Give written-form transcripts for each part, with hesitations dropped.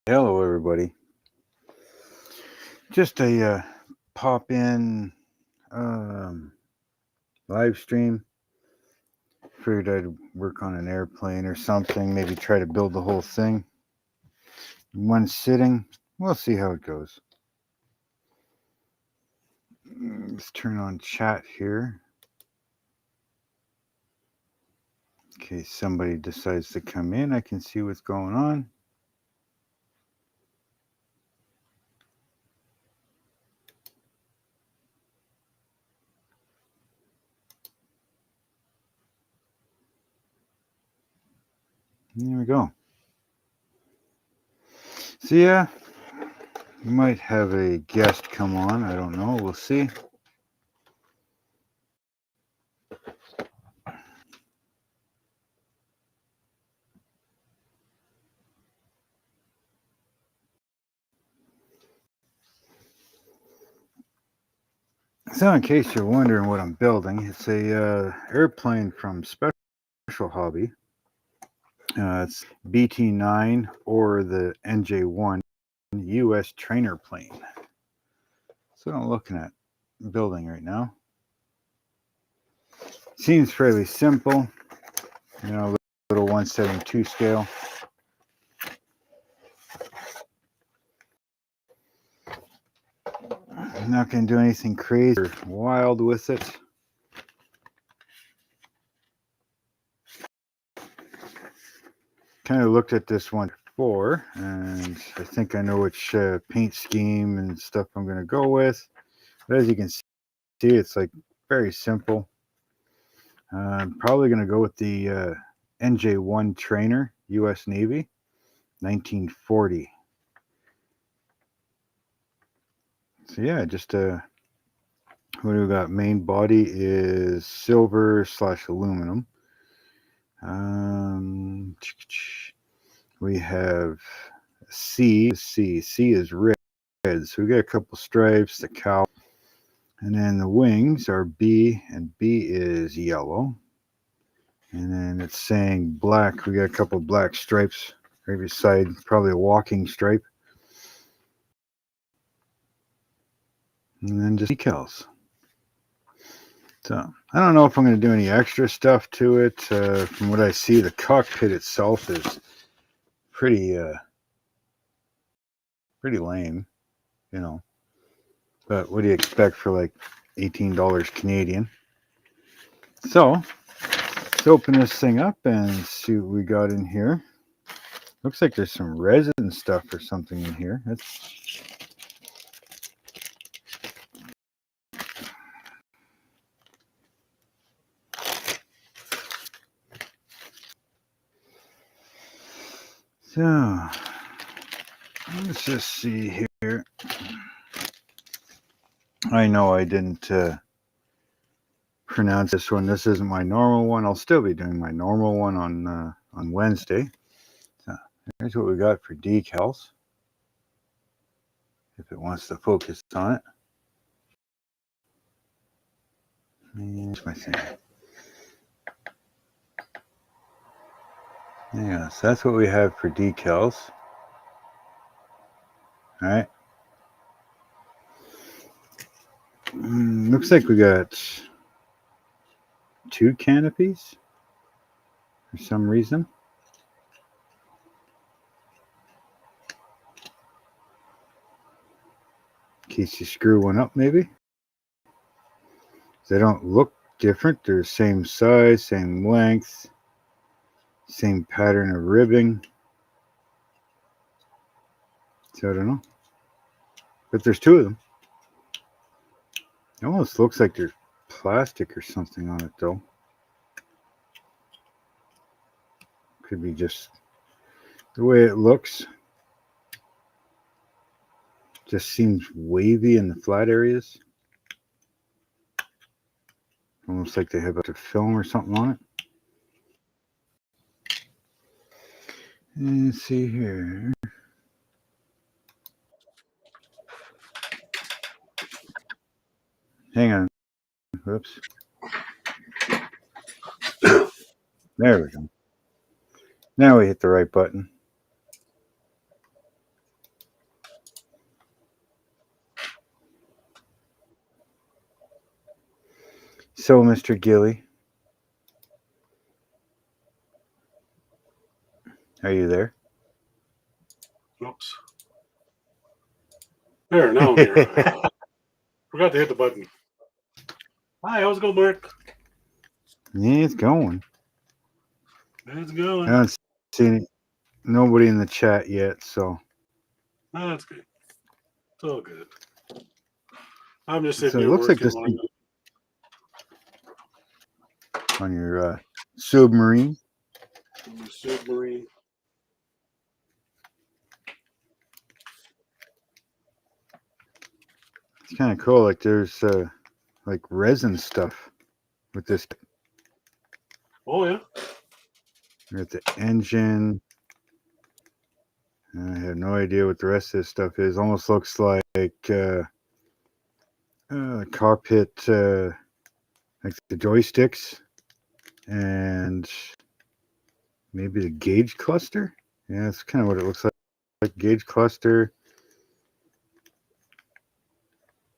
Hello, everybody. Just a pop in live stream. Figured I'd work on an airplane or something, maybe try to build the whole thing in one sitting. We'll see how it goes. Let's turn on chat here. In case somebody decides to come in, I can see what's going on. There we go. So yeah, we might have a guest come on. I don't know. We'll see. So in case you're wondering what I'm building, it's a airplane from Special Hobby. It's BT9 or the NJ1 US trainer plane. That's what I'm looking at building right now. Seems fairly simple, little 1/72 scale. I'm not going to do anything crazy or wild with it. Kind of looked at this one before, and I think I know which paint scheme and stuff I'm going to go with. But as you can see, it's like very simple. I'm probably going to go with the NJ1 trainer, US Navy, 1940. So yeah, just what do we got? Main body is silver / aluminum. We have C is red. So we got a couple stripes, the cowl, and then the wings are B, and B is yellow. And then it's saying black. We got a couple black stripes right beside, probably a walking stripe. And then just decals. So I don't know if I'm going to do any extra stuff to it. From what I see, the cockpit itself is pretty lame, But what do you expect for like $18 Canadian? So let's open this thing up and see what we got in here. Looks like there's some resin stuff or something in here. So let's just see here. I know I didn't pronounce this one. This isn't my normal one. I'll still be doing my normal one on Wednesday. So here's what we got for decals. If it wants to focus on it. Here's my thing. Yeah, so that's what we have for decals. All right. Looks like we got 2 canopies for some reason. In case you screw one up, maybe. They don't look different. They're the same size, same length, same pattern of ribbing. So I don't know. But there's 2 of them. It almost looks like there's plastic or something on it, though. Could be just the way it looks. Just seems wavy in the flat areas. Almost like they have a film or something on it. And let's see here. Hang on. Whoops. There we go. Now we hit the right button. So, Mr. Gilly, are you there? Oops. There, now I'm here. Forgot to hit the button. Hi, how's it going, Mark? Yeah, it's going. It's I going. haven't seen nobody in the chat yet, so That's good. It's all good. I'm just so sitting it here looks like working this on your submarine. on the submarine. It's kind of cool. Like there's like resin stuff with this. Oh, yeah. We got the engine. I have no idea what the rest of this stuff is. Almost looks like cockpit, like the joysticks and maybe the gauge cluster. Yeah, that's kind of what it looks like gauge cluster.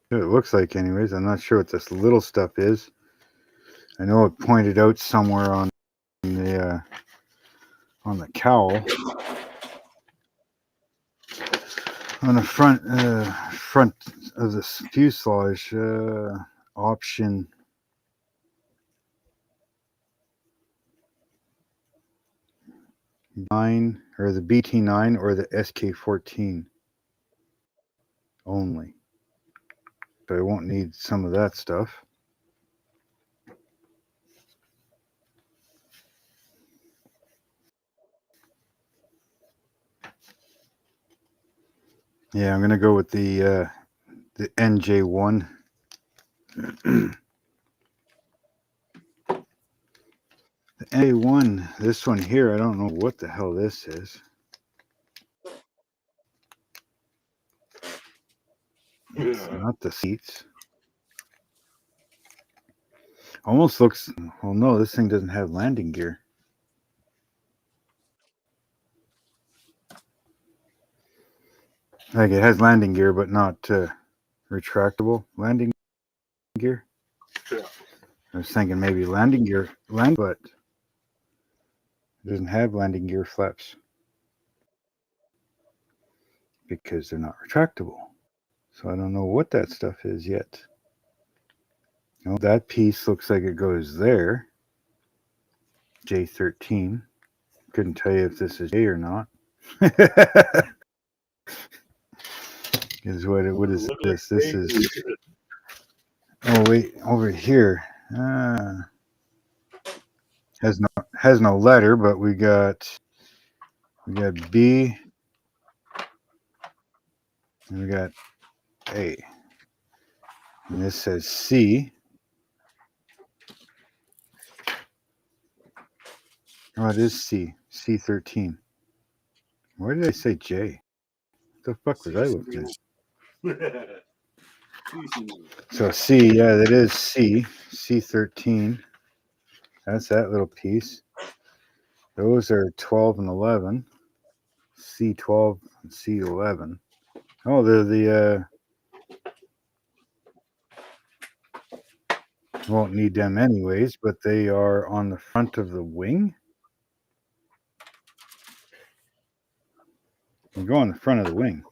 It looks like, anyways. I'm not sure what this little stuff is. I know it pointed out somewhere on the cowl. On the front of the fuselage, option 9 or the BT9 or the SK14 only. So I won't need some of that stuff. Yeah, I'm gonna go with the NJ1. The NJ1, this one here, I don't know what the hell this is. It's not the seats. Almost looks, well, no, this thing doesn't have landing gear. Like it has landing gear, but not retractable landing gear. Yeah. I was thinking maybe landing gear, but it doesn't have landing gear flaps because they're not retractable. So I don't know what that stuff is yet. Oh, that piece looks like it goes there. J13. Couldn't tell you if this is J or not. What is this? This is. Oh wait, over here. Has no letter, but we got B and we got A. And this says C. Oh, it is C. C13. Why did I say J? What the fuck was I looking at? So C, yeah, that is C. C13. That's that little piece. Those are 12 and 11. C12 and C11. Oh, they're the won't need them anyways, but they are on the front of the wing. They go on the front of the wing.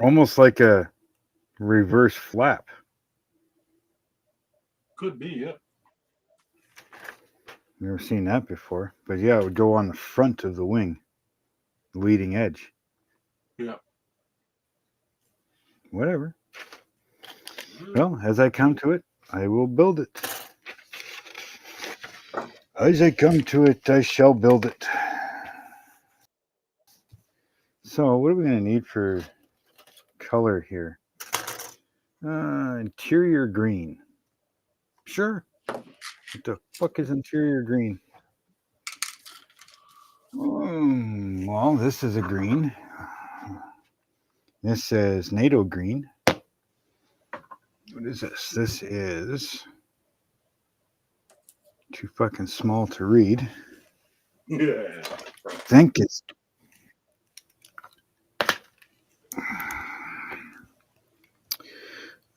Almost like a reverse flap. Could be, yeah. Never seen that before. But yeah, it would go on the front of the wing. Leading edge. Yeah. Whatever. Well, as I come to it, I will build it. As I come to it, I shall build it. So, what are we going to need for color here? Interior green. Sure. What the fuck is interior green? Well, this is a green. This says NATO green. What is this? This is too fucking small to read. Yeah. I think it's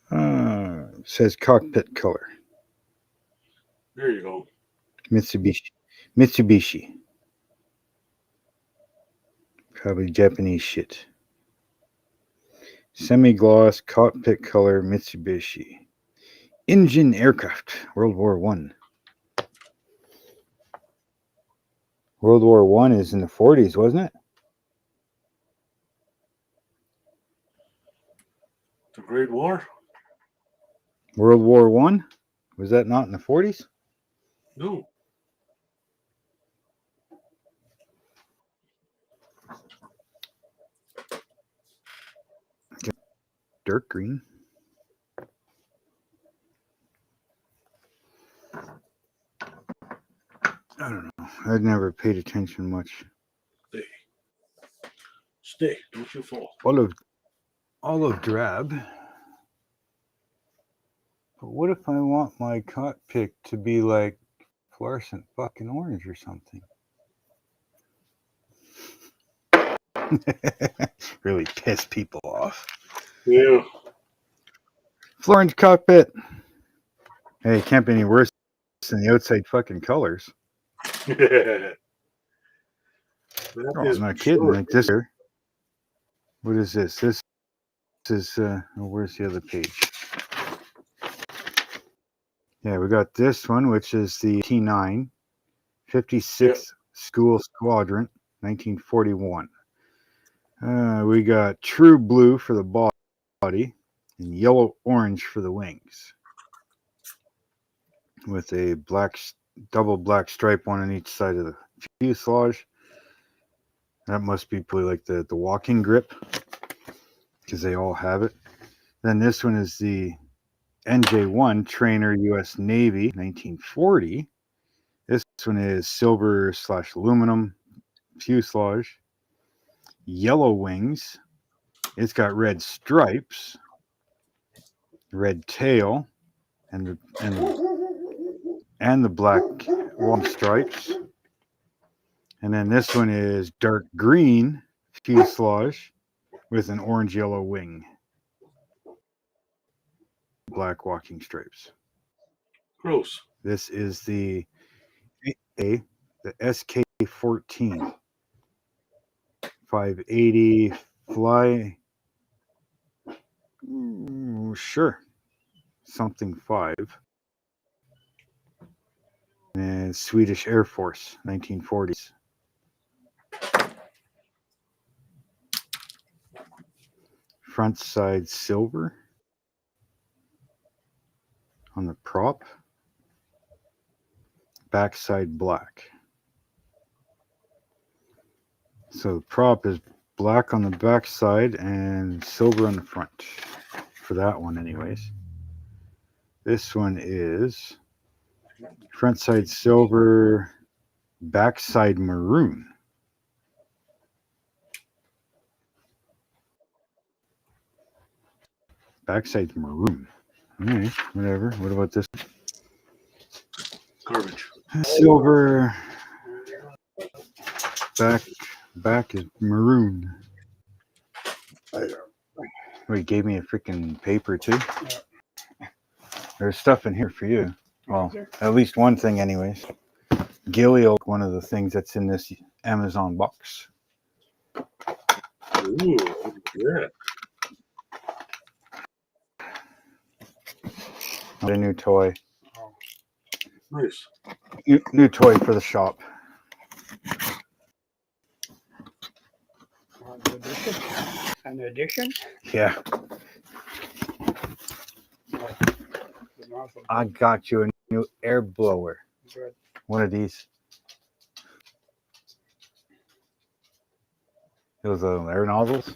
Says cockpit color. There you go. Mitsubishi. Probably Japanese shit. Semi-gloss cockpit color Mitsubishi. Engine aircraft. World War One. World War One is in the 40s, wasn't it? The Great War? World War One? Was that not in the 40s? No. Dark green. I don't know. I'd never paid attention much. Stay. Don't you fall. Olive drab. But what if I want my cockpit to be like fluorescent fucking orange or something? Really piss people off. Yeah. Orange cockpit. Hey, it can't be any worse than the outside fucking colors. That Oh, is I'm not for kidding. sure. Like this here. What is this? This is where's the other page? Yeah, we got this one, which is the T9 56th School Squadron, 1941. We got true blue for the body and yellow orange for the wings, with a double black stripe one on each side of the fuselage. That must be probably like the walking grip, because they all have it. Then this one is the NJ1 Trainer U.S. Navy, 1940. This one is silver/aluminum fuselage, yellow wings. It's got red stripes, red tail, and the black long stripes. And then this one is dark green fuselage with an orange yellow wing, black walking stripes. Gross. This is the SK-14 580 fly. Sure, something 5. And Swedish Air Force, 1940s. Front side silver on the prop. Back side black. So the prop is black on the back side and silver on the front. For that one, anyways. This one is front side silver, back side maroon. Backside maroon. All right, whatever. What about this? Garbage. Silver. Back is maroon. Oh, he gave me a freaking paper too. There's stuff in here for you. Well, at least one thing, anyways. Gilly, one of the things that's in this Amazon box. Ooh, yeah. A new toy. Nice. New toy for the shop. An addition? Yeah. I got you a new air blower. Good. One of these. Those air nozzles.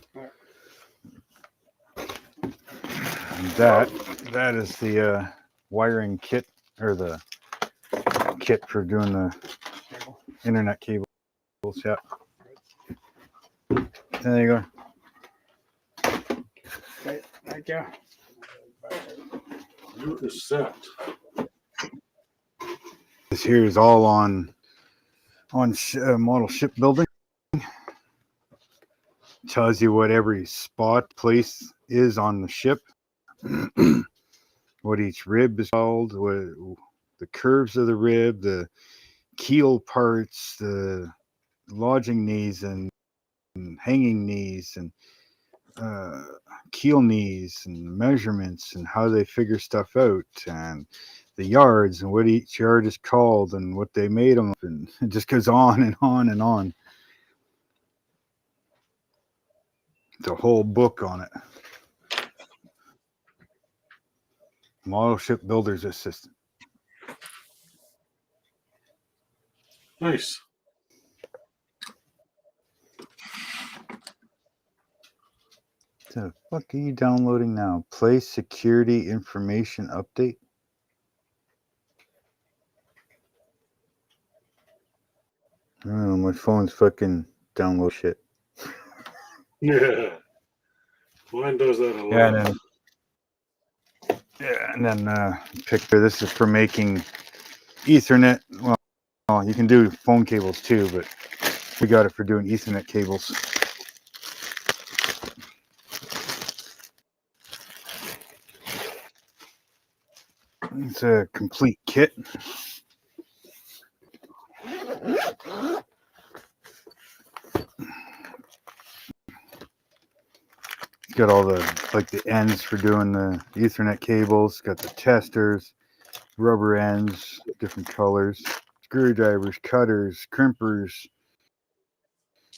And that is the wiring kit, or the kit for doing the internet cables. Yeah. There you go. Okay, thank you. You is set. This here is all on model shipbuilding. Tells you what every spot place is on the ship, what each rib is called, what the curves of the rib, the keel parts, the lodging knees and hanging knees, and keel knees, and measurements, and how they figure stuff out, and the yards, and what each yard is called, and what they made them, and it just goes on and on and on. It's a whole book on it. Model Ship Builder's Assistant. Nice. What the fuck are you downloading now? Play security information update? I don't know, my phone's fucking download shit. Yeah. Mine does that a lot. And then picture this is for making Ethernet. Well, you can do phone cables too, but we got it for doing Ethernet cables. It's a complete kit. It's got all the the ends for doing the Ethernet cables. Got the testers, rubber ends, different colors, screwdrivers, cutters, crimpers,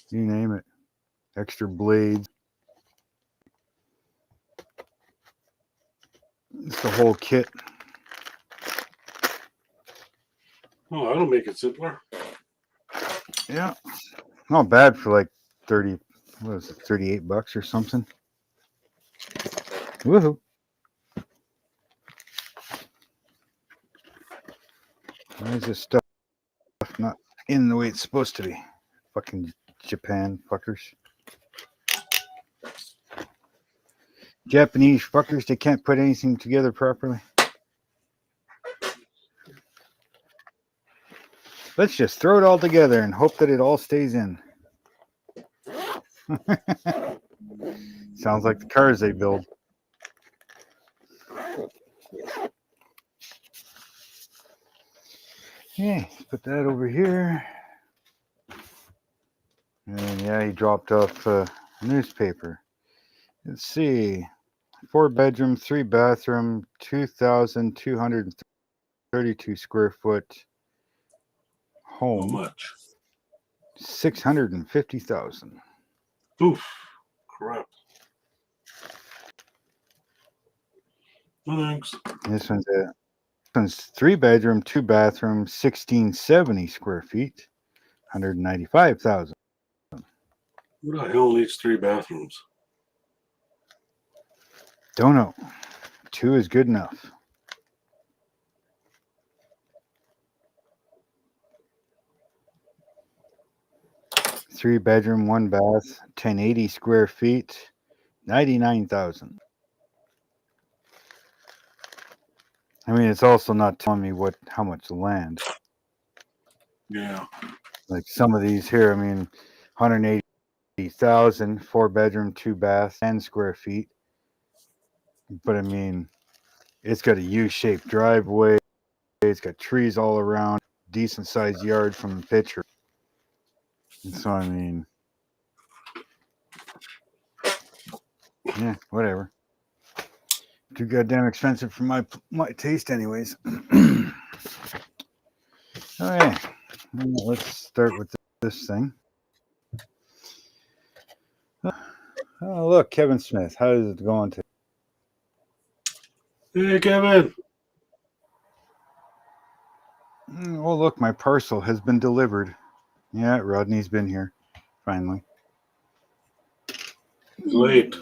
you name it. Extra blades. It's the whole kit. Oh, that'll make it simpler. Yeah, not bad for like 30. What is it? $38 or something. Woohoo! Why is this stuff not in the way it's supposed to be? Fucking Japan fuckers. Japanese fuckers, they can't put anything together properly. Let's just throw it all together and hope that it all stays in. Sounds like the cars they build. Yeah, put that over here. And yeah, he dropped off a newspaper. Let's see. 4-bedroom, 3-bathroom, 2,232 square foot How home. much? 650,000. Oof. Crap. No thanks. This one's 3-bedroom, 2-bathroom, 1,670 square feet, 195,000. Who the hell needs 3 bathrooms? Don't know. 2 is good enough. Three-bedroom, 1-bath, 1,080 square feet, 99,000. I mean, it's also not telling me how much land. Yeah. Like some of these here, I mean, 180,000, 4-bedroom, 2-bath, 10 square feet. But I mean, it's got a U-shaped driveway. It's got trees all around. Decent sized yard from the picture. And so I mean, yeah, whatever. Too goddamn expensive for my taste, anyways. Oh yeah, let's start with this thing. Oh look, Kevin Smith. How is it going? Hey, Kevin. Oh look, my parcel has been delivered. Yeah, Rodney's been here, finally. Late.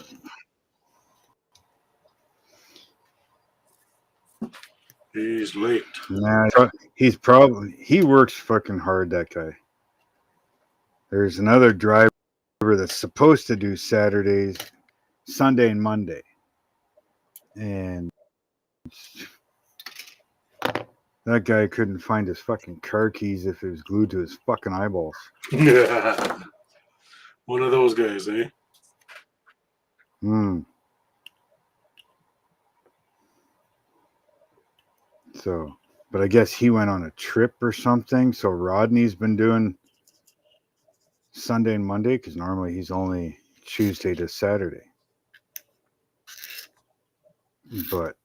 He's late. Nah, he works fucking hard, that guy. There's another driver that's supposed to do Saturdays, Sunday, and Monday. And that guy couldn't find his fucking car keys if it was glued to his fucking eyeballs. One of those guys, eh? So, but I guess he went on a trip or something. So Rodney's been doing Sunday and Monday because normally he's only Tuesday to Saturday. But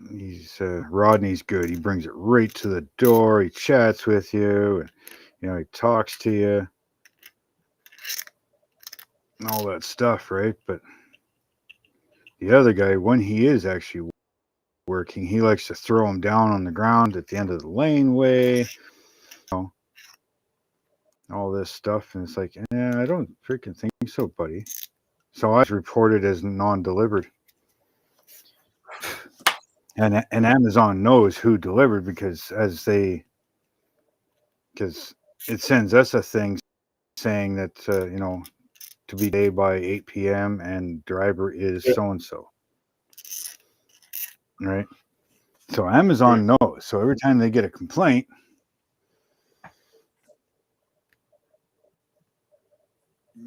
he's Rodney's good. He brings it right to the door. He chats with you, and he talks to you and all that stuff, right? But the other guy, when he is actually working, he likes to throw him down on the ground at the end of the laneway, all this stuff, and it's like, I don't freaking think so, buddy. So I was reported as non-delivered, and Amazon knows who delivered because it sends us a thing saying that to be day by 8 p.m. and driver is so and so, right? So Amazon knows. So every time they get a complaint,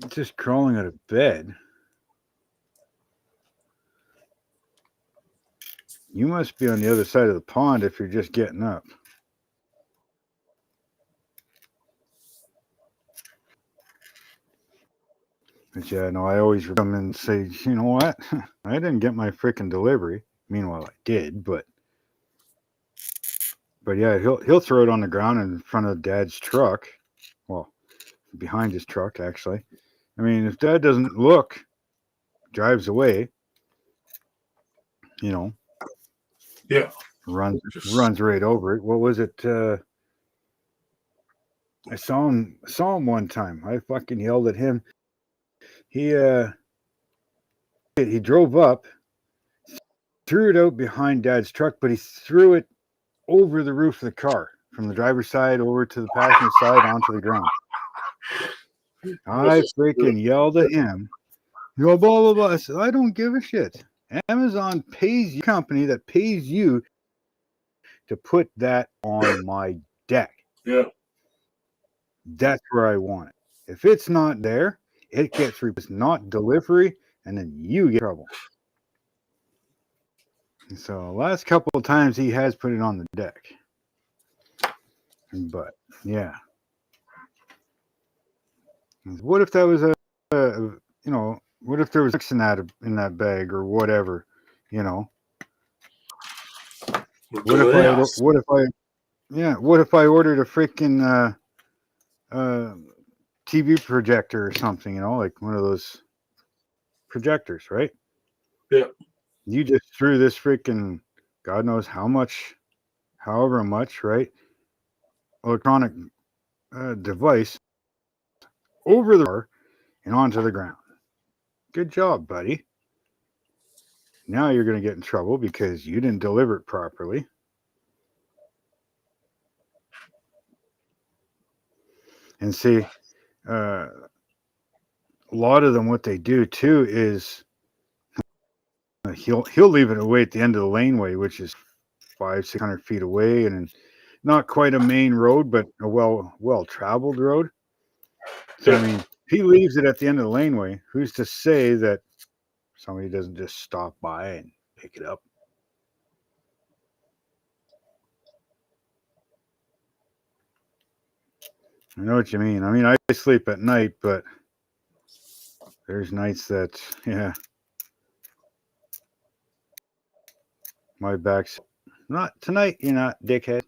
just crawling out of bed, you must be on the other side of the pond if you're just getting up. But yeah, no, I always come and say, you know what? I didn't get my freaking delivery. Meanwhile, I did, but yeah, he'll throw it on the ground in front of Dad's truck. Well, behind his truck, actually. I mean, if Dad doesn't look, drives away, Yeah. runs right over it. What was it? I saw him one time. I fucking yelled at him. He drove up, threw it out behind Dad's truck, but he threw it over the roof of the car from the driver's side over to the passenger side onto the ground. I freaking yelled at him. Blah, blah, blah. I said, I don't give a shit. Amazon pays you, company that pays you to put that on my deck. Yeah. That's where I want it. If it's not there, it gets it's not delivery, and then you get trouble. So last couple of times he has put it on the deck. But yeah. What if that was what if there was X in that bag or whatever, What if I ordered a freaking TV projector or something, like one of those projectors, right? Yeah. You just threw this freaking God knows however much, right? Electronic device over the car and onto the ground. Good job, buddy. Now you're going to get in trouble because you didn't deliver it properly. And see, a lot of them, what they do too is he'll leave it away at the end of the laneway, which is 500-600 feet away, and not quite a main road, but a well traveled road. So I mean, he leaves it at the end of the laneway. Who's to say that somebody doesn't just stop by and pick it up? I know what you mean. I mean, I sleep at night, but there's nights that, my back's not tonight. You're not, dickhead.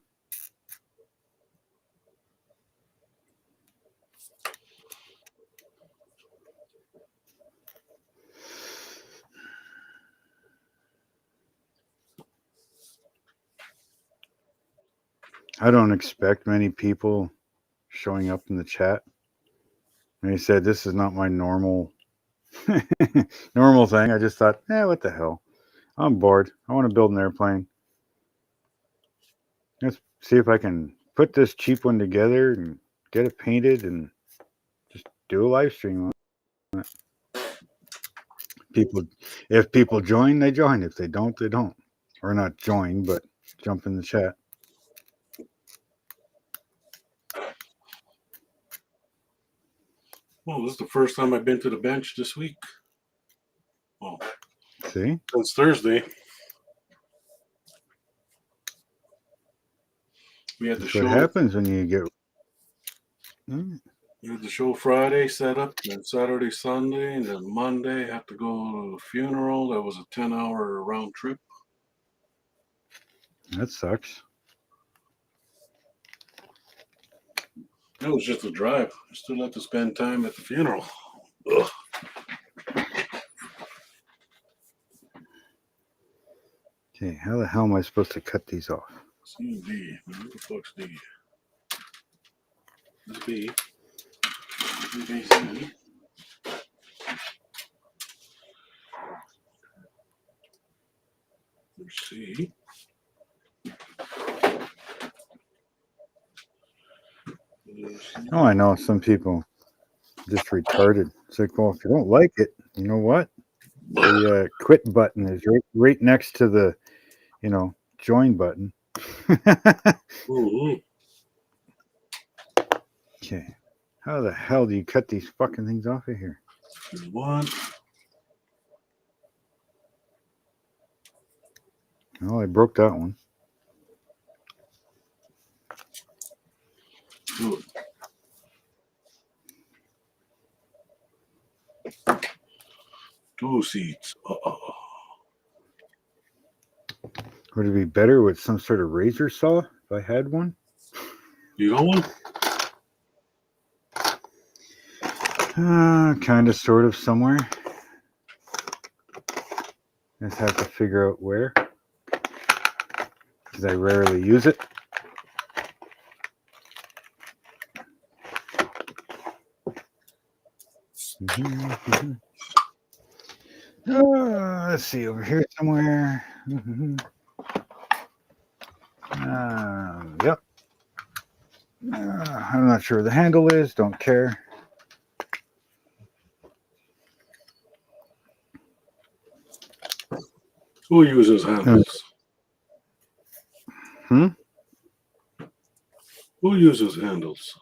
I don't expect many people showing up in the chat. And he said, this is not my normal normal thing. I just thought, what the hell? I'm bored. I want to build an airplane. Let's see if I can put this cheap one together and get it painted and just do a live stream on it. If people join, they join. If they don't, they don't. Or not join, but jump in the chat. Well, this is the first time I've been to the bench this week. Well, see? Since Thursday. We had the That's show. what happens when you get. Hmm. We had the show Friday set up, then Saturday, Sunday, and then Monday had to go to the funeral. That was a 10-hour round trip. That sucks. It was just a drive. I still had to spend time at the funeral. Ugh. Okay, how the hell am I supposed to cut these off? C and D. Who the fuck's D? This B. B, C. There's C. There's C. Oh, I know some people just retarded. It's like, well, if you don't like it, you know what? The quit button is right next to the, join button. Mm-hmm. Okay. How the hell do you cut these fucking things off of here? There's one. Oh, I broke that one. Good. Two seats. Would it be better with some sort of razor saw if I had one? You got one? Kind of, sort of, somewhere. Just have to figure out where. Because I rarely use it. Let's see, over here somewhere. Yep. I'm not sure where the handle is. Don't care. Who uses handles? Hmm? Who uses handles?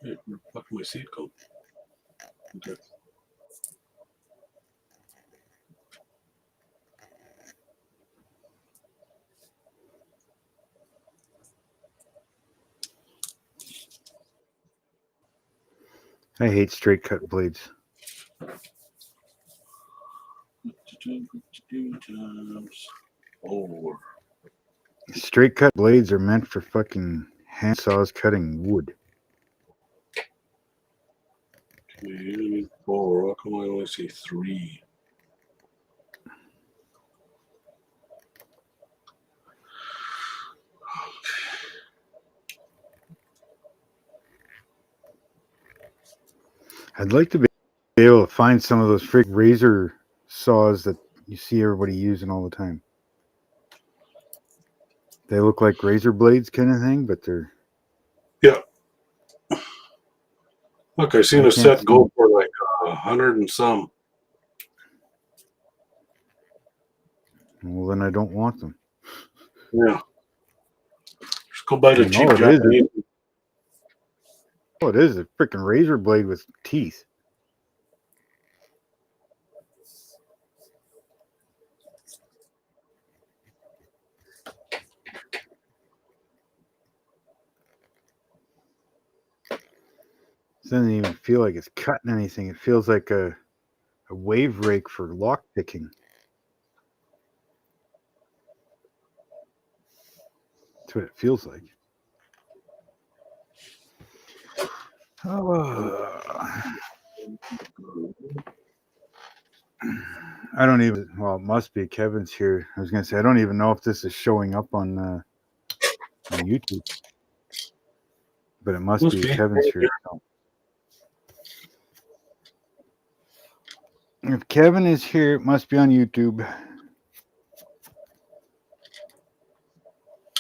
Hey, where the fuck my seat go? Okay. I hate straight cut blades. Oh. Straight cut blades are meant for fucking handsaws cutting wood. Okay, you need 4. How come I only see 3? I'd like to be able to find some of those freak razor saws that you see everybody using all the time. They look like razor blades kind of thing, but they're... Yeah. Look, I seen I a can't set see- go for like 100 and some. Well, then I don't want them. Yeah. Just go buy the And cheap all it is Japanese. Oh, it is a freaking razor blade with teeth. It doesn't even feel like it's cutting anything. It feels like a wave rake for lock picking. That's what it feels like. Oh. I don't even. Well, it must be. Kevin's here. I was gonna say I don't even know if this is showing up on YouTube, but it must be. Kevin's here. So. If Kevin is here, it must be on YouTube.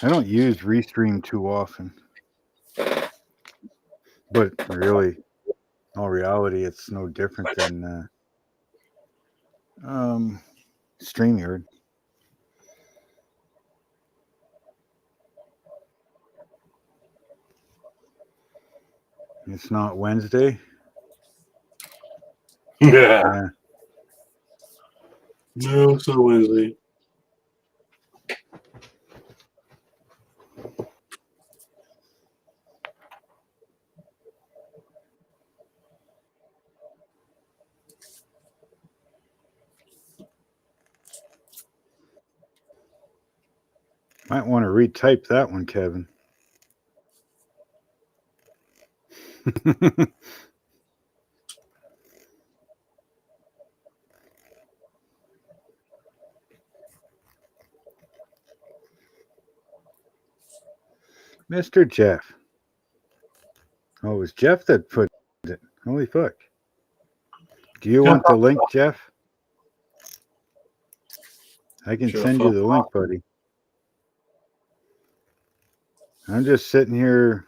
I don't use Restream too often, but really, in all reality, it's no different than StreamYard. It's not Wednesday. Yeah. No, it's not Wednesday. Might want to retype that one, Kevin. Mr. Jeff. Oh, it was Jeff that put it. Holy fuck. Do you want the link, Jeff? I can send you the link, buddy. I'm just sitting here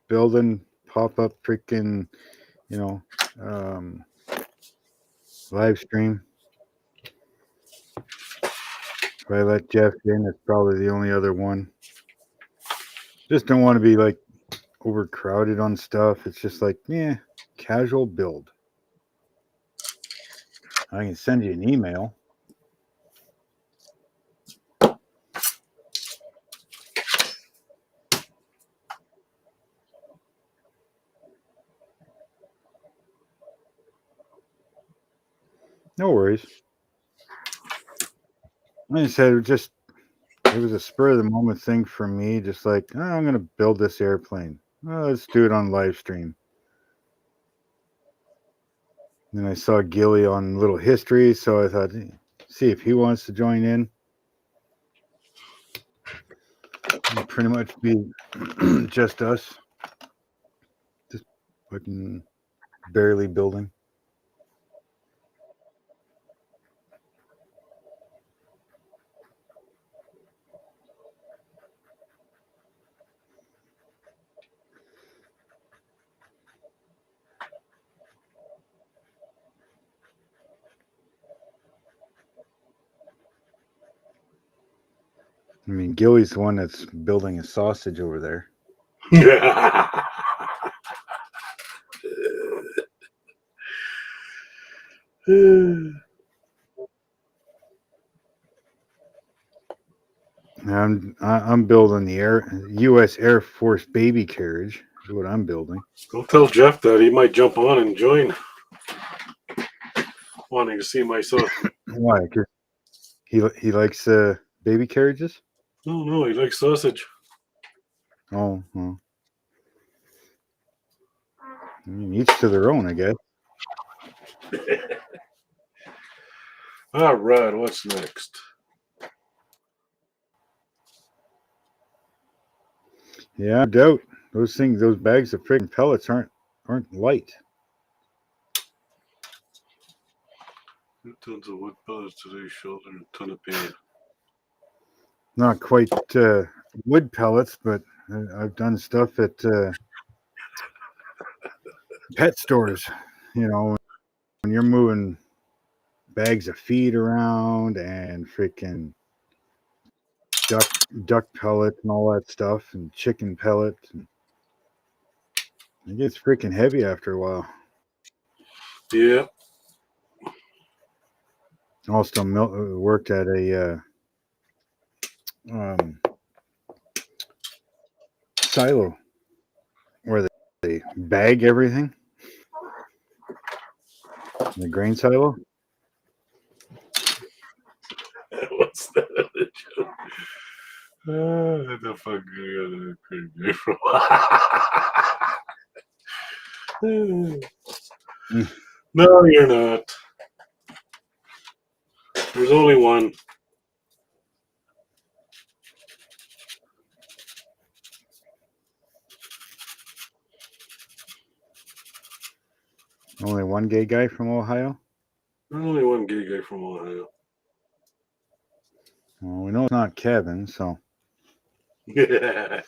building pop-up freaking, live stream. If I let Jeff in, it's probably the only other one. Just don't want to be like overcrowded on stuff. It's just like, casual build. I can send you an email. No worries. Like I said, it was a spur of the moment thing for me. Just like, I'm going to build this airplane. Let's do it on live stream. Then I saw Gilly on Little History, so I thought, see if he wants to join in. It'll pretty much be just us. Just fucking barely building. I mean, Gilly's the one that's building a sausage over there. I'm building the U.S. Air Force baby carriage. Is what I'm building. Don't tell Jeff that. He might jump on and join. Wanting to see my son. Why? 'Cause he likes baby carriages. No, he likes sausage. Oh, well. I mean, each to their own, I guess. All right, what's next? Yeah, I doubt those bags of friggin' pellets aren't light. 2 tons of wood pellets today shoulder and a ton of pain. Not quite wood pellets, but I've done stuff at pet stores. When you're moving bags of feed around and freaking duck pellets and all that stuff, and chicken pellets, and it gets freaking heavy after a while. Yeah. Also, worked at a silo where they bag everything. The grain silo. What's that other joke? What the fuck from? No, you're not. There's only one. Only one gay guy from Ohio. There's only one gay guy from Ohio. Well, we know it's not Kevin, so. Yeah.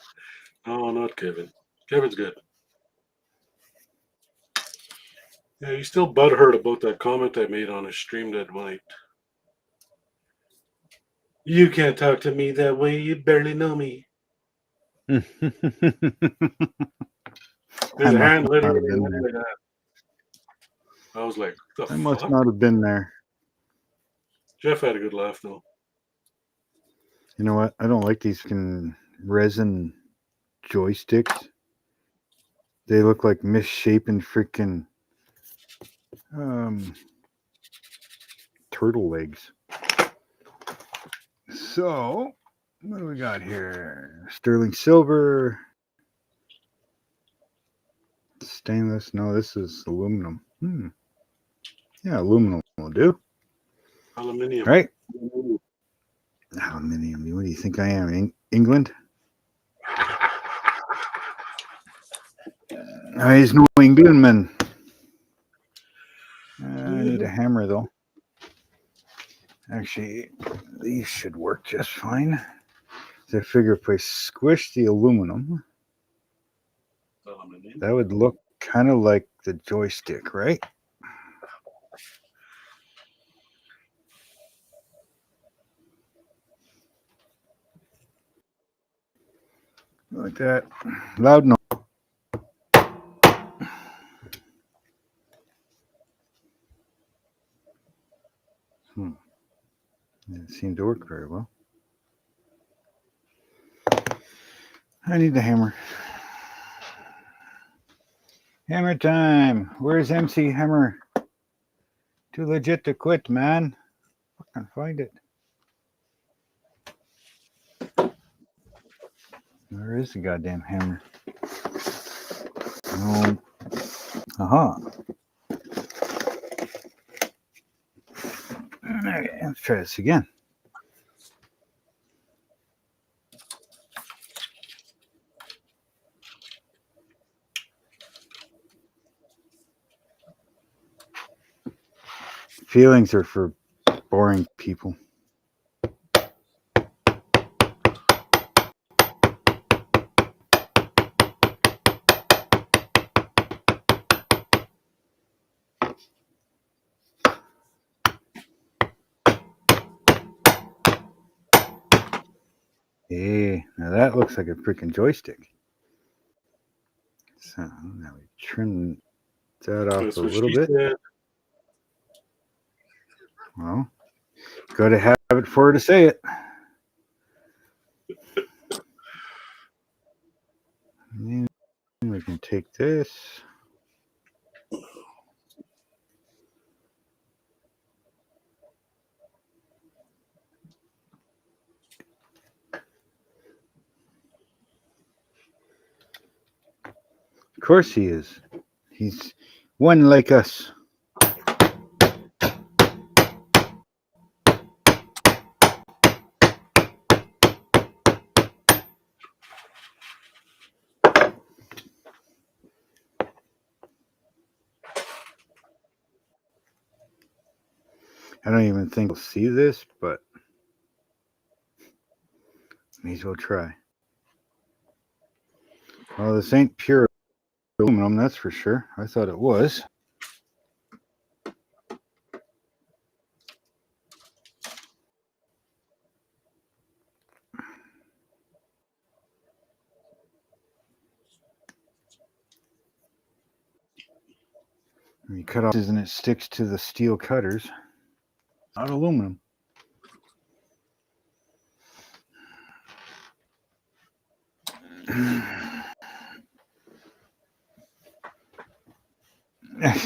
No, not Kevin. Kevin's good. Yeah, he's still butthurt about that comment I made on his stream that night. You can't talk to me that way. You barely know me. His hand literally went like that. I was like, the fuck? I must not have been there. Jeff had a good laugh, though. You know what? I don't like these resin joysticks. They look like misshapen freaking turtle legs. So What do we got here? Sterling silver. Stainless. No, this is aluminum. Yeah, aluminum will do. Aluminium. Right? Aluminium. What do you think I am? England? He's no Englandman. I need a hammer, though. Actually, these should work just fine. So I figure if I squish the aluminum, Aluminium. that would look kind of like the joystick, right? Like that. Loud noise. Didn't seem to work very well. I need the hammer. Hammer time. Where's MC Hammer? Too legit to quit, man. I can't find it. Where is the goddamn hammer? No. Aha. Okay, let's try this again. Feelings are for boring people. Hey, now that looks like a freaking joystick. So now we trim that off That's a what little she bit. said. Well, got to have it for her to say it. And we can take this. Of course he is. He's one like us. I don't even think we'll see this, but may as well try. Well, this ain't pure aluminum, that's for sure. I thought it was. When you cut off and it sticks to the steel cutters, not aluminum.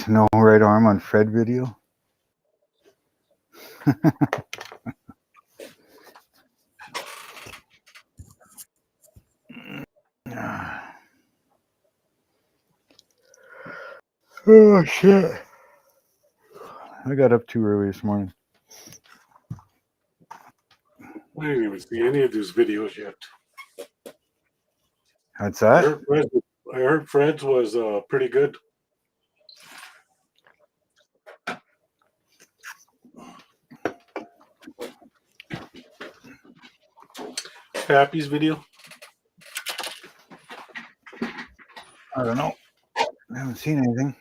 No right arm on Fred video. Oh shit. I got up too early this morning. I didn't even see any of these videos yet. What's I that? heard Fred's was pretty good. Pappy's video. I don't know. I haven't seen anything.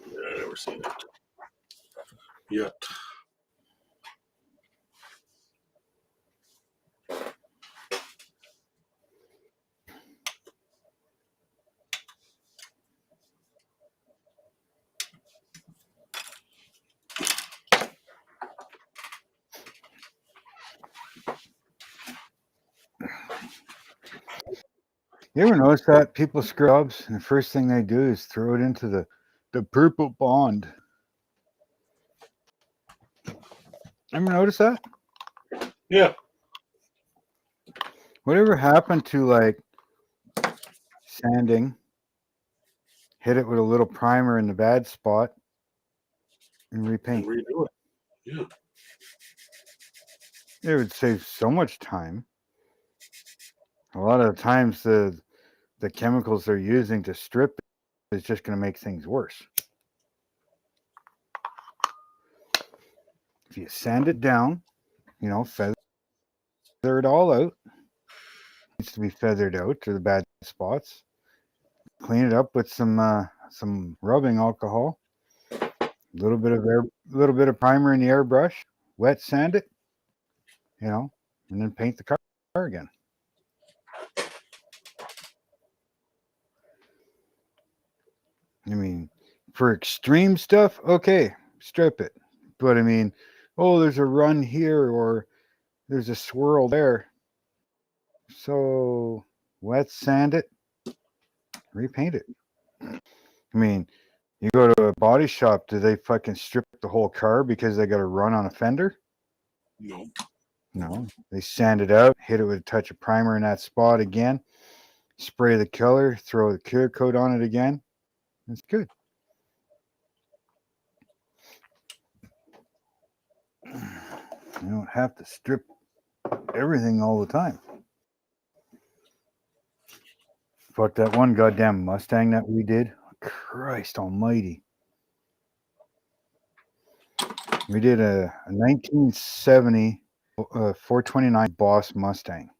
Yeah, I never seen it yet. You ever notice that people screw jobs and the first thing they do is throw it into the purple bond? Ever notice that? Yeah. Whatever happened to like sanding, hit it with a little primer in the bad spot, and And repaint? redo it. Yeah. It would save so much time. A lot of the times the chemicals they're using to strip is just going to make things worse. If you sand it down, feather it all out. It needs to be feathered out to the bad spots. Clean it up with some rubbing alcohol, a little bit of primer in the airbrush, wet sand it, and then paint the car again. I mean, for extreme stuff, okay, strip it. But I mean, oh, there's a run here or there's a swirl there. So wet sand it, repaint it. I mean, you go to a body shop, do they fucking strip the whole car because they got a run on a fender? No. No. They sand it out, hit it with a touch of primer in that spot again, spray the color, throw the clear coat on it again. It's good. You don't have to strip everything all the time. Fuck that one goddamn Mustang that we did. Christ almighty. We did a 1970 429 Boss Mustang.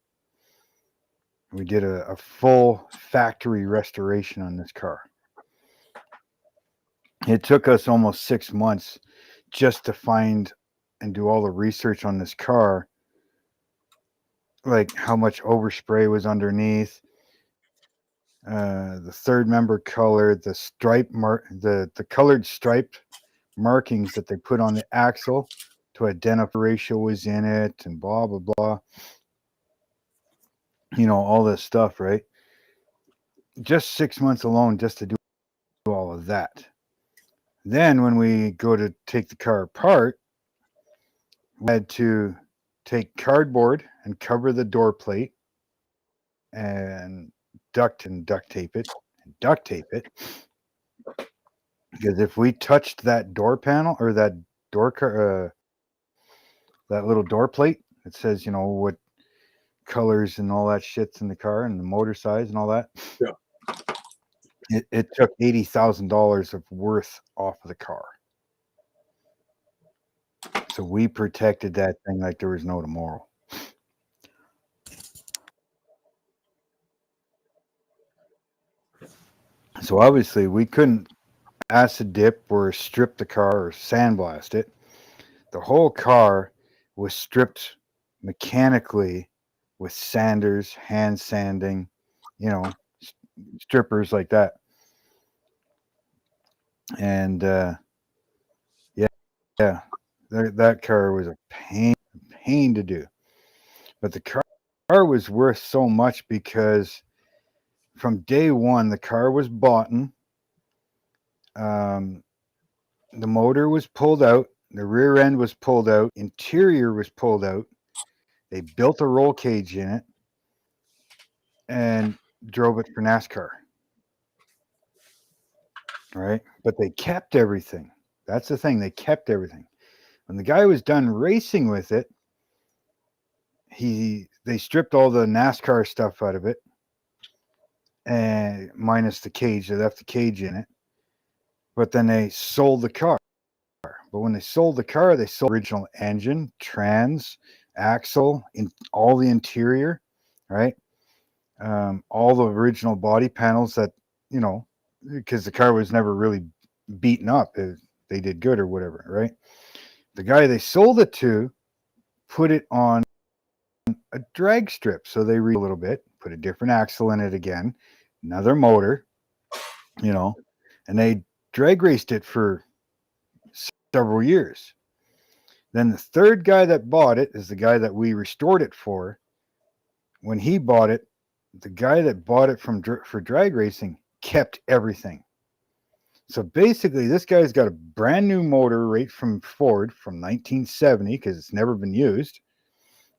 We did a full factory restoration on this car. It took us almost 6 months just to find and do all the research on this car, like how much overspray was underneath, the third member color, the the colored striped markings that they put on the axle to identify ratio was in it, and blah blah blah. All this stuff, right? Just 6 months alone just to do all of that. Then when we go to take the car apart, we had to take cardboard and cover the door plate and duct tape it because if we touched that door panel or that that little door plate, it says what colors and all that shit's in the car and the motor size and all that. Yeah. It took $80,000 of worth off of the car. So we protected that thing like there was no tomorrow. So obviously we couldn't acid dip or strip the car or sandblast it. The whole car was stripped mechanically with sanders, hand sanding, strippers like that. And yeah, that car was a pain to do. But the car was worth so much because from day one, the car was bought. The motor was pulled out. The rear end was pulled out. Interior was pulled out. They built a roll cage in it and drove it for NASCAR. Right? But they kept everything. That's the thing. They kept everything. When the guy was done racing with it, they stripped all the NASCAR stuff out of it, and minus the cage. They left the cage in it. But then they sold the car. But when they sold the car, they sold the original engine, trans, axle, in all the interior, right? All the original body panels that, because the car was never really beaten up. They did good or whatever, right? The guy they sold it to put it on a drag strip. So they a little bit, put a different axle in it again, another motor, and they drag raced it for several years. Then the third guy that bought it is the guy that we restored it for. When he bought it, the guy that bought it for drag racing kept everything. So basically, this guy's got a brand new motor right from Ford from 1970 because it's never been used.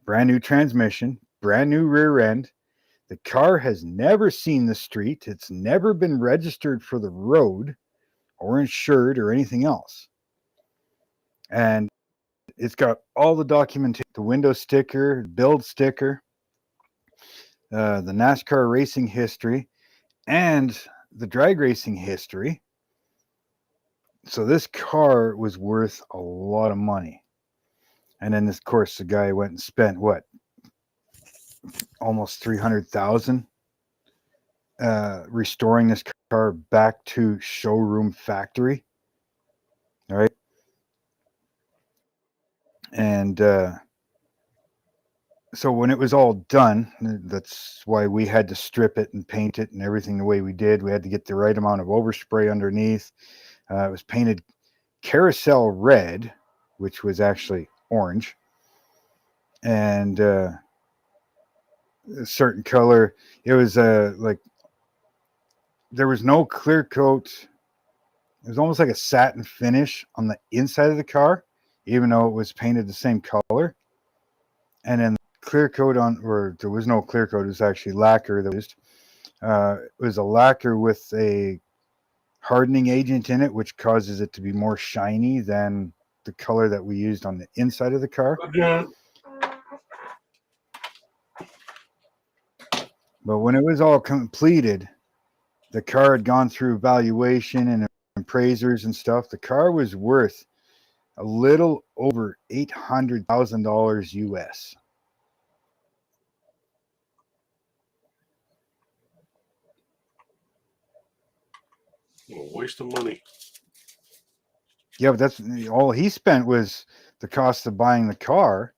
Brand new transmission, brand new rear end. The car has never seen the street. It's never been registered for the road or insured or anything else. And it's got all the documentation, the window sticker, build sticker, the NASCAR racing history, and the drag racing history. So this car was worth a lot of money. And then, of course, the guy went and spent what? Almost $300,000 restoring this car back to showroom factory. All right. And so when it was all done, that's why we had to strip it and paint it and everything the way we did. We had to get the right amount of overspray underneath. It was painted carousel red, which was actually orange, and a certain color. It was like there was no clear coat. It was almost like a satin finish on the inside of the car, even though it was painted the same color. And then clear coat on, or there was no clear coat. It was actually lacquer that was used. It was a lacquer with a hardening agent in it, which causes it to be more shiny than the color that we used on the inside of the car. Yeah. But when it was all completed, the car had gone through valuation and appraisers and stuff. The car was worth a little over $800,000 US. A waste of money. Yeah, but that's all he spent was the cost of buying the car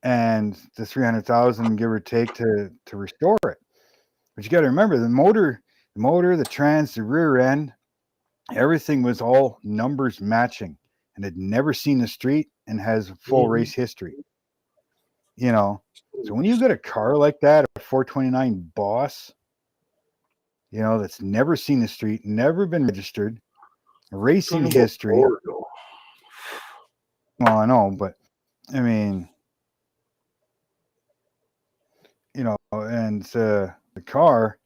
and the $300,000, give or take, to restore it. But you got to remember the motor, the trans, the rear end, everything was all numbers matching, and had never seen the street and has full race history. You know, so when you got a car like that, a 429 Boss, you know, that's never seen the street, never been registered, racing history. Well, I know, but I mean, you know, and the car,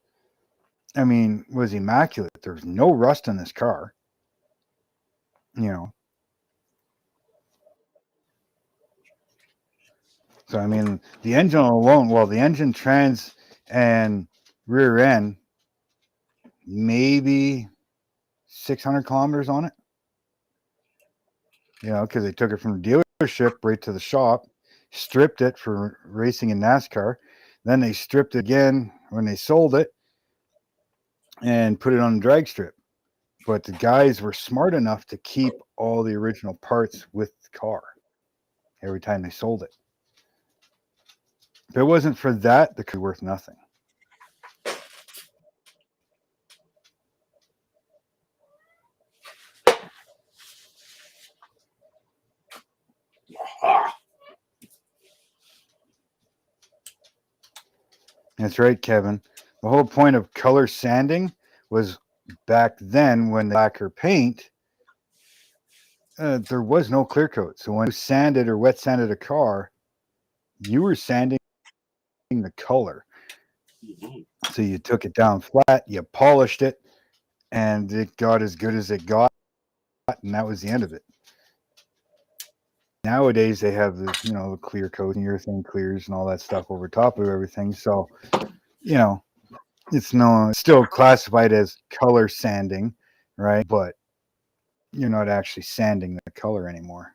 I mean, was immaculate. There's no rust in this car, you know. So, I mean, the engine alone, well, the engine, trans, and rear end, maybe 600 kilometers on it. You know, because they took it from the dealership right to the shop, stripped it for racing in NASCAR. Then they stripped it again when they sold it and put it on the drag strip. But the guys were smart enough to keep all the original parts with the car every time they sold it. If it wasn't for that, the car would be worth nothing. That's right, Kevin. The whole point of color sanding was back then when the lacquer paint, there was no clear coat. So when you sanded or wet sanded a car, you were sanding the color. So you took it down flat, you polished it, and it got as good as it got, and that was the end of it. Nowadays they have the, you know, the clear coat and urethane clears and all that stuff over top of everything. So, you know, it's still classified as color sanding, right? But you're not actually sanding the color anymore.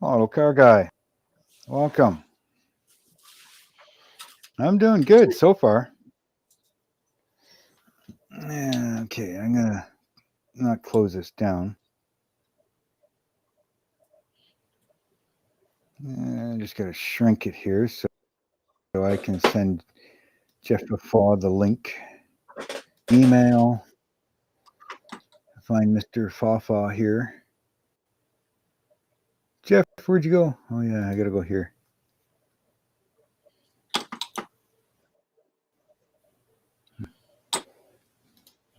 Auto car guy, welcome. I'm doing good so far. Yeah, okay, I'm gonna not close this down. I just gotta shrink it here so I can send Jeff Faw the link. Email. Find Mr. Fafa here. Jeff, where'd you go? Oh yeah, I gotta go here.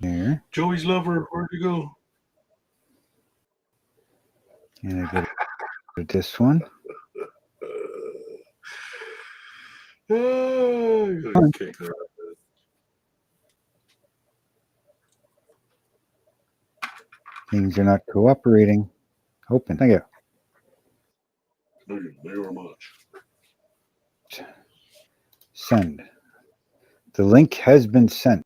There. Joey's lover, where'd you go? And I go to this one. Oh, you gotta kick her. Things are not cooperating. Open. Thank you. Thank you very much. Send. The link has been sent.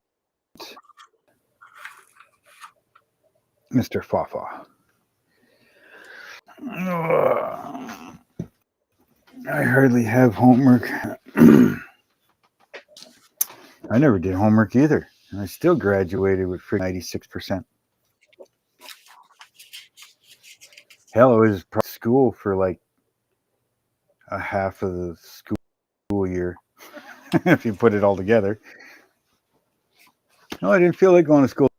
Mr. Fafa. I hardly have homework. I never did homework either. And I still graduated with 96%. Hell, I was in school for like a half of the school year, if you put it all together. No, I didn't feel like going to school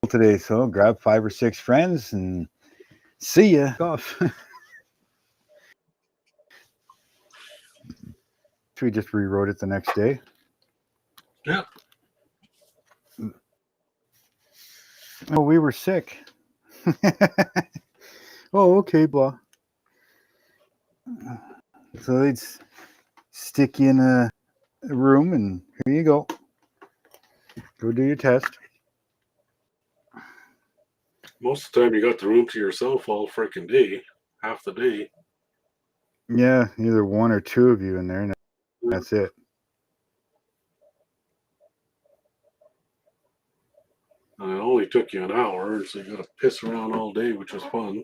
today, so I'll grab 5 or 6 friends and see ya. Off. We just rewrote it the next day. Yeah. Oh, we were sick. Oh, okay, blah. So they'd stick you in a room and here you go. Go do your test. Most of the time, you got the room to yourself all freaking day, half the day. Yeah, either 1 or 2 of you in there, and that's it. And it only took you an hour, so you got to piss around all day, which was fun.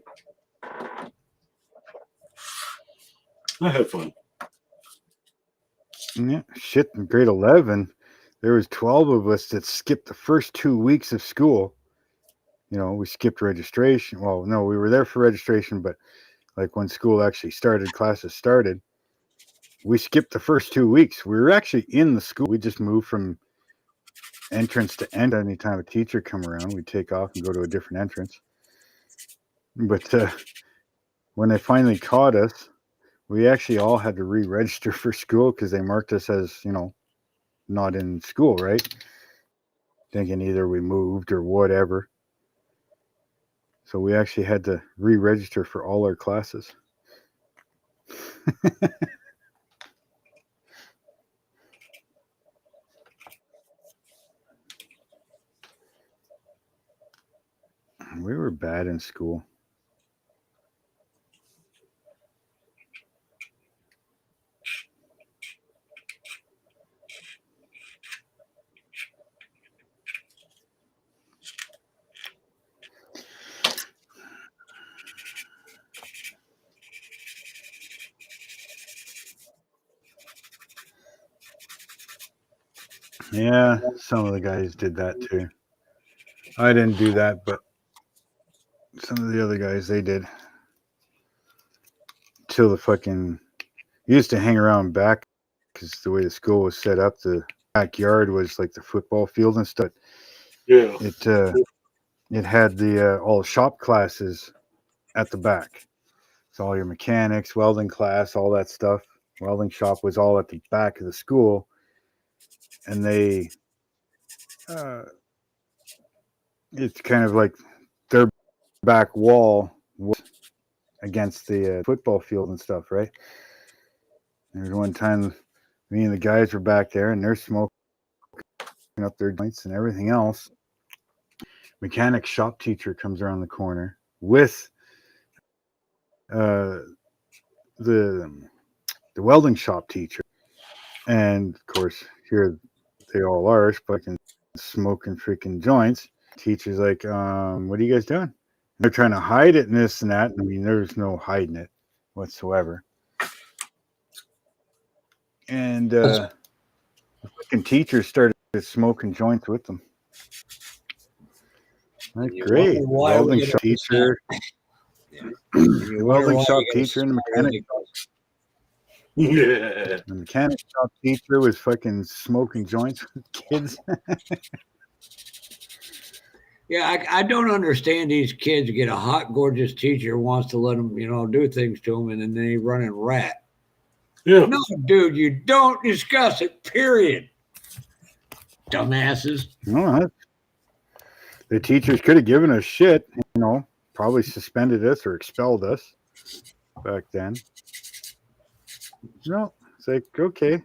I had fun. Yeah, shit. In grade 11, there was 12 of us that skipped the first 2 weeks of school. You know, we skipped registration. Well, no, we were there for registration, but like when school actually started, classes started, we skipped the first 2 weeks. We were actually in the school. We just moved from entrance to end. Anytime a teacher come around, we'd take off and go to a different entrance. But when they finally caught us, we actually all had to re-register for school because they marked us as, you know, not in school, right? Thinking either we moved or whatever. So we actually had to re-register for all our classes. We were bad in school. Yeah, some of the guys did that too. I didn't do that, but some of the other guys, they did. Till the fucking used to hang around back because the way the school was set up, the backyard was like the football field and stuff. Yeah. It had the all shop classes at the back. So all your mechanics, welding class, all that stuff. Welding shop was all at the back of the school, and they it's kind of like their back wall was against the football field and stuff, right? There was one time me and the guys were back there, and they're smoking up their joints and everything else. Mechanic shop teacher comes around the corner with the welding shop teacher, and of course here they all are fucking smoking freaking joints. Teacher's like, what are you guys doing? And they're trying to hide it and this and that. I mean, there's no hiding it whatsoever. And the fucking teacher started smoking joints with them. Like, great. Welding shop teacher. The welding shop teacher and the mechanic. Yeah. The mechanic shop teacher was fucking smoking joints with kids. Yeah, I don't understand these kids get a hot, gorgeous teacher wants to let them, do things to them, and then they run and rat. Yeah. No, dude, you don't discuss it, period. Dumbasses. No, the teachers could have given us shit, probably suspended us or expelled us back then. No, it's like, okay.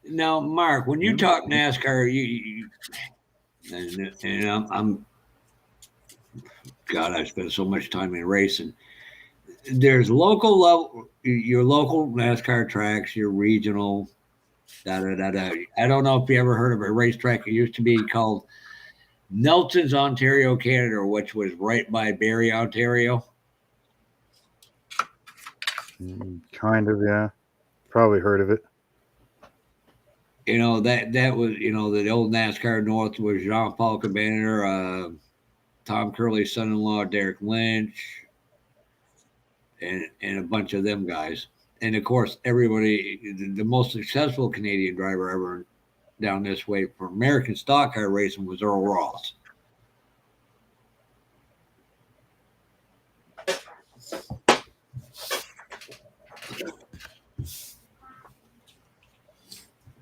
Now, Mark, when you Mhm. talk NASCAR, and God, I spent so much time in racing. There's local level, your local NASCAR tracks, your regional, da da da da. I don't know if you ever heard of a racetrack. It used to be called Nelson's, Ontario, Canada, which was right by Barrie, Ontario. Kind of, yeah. Probably heard of it. You know that was the old NASCAR North was Jean Paul Cabanner, Tom Curley's son-in-law Derek Lynch, and a bunch of them guys. And of course, everybody, the most successful Canadian driver ever down this way for American stock car racing was Earl Ross.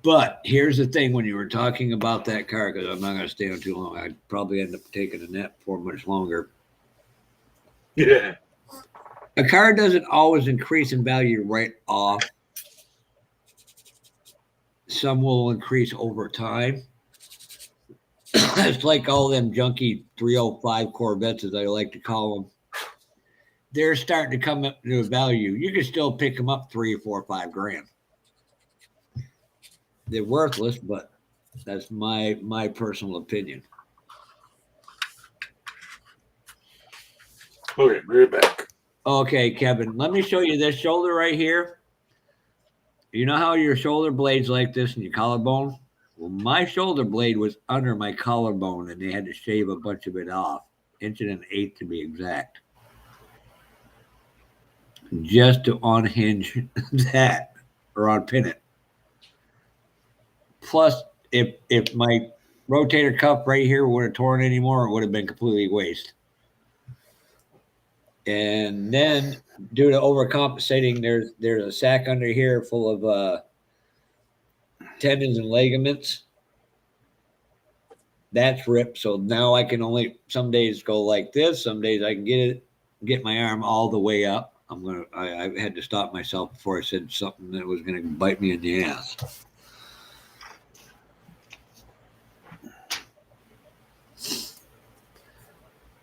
But here's the thing: when you were talking about that car, because I'm not going to stay on too long, I'd probably end up taking a nap for much longer. Yeah. A car doesn't always increase in value right off. Some will increase over time. It's like all them junky 305 Corvettes, as I like to call them. They're starting to come up to a value. You can still pick them up $3 or $4 or $5 grand. They're worthless, but that's my personal opinion. Okay, bring it back. Okay, Kevin, let me show you this shoulder right here. You know how your shoulder blade's like this and your collarbone? Well, my shoulder blade was under my collarbone, and they had to shave a bunch of it off, 1.1 to be exact, just to unhinge that or unpin it. Plus, if my rotator cuff right here would have torn anymore, it would have been completely waste. And then, due to overcompensating, there's a sac under here full of tendons and ligaments. That's ripped. So now I can only some days go like this. Some days I can get my arm all the way up. I had to stop myself before I said something that was gonna bite me in the ass.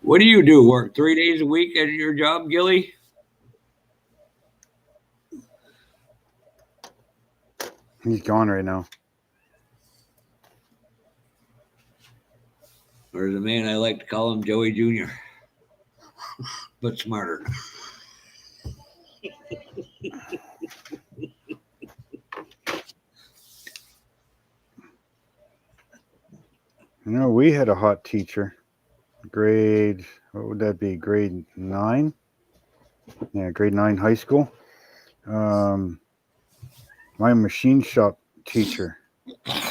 What do you do? Work 3 days a week at your job, Gilly? He's gone right now. Or the man I like to call him Joey Jr., but smarter. We had a hot teacher. What would that be? Grade 9? Yeah, grade 9 high school. My machine shop teacher,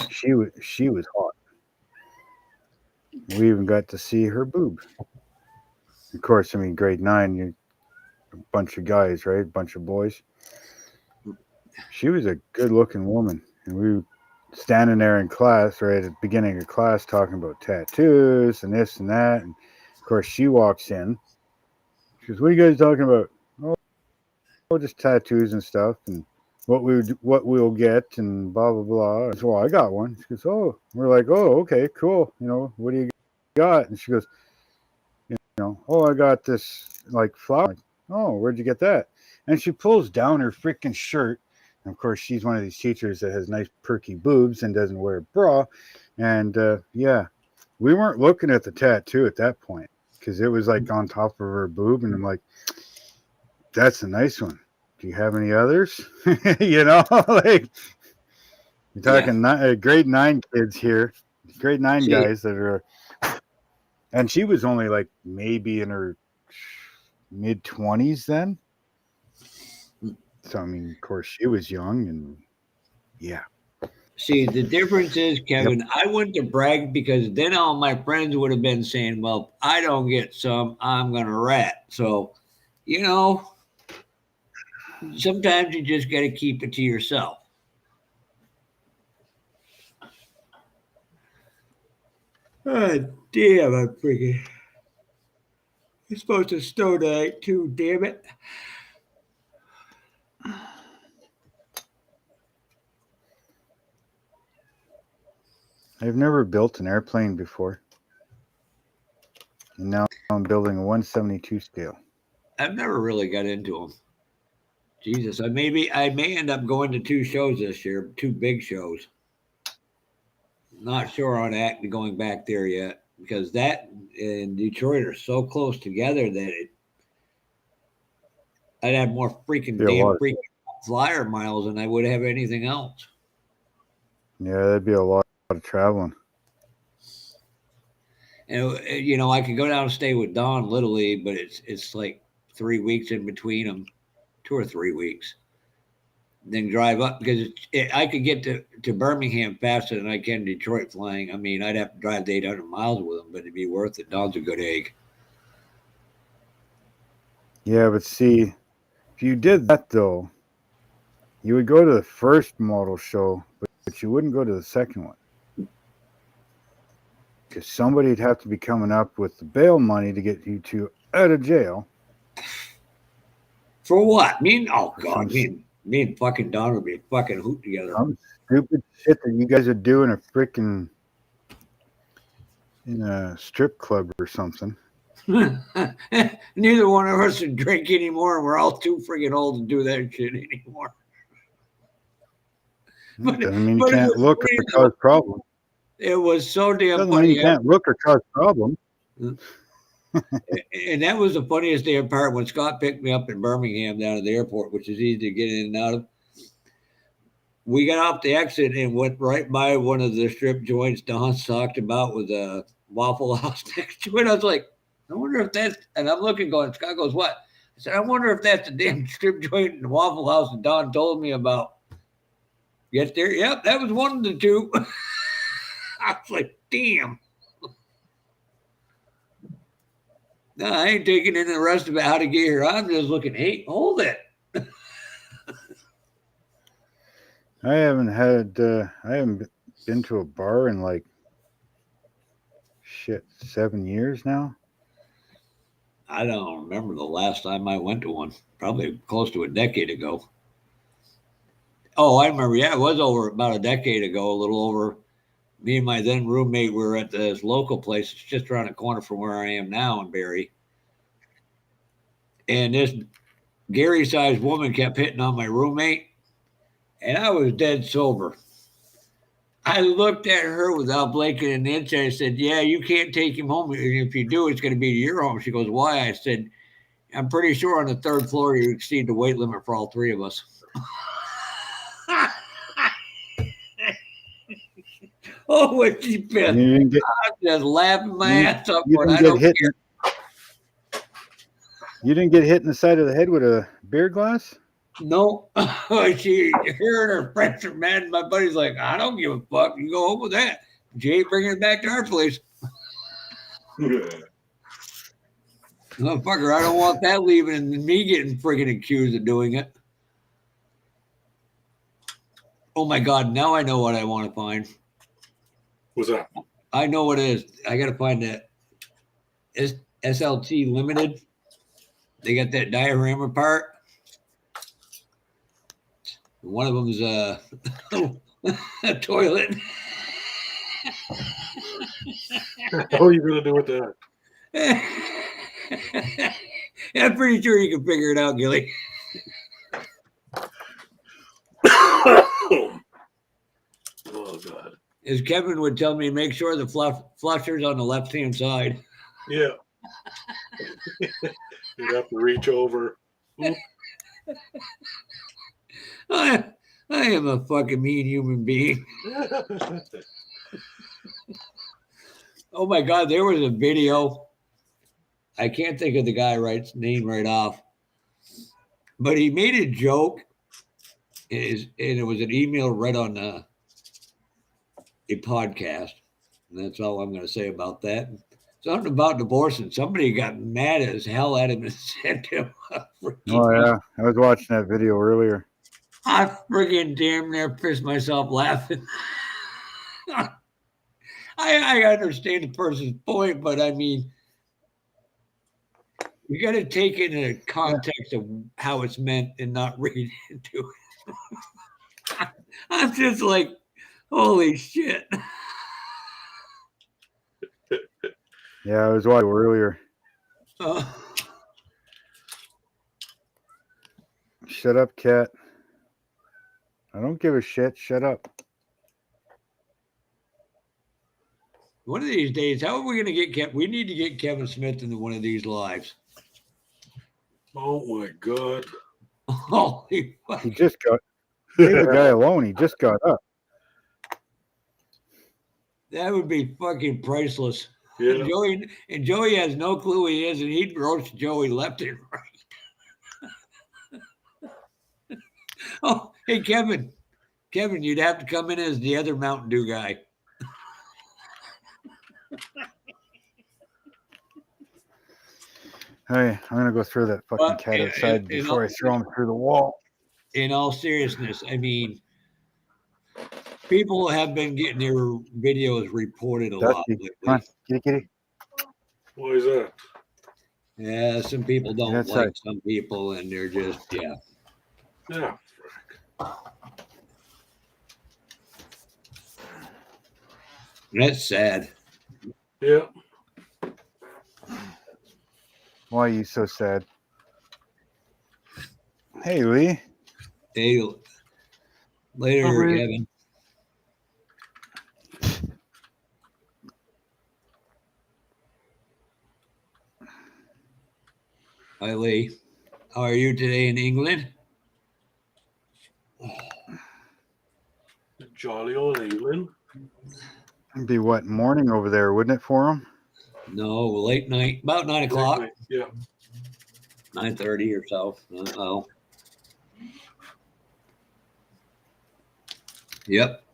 she was hot. We even got to see her boob. Of course, I mean, grade 9, you're a bunch of guys, right? A bunch of boys. She was a good-looking woman, and we were standing there in class, right at the beginning of class, talking about tattoos and this and that. And of course, she walks in. She goes, "What are you guys talking about?" "Oh, just tattoos and stuff, and what we'll get, and blah blah blah." So, "Well, I got one." She goes, "Oh," we're like, "Oh, okay, cool. What do you got?" And she goes, "Oh, I got this like flower." Like, "Oh, where'd you get that?" And she pulls down her freaking shirt. And of course, she's one of these teachers that has nice perky boobs and doesn't wear a bra. And yeah, we weren't looking at the tattoo at that point because it was like on top of her boob, and I'm like, "That's a nice one. Do you have any others?" Like you're talking grade 9 kids here, grade 9 See, guys that are. And she was only like maybe in her mid-20s then. So, I mean, of course, she was young, and yeah. See, the difference is, Kevin, I wouldn't have bragged because then all my friends would have been saying, "Well, I don't get some, I'm going to rat." So, sometimes you just got to keep it to yourself. Oh, damn, I'm freaking. It's supposed to snow tonight, too, damn it. I've never built an airplane before. And now I'm building a 172 scale. I've never really got into them. Jesus, I may end up going to 2 shows this year, 2 big shows. Not sure on going back there yet because that and Detroit are so close together that I'd have more freaking flyer miles than I would have anything else. Yeah, that'd be a lot of traveling. And I could go down and stay with Don Little League, but it's like 3 weeks in between them, 2 or 3 weeks. Then drive up because I could get to Birmingham faster than I can Detroit flying. I mean, I'd have to drive 800 miles with them, but it'd be worth it. Don's a good egg. Yeah, but see, if you did that though, you would go to the first model show, but you wouldn't go to the second one. Because somebody'd have to be coming up with the bail money to get you two out of jail. For what? Me and fucking Don would be a fucking hoot together. Some stupid shit that you guys would do in a strip club or something. Neither one of us would drink anymore, and we're all too freaking old to do that shit anymore. Doesn't mean you can't look or cause problems. It was so damn Doesn't funny. mean you can't look or cause problems. And that was the funniest damn part when Scott picked me up in Birmingham down at the airport, which is easy to get in and out of. We got off the exit and went right by one of the strip joints Don's talked about with a Waffle House next to it. I was like, I wonder if that's, and I'm looking going, Scott goes, what? I said, I wonder if that's the damn strip joint in the Waffle House that Don told me about. Get there? Yep, that was one of the 2. I was like, damn. No, I ain't taking in the rest of it how to get here. I'm just looking, hey, hold it. I haven't been to a bar in like 7 years now. I don't remember the last time I went to one. Probably close to a decade ago. Oh, I remember. Yeah, it was over about a decade ago, a little over. Me and my then roommate were at this local place. It's just around the corner from where I am now in Barrie. And this Gary-sized woman kept hitting on my roommate. And I was dead sober. I looked at her without blinking an inch. I said, yeah, you can't take him home. If you do, it's going to be to your home. She goes, why? I said, I'm pretty sure on the 3rd floor you exceed the weight limit for all 3 of us. Oh, was she pissed? I'm just laughing my ass off. You didn't get hit in the side of the head with a beer glass? No. Her and her friends are mad. And my buddy's like, I don't give a fuck. You go home with that. But you ain't bringing it back to our place. Motherfucker, I don't want that leaving and me getting freaking accused of doing it. Oh my God, now I know what I want to find. What's that? I know what it is. I got to find that. SLT Limited. They got that diorama part. One of them is a toilet. What are you going to do with that? I'm pretty sure you can figure it out, Gilly. Oh, God. As Kevin would tell me, make sure the flusher's on the left-hand side. Yeah. You'd have to reach over. I am a fucking mean human being. Oh my God, there was a video. I can't think of the guy's name right off, but he made a joke, and it was an email right on a podcast. And that's all I'm going to say about that. Something about divorce, and somebody got mad as hell at him and sent him a freaking. Oh yeah, I was watching that video earlier. I friggin' damn near pissed myself laughing. I understand the person's point, but I mean, you got to take it in the context of how it's meant and not read into it. I'm just like, holy shit. Yeah, I was watching earlier. Shut up, cat. I don't give a shit. Shut up. One of these days, how are we going to get Kevin? We need to get Kevin Smith into one of these lives. Oh my God. Holy fuck. He just got. Leave the guy alone. He just got up. That would be fucking priceless. Yeah. Joey has no clue who he is, and he'd roast Joey left and right. Oh, hey, Kevin. Kevin, you'd have to come in as the other Mountain Dew guy. Hey, I'm gonna go throw that fucking cat outside before I throw him through the wall. In all seriousness, I mean, people have been getting their videos reported a lot lately. Come on, kitty. Why is that? Yeah, some people don't like some people, and they're just Yeah. That's sad. Yeah. Why are you so sad? Hey, Lee. Hey, later, Kevin. Hi, Lee. How are you today in England? Jolly old England. It'd be what, morning over there, wouldn't it, for him? No, late night, about 9 o'clock. Yeah. 9:30 or so. Oh. Yep.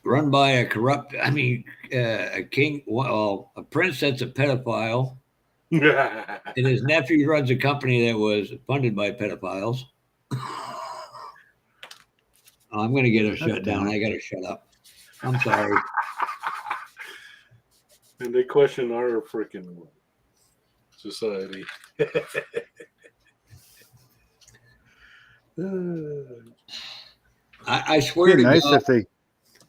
Run by a corrupt, a king, well, a prince that's a pedophile. And his nephew runs a company that was funded by pedophiles. I'm going to get a shutdown. I got to shut up. I'm sorry. And they question our freaking society. I swear to nice God. if they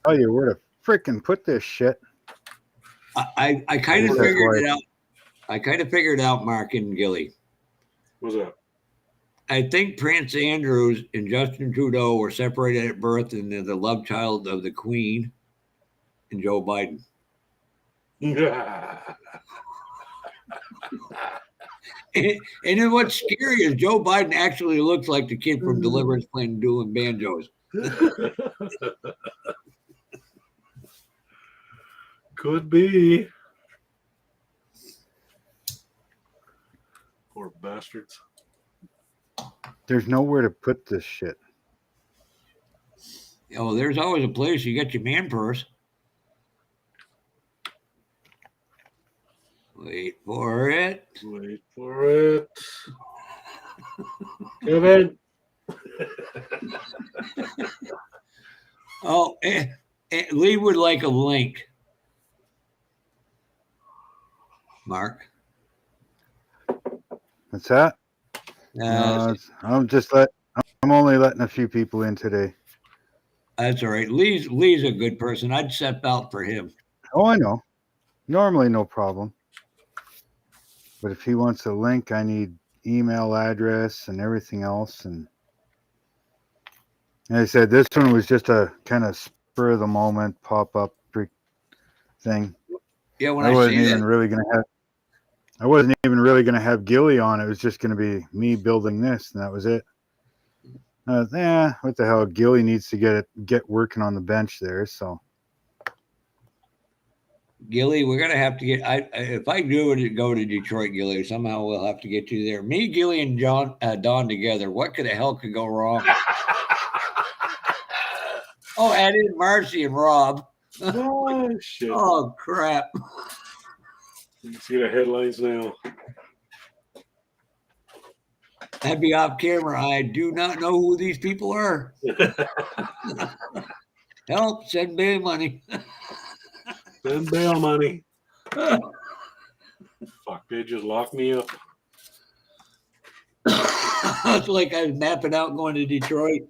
tell you where to freaking put this shit. I kind of figured it out. I kind of figured out Mark and Gilly. What's that? I think Prince Andrews and Justin Trudeau were separated at birth, and they're the love child of the Queen and Joe Biden. And then what's scary is Joe Biden actually looks like the kid from Deliverance playing doing banjos. Could be. Poor bastards. There's nowhere to put this shit. Oh, there's always a place. You got your man purse. Wait for it. Wait for it. Kevin. Oh, Lee would like a link. Mark. What's that? I'm only letting a few people in today. That's all right. Lee's a good person. I'd step out for him. Oh, I know. Normally, no problem. But if he wants a link, I need email address and everything else. And like I said, this one was just a kind of spur of the moment pop-up thing. Yeah, I wasn't even really going to have Gilly on. It was just going to be me building this, and that was it. What the hell? Gilly needs to get working on the bench there. So, Gilly, we're gonna have to get. If I do go to Detroit, Gilly, somehow we'll have to get you there. Me, Gilly, and Don together. What could the hell could go wrong? Oh, add in Marcy and Rob. Oh shit! Oh crap! You can see the headlines now. That'd be off camera. I do not know who these people are. Help! Send bail money. Send bail money. Fuck! They just locked me up. It's like I was mapping out going to Detroit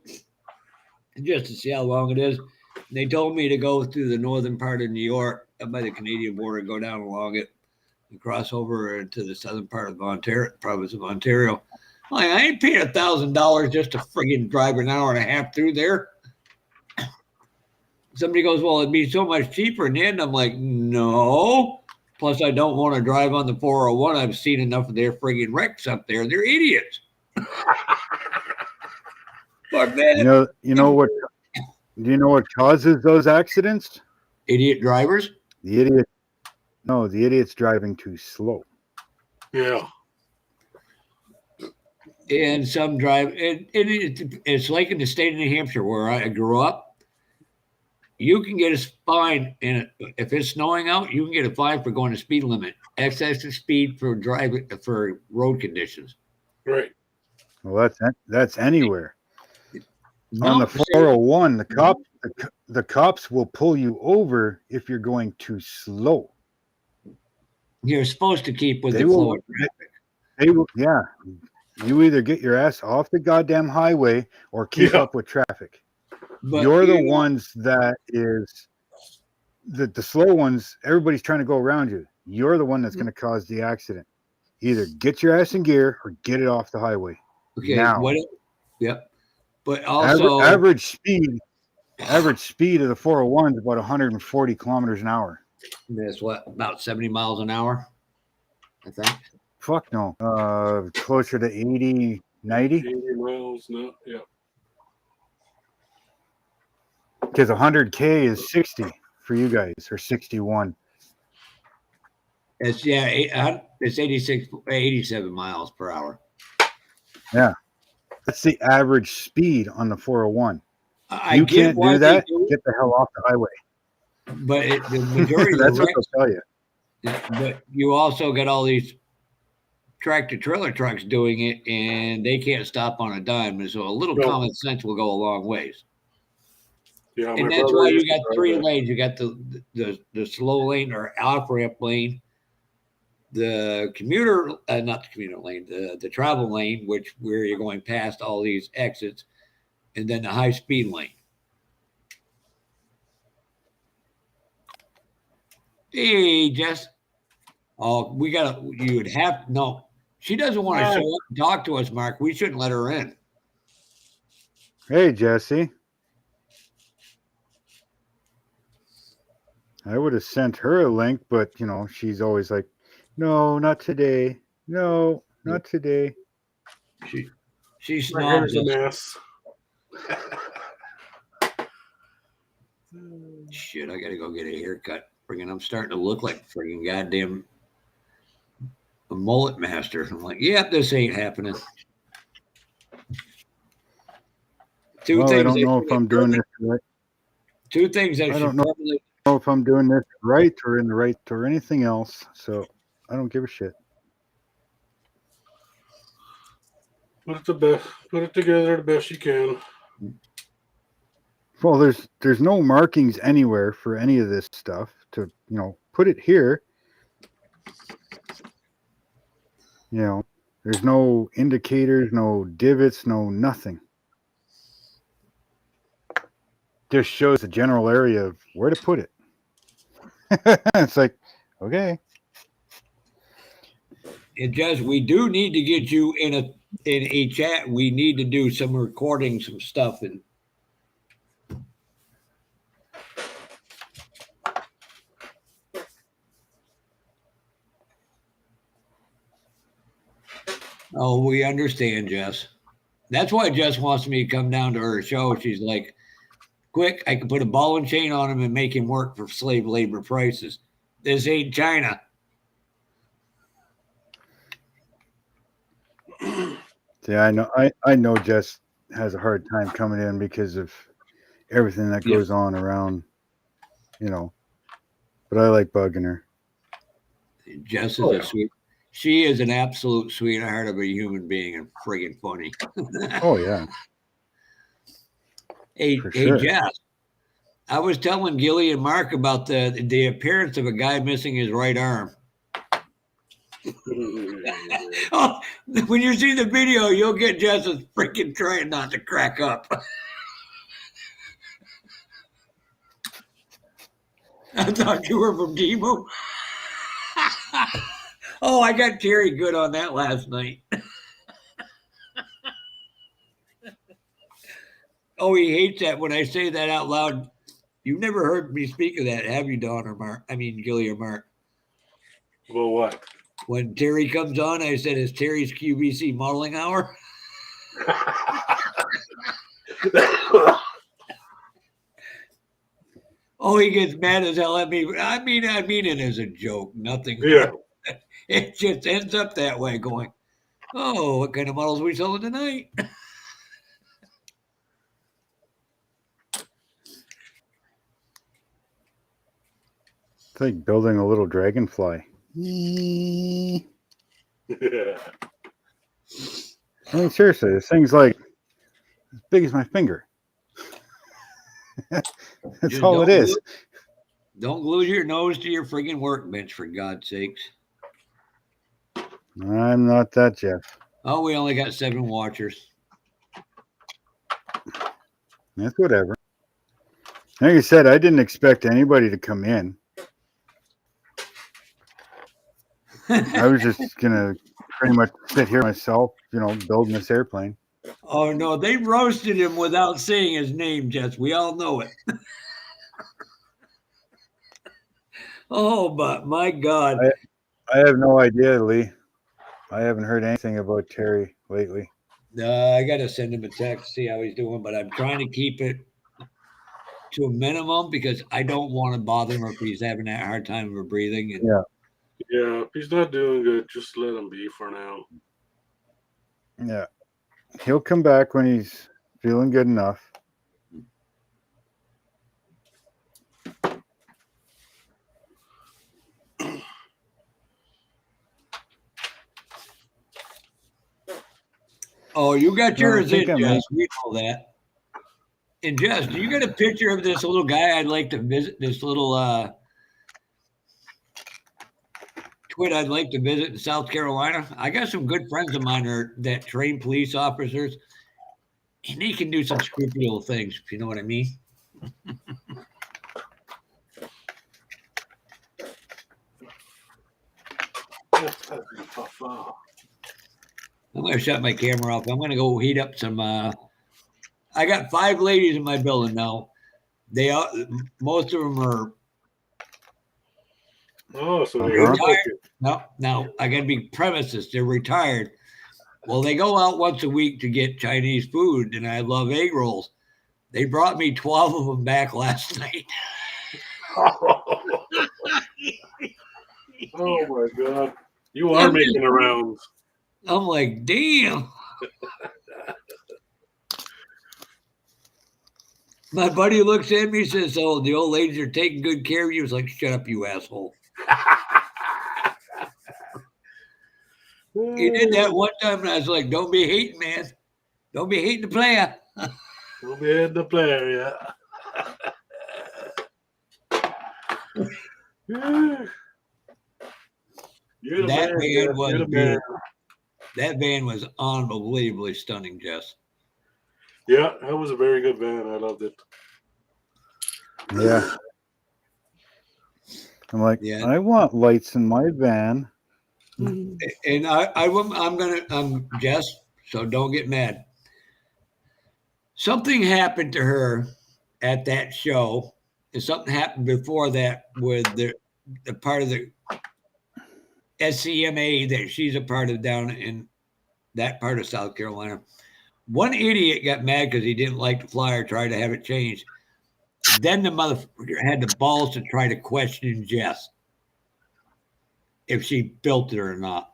just to see how long it is. And they told me to go through the northern part of New York, up by the Canadian border, go down along it. and cross over into the southern part of Ontario, province of Ontario. Like, I ain't paying $1,000 just to friggin' drive an hour and a half through there. Somebody goes, well, it'd be so much cheaper in the end. I'm like, no. Plus, I don't want to drive on the 401. I've seen enough of their friggin' wrecks up there. They're idiots. Fuck that. You know what? Do you know what causes those accidents? Idiot drivers. The idiot. No, the idiot's driving too slow. Yeah. And some drive. It's like in the state of New Hampshire where I grew up. You can get a fine, and if it's snowing out, you can get a fine for going the speed limit. Excess of speed for driving for road conditions. Right. Well, that's anywhere. No, On the 401, the cops will pull you over if you're going too slow. you're supposed to keep with They the will- flow of traffic. They will, yeah. You either get your ass off the goddamn highway or keep Yeah. up with traffic. But You're the you know, ones that is the slow ones. Everybody's trying to go around you. You're the one that's going to cause the accident. Either get your ass in gear or get it off the highway. Okay, now. Yep. But also, Average speed of the 401 is about 140 kilometers an hour. that's what, about 70 miles an hour, I think. Fuck no. Closer to 80, 90. 80 miles. No. Yeah. Because 100K is 60 for you guys, or 61. It's it's 87 miles per hour. That's the average speed on the 401. I You get can't why do they that. do it, Get the hell off the highway. but the majority of That's the what wrecks, they'll tell you. but you also got all these tractor trailer trucks doing it, and they can't stop on a dime. And so a little No. common sense will go a long ways. Yeah. And my that's brother why you used to got drive three that. lanes. You got the slow lane or off ramp lane, the commuter, not the commuter lane, the travel lane, where you're going past all these exits, and then the high speed lane. Hey, Jess. Oh, you'd have, no, she doesn't want to show up and talk to us, Mark. We shouldn't let her in. Hey, Jesse. I would have sent her a link, but she's always like, "No, not today. No, not today." She My hair's snobs a us. mess. Shit, I gotta go get a haircut. Friggin', I'm starting to look like friggin' goddamn a mullet master. I'm like, yep, this ain't happening. Well, I don't know if I'm doing this right. Two things I I should don't know. probably. Know if I'm doing this right or in the right or anything else. So I don't give a shit. Put it together the best you can. Well, there's no markings anywhere for any of this stuff to put it here. There's no indicators, no divots, no nothing. Just shows the general area of where to put it. It's like, okay. And Jess, we do need to get you in a chat. We need to do some recording, some stuff, and oh, we understand, Jess. That's why Jess wants me to come down to her show. She's like, quick, I can put a ball and chain on him and make him work for slave labor prices. This ain't China. Yeah, I know Jess has a hard time coming in because of everything that goes on around, but I like bugging her. Jess is a sweet. She is an absolute sweetheart of a human being and friggin' funny. Oh yeah. Hey, sure. Jess. I was telling Gilly and Mark about the appearance of a guy missing his right arm. Oh, when you see the video, you'll get Jess is freaking trying not to crack up. I thought you were from Demo. Oh, I got Terry good on that last night. Oh, he hates that when I say that out loud. You've never heard me speak of that, have you, Don or Mark? I mean, Gilly or Mark. Well, what? When Terry comes on, I said, it's Terry's QVC modeling hour. Oh, he gets mad as hell at me. I mean it as a joke. Nothing. Yeah. It just ends up that way going, oh, what kind of models are we selling tonight? It's like building a little dragonfly. Yeah. I mean, seriously, this thing's like as big as my finger. That's Just all it is. Don't glue your nose to your friggin' workbench, for God's sakes. I'm not that Jeff. Oh, we only got 7 watchers. That's whatever. Like I said, I didn't expect anybody to come in. I was just gonna pretty much sit here myself, building this airplane. Oh, no, they roasted him without saying his name, Jess. We all know it. Oh, but my God. I have no idea, Lee. I haven't heard anything about Terry lately. I got to send him a text, see how he's doing, but I'm trying to keep it to a minimum because I don't want to bother him if he's having that hard time of breathing. And Yeah. Yeah, if he's not doing good, just let him be for now. Yeah. He'll come back when he's feeling good enough. oh, you got yours in, I Jess. might. We know that. And Jess, do you got a picture of this little guy I'd like to visit? This little twit I'd like to visit in South Carolina. I got some good friends of mine that train police officers, and they can do some scrupy little things, if you know what I mean. I'm going to shut my camera off. I'm going to go heat up some. I got 5 ladies in my building now. They are most of them are. Oh, so Uh-huh. they're retired. No, I got to be premises. They're retired. Well, they go out once a week to get Chinese food, and I love egg rolls. They brought me 12 of them back last night. Oh my God. You are making the rounds. I'm like, damn. My buddy looks at me and says, oh, the old ladies are taking good care of you. He's like, shut up, you asshole. He did that one time, and I was like, don't be hating, man. Don't be hating the player. We'll be in the player, yeah. You're the That man, van Jeff. was You're the man. beautiful. That van was unbelievably stunning, Jess. Yeah, that was a very good van. I loved it. Yeah. I'm like, Yeah. I want lights in my van. And I'm Jess, so don't get mad. Something happened to her at that show, and something happened before that with the part of the SCMA that she's a part of down in that part of South Carolina. One idiot got mad because he didn't like the flyer, tried to have it changed. Then the motherfucker had the balls to try to question Jess if she built it or not.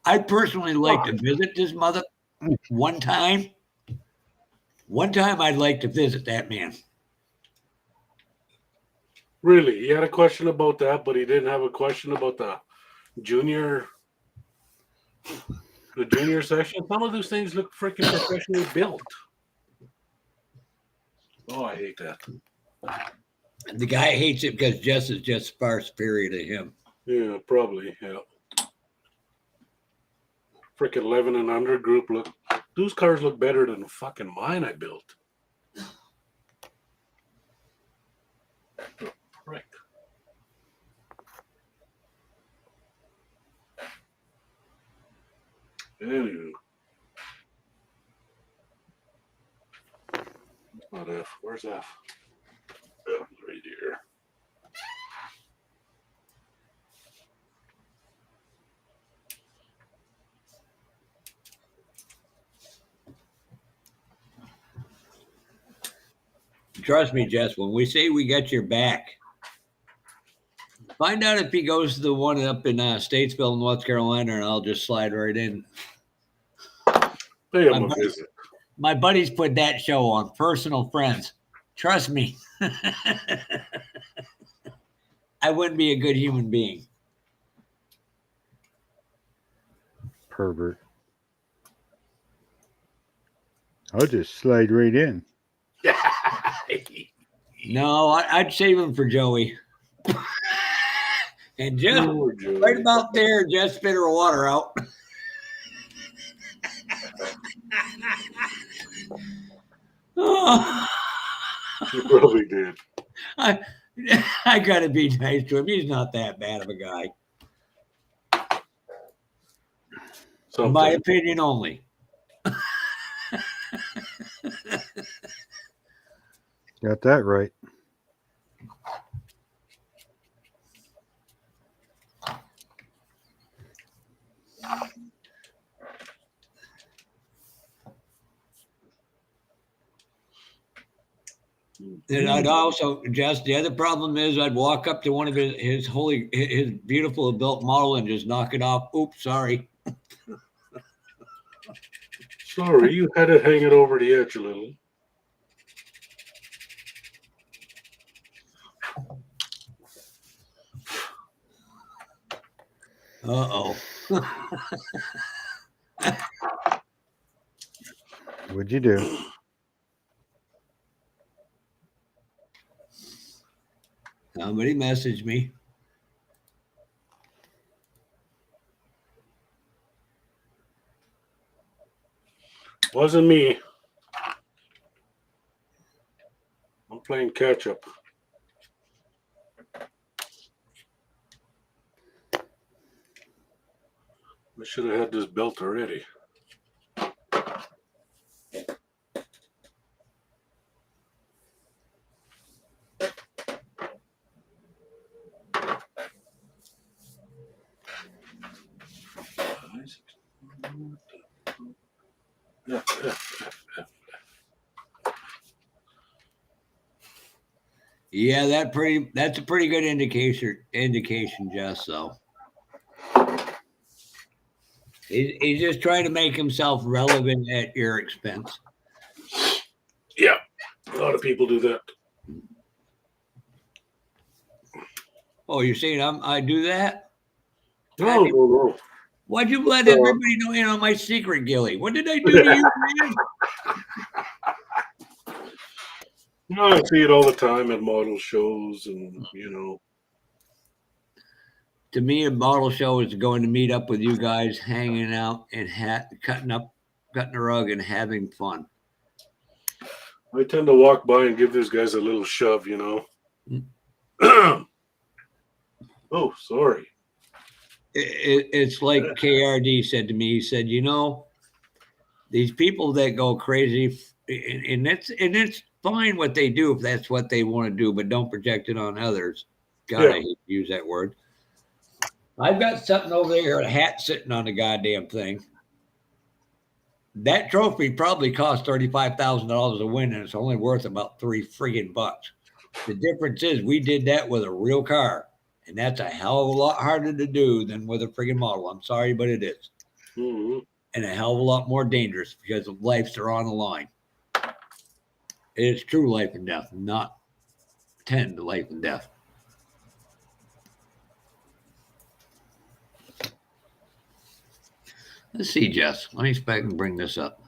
I personally like to visit this mother one time. One time I'd like to visit that man. Really? He had a question about that, but he didn't have a question about the junior section. Some of those things look freaking professionally built. Oh, I hate that. The guy hates it because Jess is just far superior to him. Yeah, probably. Yeah. Freaking 11 and under group look. Those cars look better than fucking mine I built. Frick. Anywho. It's not F. Where's F? F right here. Trust me, Jess, when we say we got your back, find out if he goes to the one up in Statesville, North Carolina, and I'll just slide right in. Pay him a visit. My buddies put that show on, Personal Friends. Trust me. I wouldn't be a good human being. Pervert. I'll just slide right in. No, I'd save him for Joey. And just Poor Joey. right about there, just spit her water out. Oh, You probably did. I gotta be nice to him. He's not that bad of a guy. Something. My opinion only. Got that right. And I'd also, just the other problem is I'd walk up to one of his beautiful adult model and just knock it off. Oops, sorry. Sorry, you had it hanging over the edge a little. Uh-oh. What'd you do? Somebody messaged me. Wasn't me. I'm playing catch up. I should have had this belt already. Yeah, that's a pretty good indication, Jess. So he's just trying to make himself relevant at your expense. Yeah, a lot of people do that. Oh, you're saying I do that? No. Why'd you let everybody know, my secret, Gilly? What did I do to you, man? No, I see it all the time at model shows and, To me, a model show is going to meet up with you guys, hanging out and cutting a rug and having fun. I tend to walk by and give these guys a little shove, Oh, sorry. It's like KRD said to me. He said, these people that go crazy, and it's fine what they do if that's what they want to do, but don't project it on others. God, I hate to use that word. I've got something over there, a hat sitting on the goddamn thing. That trophy probably cost $35,000 to win, and it's only worth about $3 friggin' bucks. The difference is we did that with a real car, and that's a hell of a lot harder to do than with a friggin' model. I'm sorry, but it is. Mm-hmm. And a hell of a lot more dangerous because the lives are on the line. It's true life and death, not 10 to life and death. Let's see, Jess. Let me see if I can bring this up.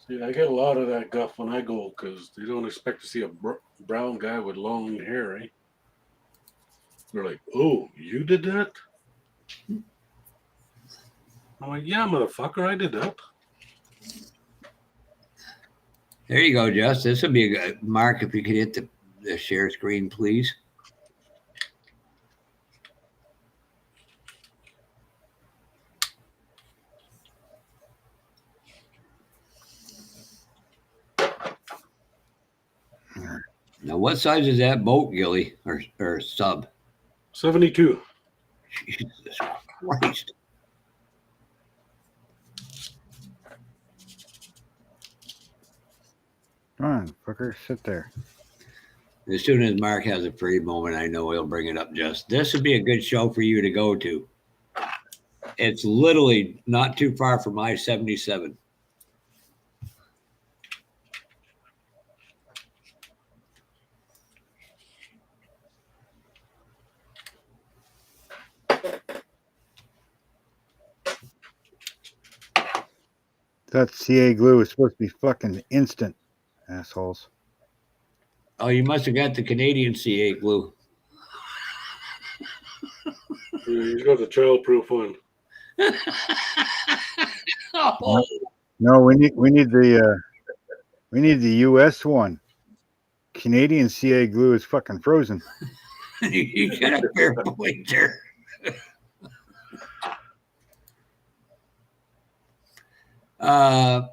See, I get a lot of that guff when I go because they don't expect to see a brown guy with long hair, eh? They're like, oh, you did that? I'm like, yeah, motherfucker, I did that. There you go, Jess. This would be a good Mark. If you could hit the share screen, please. Now, what size is that boat, Gilly, or sub? 72. Jesus Christ. Come on, fucker, sit there. As soon as Mark has a free moment, I know he'll bring it up, Jess. This would be a good show for you to go to. It's literally not too far from I-77. That CA glue is supposed to be fucking instant, assholes. Oh, you must have got the Canadian CA glue. Yeah, he's got the childproof one. Oh. No, we need the US one. Canadian CA glue is fucking frozen. You got a fair point there.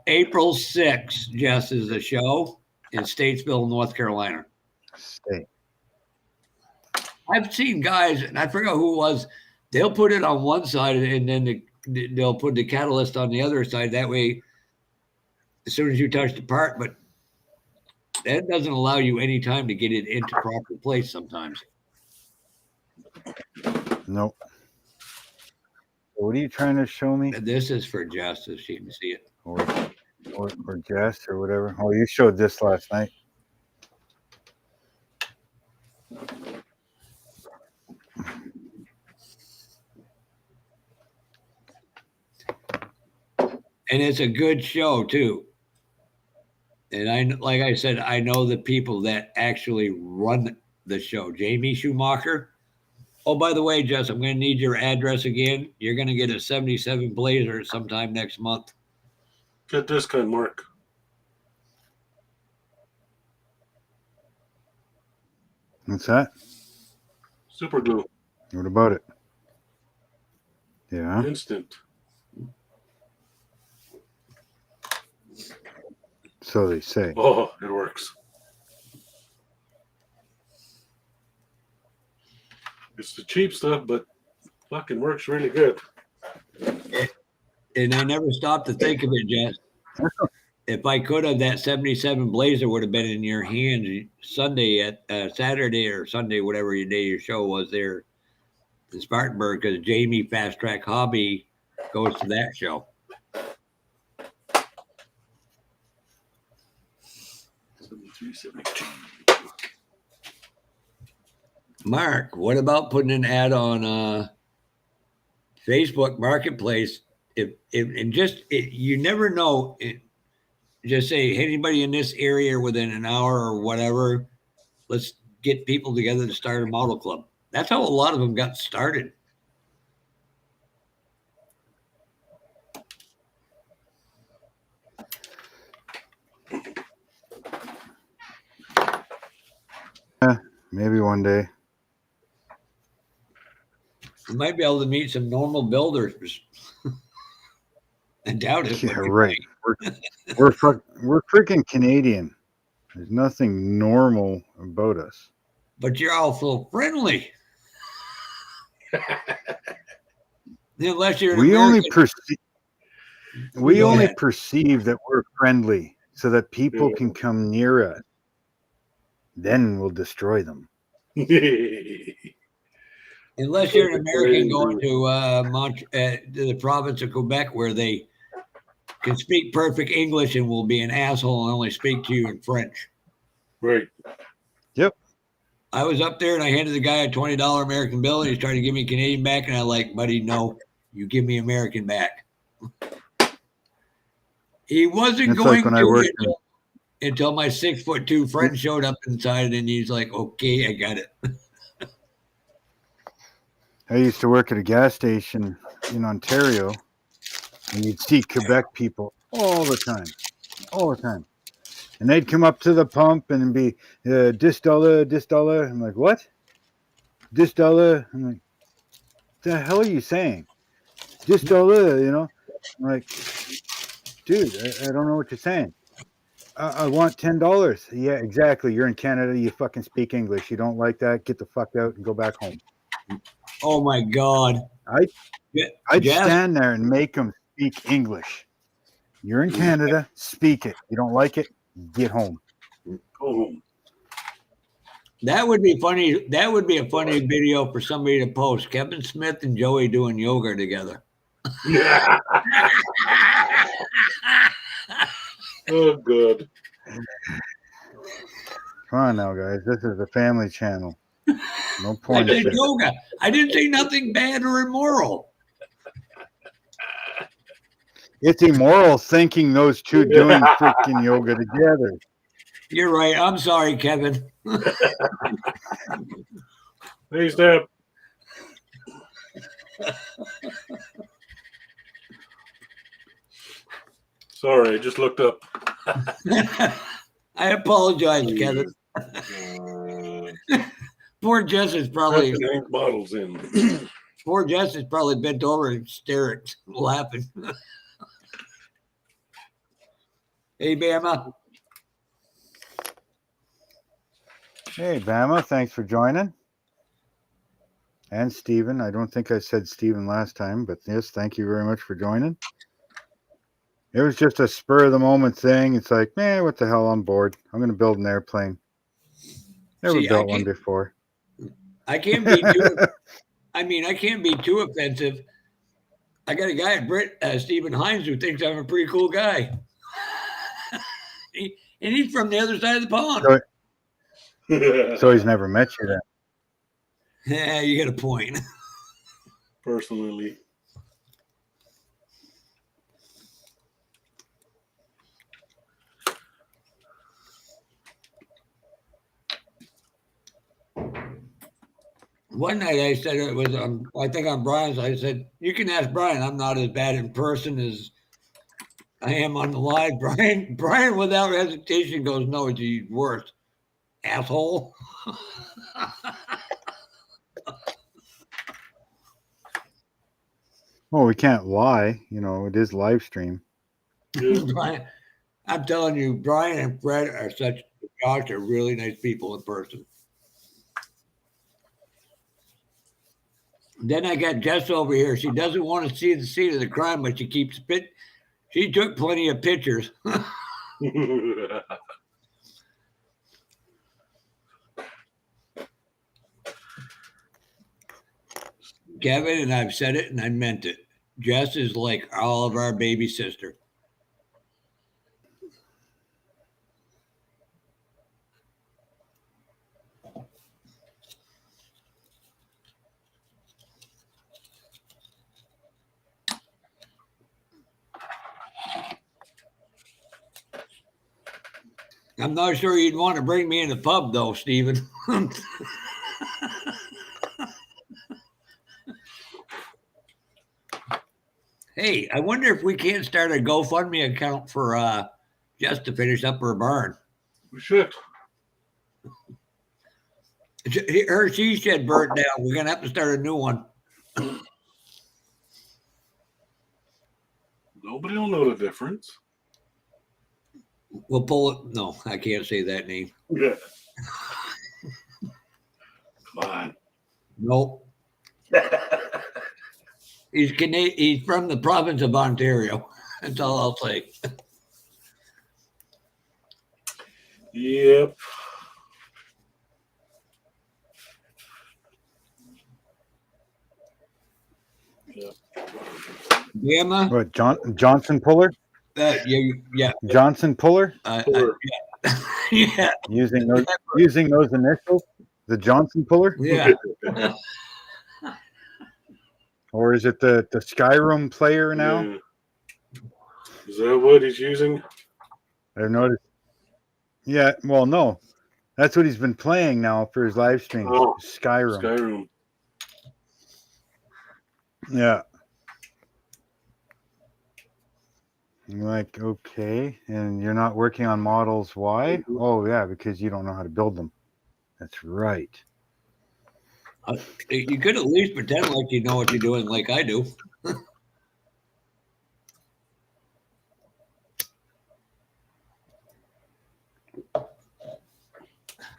April 6th, Jess, is the show in Statesville, North Carolina. Stay. I've seen guys, and I forgot who it was, they'll put it on one side and then they'll put the catalyst on the other side. That way, as soon as you touch the part, but that doesn't allow you any time to get it into proper place sometimes. Nope. What are you trying to show me? This is for Jess, so she can see it. Or Jess or whatever. Oh, you showed this last night. And it's a good show too. And like I said, I know the people that actually run the show. Jamie Schumacher. Oh, by the way, Jess, I'm going to need your address again. You're going to get a 77 Blazer sometime next month. Get this kind, Mark. What's that? Super glue. What about it? Yeah. Instant. So they say. Oh, it works. It's the cheap stuff, but fucking works really good. And I never stopped to think of it, Jess. If I could have, that 77 Blazer would have been in your hands Sunday at Saturday or Sunday, whatever your day your show was there in Spartanburg, because Jamie Fast Track Hobby goes to that show. Mark, what about putting an ad on Facebook Marketplace? You never know. Just say, hey, anybody in this area within an hour or whatever, let's get people together to start a model club. That's how a lot of them got started. Maybe one day. You might be able to meet some normal builders. I doubt it. Yeah, right. We're freaking Canadian. There's nothing normal about us. But you're all so friendly. Unless you're We only Go ahead. perceive that we're friendly so that people can come near us. Then we'll destroy them. Unless you're an American going to the province of Quebec, where they can speak perfect English and will be an asshole and only speak to you in French. Right. Yep. I was up there and I handed the guy a $20 American bill and he's trying to give me Canadian back. And I like, buddy, no, you give me American back. He wasn't It's going like when I to worked until my 6'2" friend showed up inside and he's like, okay, I got it. I used to work at a gas station in Ontario, And you'd see Quebec people all the time. And they'd come up to the pump and be, $10. I'm like, what? $10. I'm like, the hell are you saying? $10, you know? I'm like, dude, I don't know what you're saying. I want $10. Yeah, exactly. You're in Canada. You fucking speak English. You don't like that? Get the fuck out and go back home. Oh my God. I'd Jess, stand there and make them speak English. You're in Canada. Speak it. You don't like it? Get home. Go home. that would be funny. That would be a funny video for somebody to post. Kevin Smith and Joey doing yoga together. Yeah. Oh, good. Come on now, guys. This is a family channel. No I point. did yoga. I didn't say nothing bad or immoral. It's immoral thinking those two doing freaking yoga together. You're right. I'm sorry, Kevin. Hey, Step. Sorry, I just looked up. I apologize, Kevin. Poor Jess is probably bottles in. poor Jess is probably bent over and staring, laughing. Hey, Bama. Hey, Bama. Thanks for joining. And Steven. I don't think I said Steven last time, but yes, thank you very much for joining. It was just a spur of the moment thing. It's like, man, what the hell? I'm bored. I'm going to build an airplane. Never built one before. I can't be too. I mean, I can't be too offensive. I got a guy at Stephen Hines who thinks I'm a pretty cool guy, and he's from the other side of the pond. So he's never met you then. Yeah, you got a point. Personally. One night I said it was I think on Brian's. I said, you can ask Brian. I'm not as bad in person as I am on the live. Brian without hesitation goes, no, he's worse. Asshole. Well, we can't lie. You know, it is live stream. Brian, I'm telling you, Brian and Fred are such Josh are really nice people in person. Then I got Jess over here. She doesn't want to see the scene of the crime, but she keeps spit. She took plenty of pictures. Kevin, and I've said it and I meant it. Jess is like all of our baby sister. I'm not sure you'd want to bring me in the pub, though, Stephen. Hey, I wonder if we can't start a GoFundMe account for just to finish up her barn. We should. Her she shed burnt down. We're gonna have to start a new one. Nobody will know the difference. We'll pull it. No, I can't say that name. Yeah. Come on. Nope. He's Canadian. He's from the province of Ontario. That's all I'll say. Yep. Yeah, What, Johnson Puller? yeah. Johnson Puller? Yeah. Using those initials? The Johnson Puller? Yeah. Or is it the Skyrim player now? Yeah. Is that what he's using? I've noticed. Yeah, well, no. That's what he's been playing now for his live streams. Oh, Skyrim. Skyrim. Yeah. I'm like, okay. And you're not working on models. Why? Mhm. Oh, yeah, because you don't know how to build them. That's right. You could at least pretend like you know what you're doing, like I do.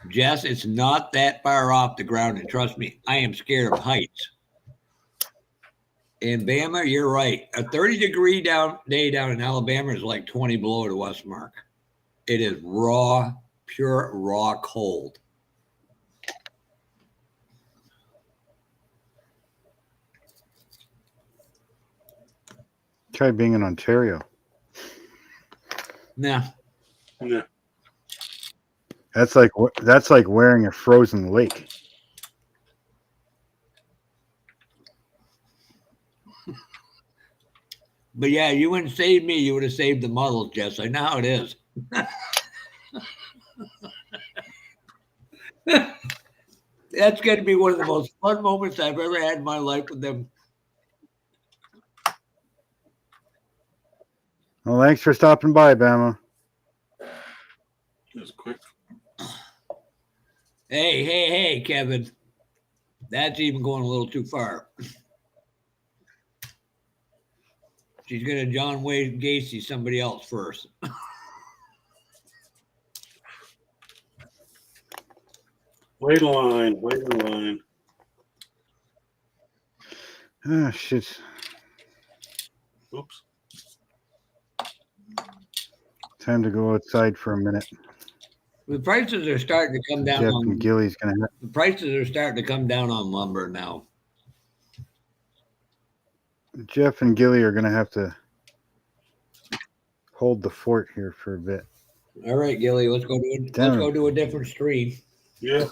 Jess, it's not that far off the ground, and trust me, I am scared of heights. In Bama, you're right. A 30-degree day down in Alabama is like 20 below to Westmark. It is raw, pure raw cold. Try being in Ontario. Nah. Yeah. That's like wearing a frozen lake. But yeah, you wouldn't save me. You would have saved the models, Jess. I know how it is. That's going to be one of the most fun moments I've ever had in my life with them. Well, thanks for stopping by, Bama. That's quick. Hey, Kevin. That's even going a little too far. She's going to John Wayne Gacy somebody else first. Wait in line. Ah, shit. Oops. Time to go outside for a minute. The prices are starting to come down Jeff on and Gilly's gonna have, the prices are starting to come down on lumber now. Jeff and Gilly are gonna have to hold the fort here for a bit. All right, Gilly, let's go do a different stream. Yeah.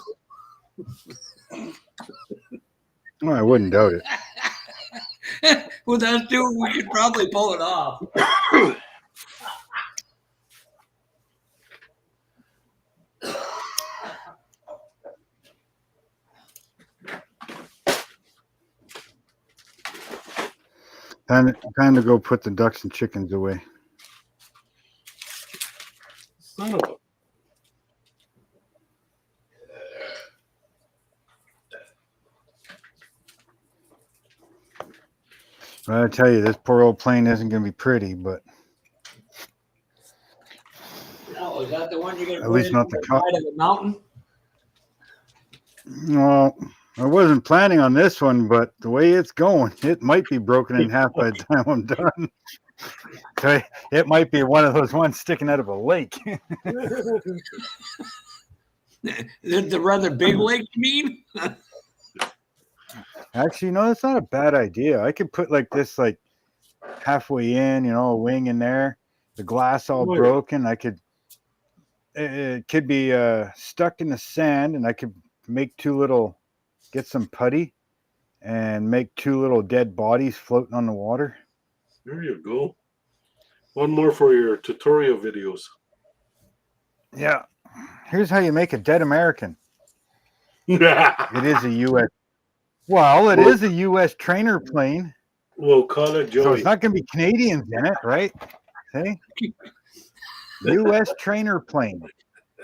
Well, I wouldn't doubt it. With us two, we could probably pull it off. Time to go put the ducks and chickens away. Son of a. But I tell you, this poor old plane isn't gonna be pretty, but Oh, is that the one you're going to at put least in not the the side of the mountain? well, I wasn't planning on this one, but the way it's going, it might be broken in half by the time I'm done. Okay, it might be one of those ones sticking out of a lake. The rather big lake, you mean? Actually, no, that's not a bad idea. I could put like this, like halfway in, a wing in there, the glass all Oh, yeah. broken. I could, it could be stuck in the sand, and I could get some putty and make two little dead bodies floating on the water. There you go. One more for your tutorial videos. Yeah. Here's how you make a dead American. It is a U.S. Well, it is a U.S. trainer plane. We'll call it Joey. So it's not going to be Canadians in it, right? See? U.S. trainer plane.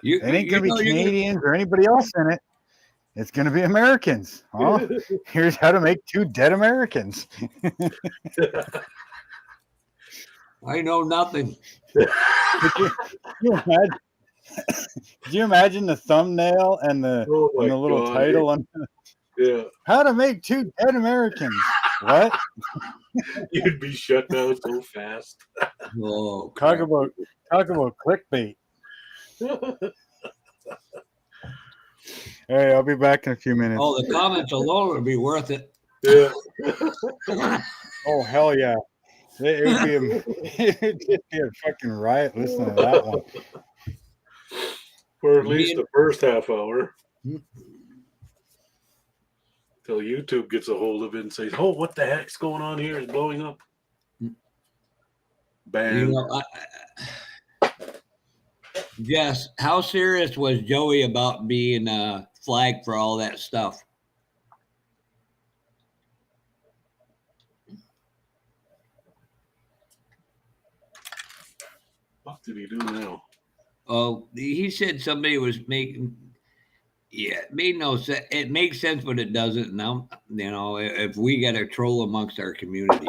It ain't going to be Canadians or anybody else in it. It's going to be Americans. Huh? Here's how to make two dead Americans. I know nothing. Could you imagine the thumbnail and the little title on yeah. how to make two dead Americans? What? You'd be shut down so fast. Oh, talk about clickbait. Hey, I'll be back in a few minutes. Oh, the comments alone would be worth it. Yeah. Oh, hell yeah. It'd just be a fucking riot listening to that one. For at least the first half hour. Till YouTube gets a hold of it and says, oh, what the heck's going on here? It's blowing up. Bam. Jess, how serious was Joey about being flagged for all that stuff? did he do now? Oh, he said somebody was making. Yeah, it made no sense. It makes sense, but it doesn't. Now, if we got a troll amongst our community,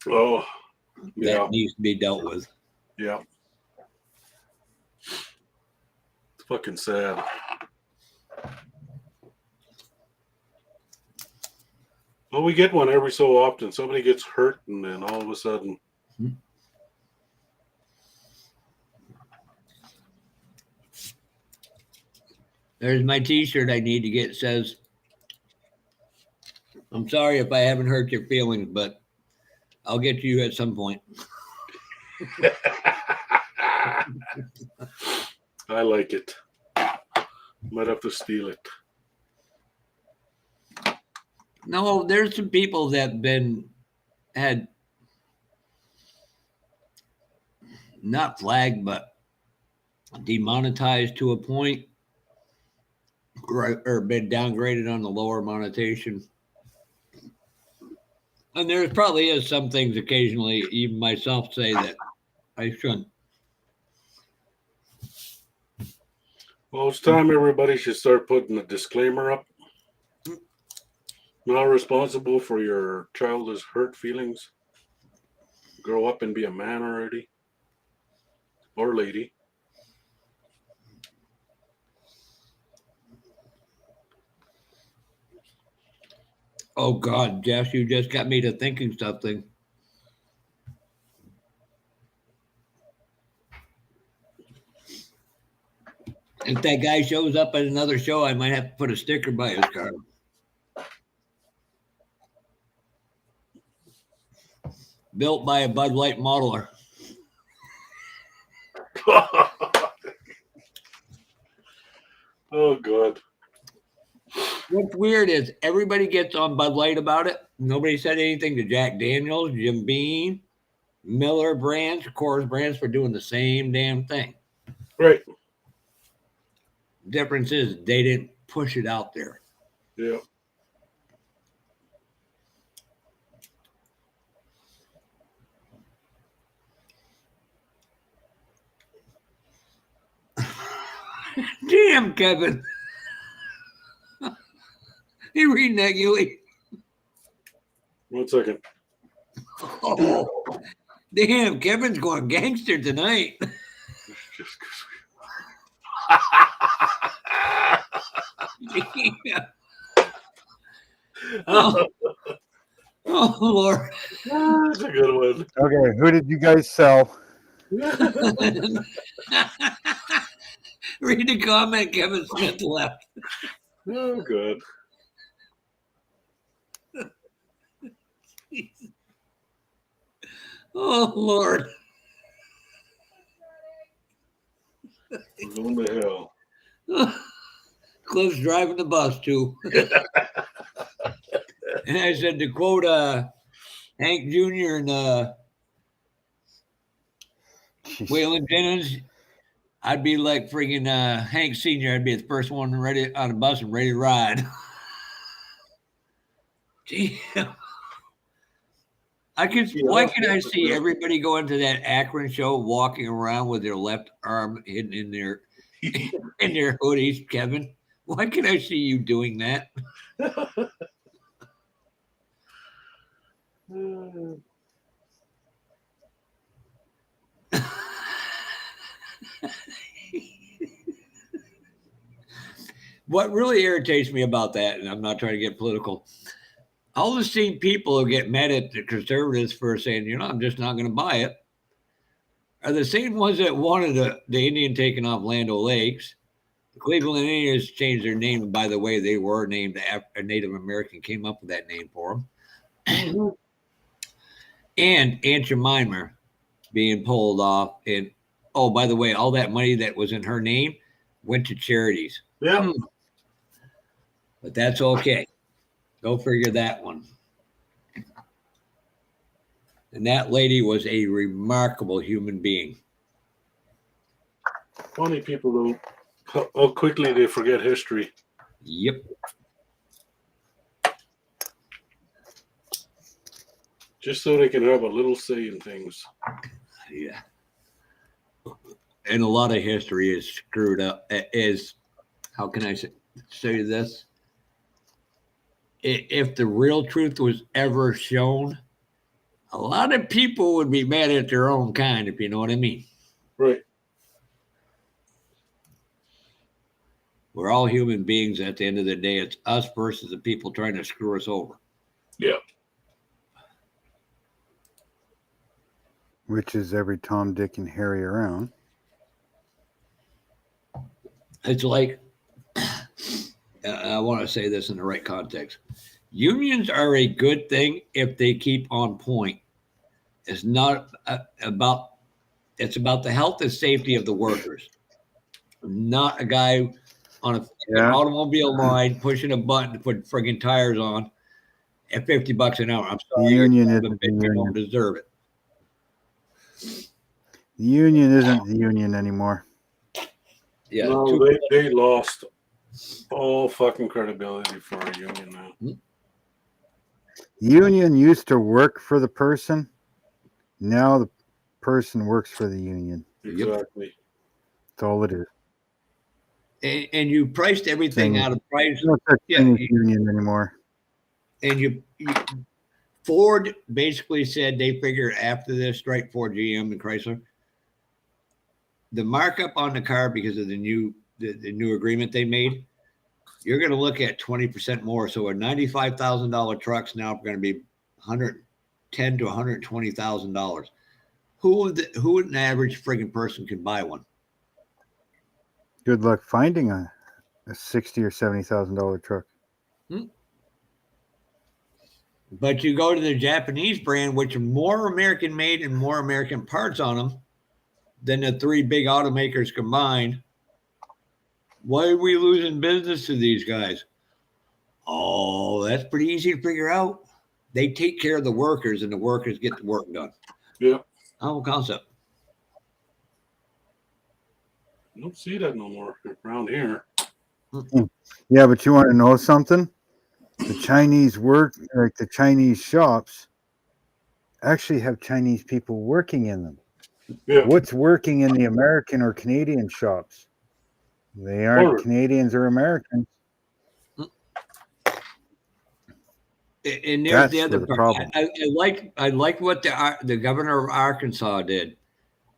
Oh, yeah, that needs to be dealt with. yeah. It's fucking sad. Well, we get one every so often. Somebody gets hurt, and then all of a sudden, There's my T-shirt I need to get. It says, "I'm sorry if I haven't hurt your feelings, but I'll get to you at some point." I like it. Might have to steal it. No, there's some people that had not flagged, but demonetized to a point, or been downgraded on the lower monetization. And there probably is some things occasionally, even myself, say that I shouldn't. Well, it's time everybody should start putting a disclaimer up. Not responsible for your childish hurt feelings. Grow up and be a man already. Or lady. Oh God, Jess, you just got me to thinking something. If that guy shows up at another show, I might have to put a sticker by his car. Built by a Bud Light modeler. Oh, God. What's weird is everybody gets on Bud Light about it. Nobody said anything to Jack Daniels, Jim Beam, Miller brands, Coors brands for doing the same damn thing. Right. Difference is they didn't push it out there. Yeah. Damn, Kevin. You reading that, Gilly? 1 second. Oh, damn, Kevin's going gangster tonight. Just Damn. Oh, oh, Lord. That's a good one. Okay, who did you guys sell? Read the comment. Kevin Smith left. Oh, good. Oh, Lord. We're going to hell. Cliff's driving the bus, too. And I said, to quote Hank Jr. and Waylon Jennings, I'd be like friggin' Hank Sr. I'd be the first one ready on the bus and ready to ride. Damn. Why can I see everybody going to that Akron show walking around with their left arm hidden in their hoodies, Kevin? Why can I see you doing that? What really irritates me about that, and I'm not trying to get political, all the same people who get mad at the conservatives for saying, I'm just not going to buy it, are the same ones that wanted the Indian taken off Land O'Lakes. The Cleveland Indians changed their name. By the way, they were named a Native American, came up with that name for them. Mm-hmm. And Aunt Jemima being pulled off. And, oh, by the way, all that money that was in her name went to charities. Yeah. But that's okay. Go figure that one. And that lady was a remarkable human being. Funny people, though, how quickly they forget history. Yep. Just so they can have a little say in things. Yeah. and a lot of history is screwed up. Is how can I say this? If the real truth was ever shown, a lot of people would be mad at their own kind, if you know what I mean. Right. We're all human beings at the end of the day. It's us versus the people trying to screw us over. Yeah. Which is every Tom, Dick, and Harry around. It's like, I want to say this in the right context. Unions are a good thing if they keep on point. It's not about, it's about the health and safety of the workers. Not a guy on an automobile line pushing a button to put friggin' tires on at $50 an hour. I'm sorry, The union isn't but the you don't union. deserve it. The union isn't the union anymore. Yeah, No, they lost all fucking credibility for a union now. The union used to work for the person. Now the person works for the union. Exactly. That's all it is. and you priced everything Thing. out of price. There's no such Yeah, thing as union anymore. And you Ford basically said they figured after this strike, Ford, GM, and Chrysler, the markup on the car because of the new agreement they made, you're going to look at 20% more. So a $95,000 truck's now going to be $110,000 to $120,000. Who an average friggin' person can buy one? Good luck finding a $60,000 or $70,000 truck. But you go to the Japanese brand, which are more American made and more American parts on them than the three big automakers combined. Why are we losing business to these guys? Oh, that's pretty easy to figure out. They take care of the workers and the workers get the work done. Yeah. Whole concept. I don't see that no more around here. Yeah, but you want to know something? The Chinese the Chinese shops actually have Chinese people working in them. Yeah. What's working in the American or Canadian shops? They aren't Or- Canadians or Americans. And there's That's the other where the part. problem. I like what the governor of Arkansas did.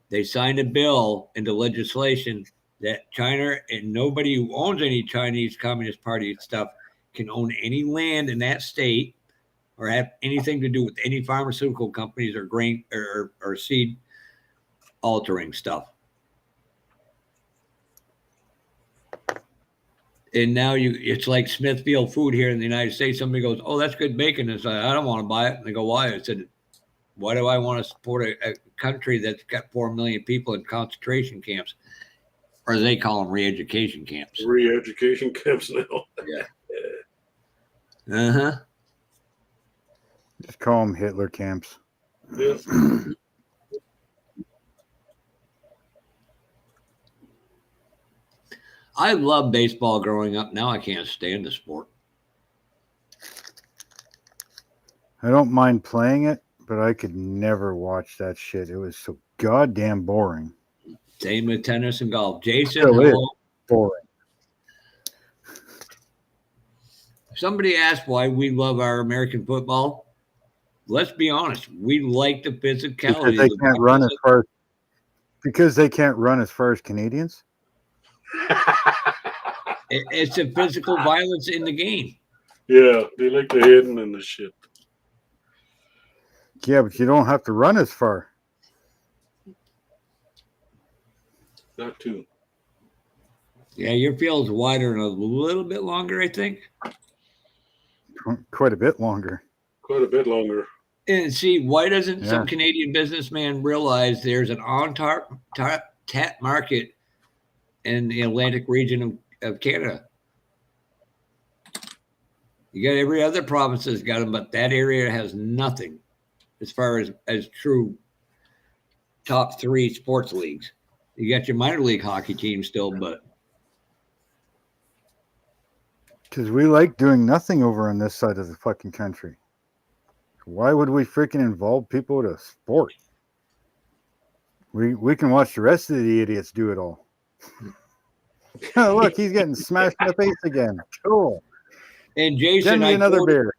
They signed a bill into legislation that China and nobody who owns any Chinese Communist Party stuff can own any land in that state or have anything to do with any pharmaceutical companies or grain or seed altering stuff. And now it's like Smithfield Food here in the United States. Somebody goes, "Oh, that's good bacon." And I don't want to buy it. And they go, "Why?" I said, "Why do I want to support a country that's got 4 million people in concentration camps?" Or they call them re-education camps. Re-education camps now. Yeah. Uh-huh. Just call them Hitler camps. Yeah. I loved baseball growing up. Now I can't stand the sport. I don't mind playing it, but I could never watch that shit. It was so goddamn boring. Same with tennis and golf. Jason, Still is. hello. Boring. Somebody asked why we love our American football. Let's be honest. We like the physicality. Because they can't run as far. Because they can't run as far as Canadians. It's a physical violence in the game. Yeah, they like the hidden and the shit. Yeah, but you don't have to run as far. That too. Yeah, your field's wider and a little bit longer, I think. Quite a bit longer. Quite a bit longer. And see, why doesn't some Yeah. Canadian businessman realize there's an tap market in the Atlantic region of Canada? You got every other province has got them, but that area has nothing as far as true top 3 sports leagues. You got your minor league hockey team still, but Because we like doing nothing over on this side of the fucking country. Why would we freaking involve people with a sport? We can watch the rest of the idiots do it all. Oh, look, he's getting smashed in the face again. Cool. And Send Jason, me another beer.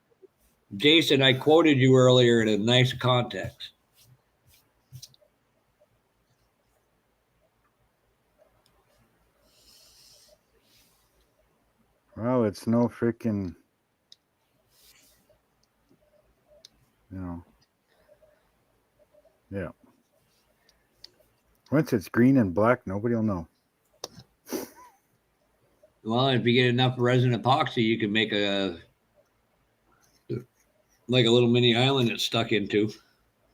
Jason, I quoted you earlier in a nice context. Well, it's no freaking, yeah. Once it's green and black, nobody will know. Well, if you get enough resin epoxy, you can make like a little mini island it's stuck into,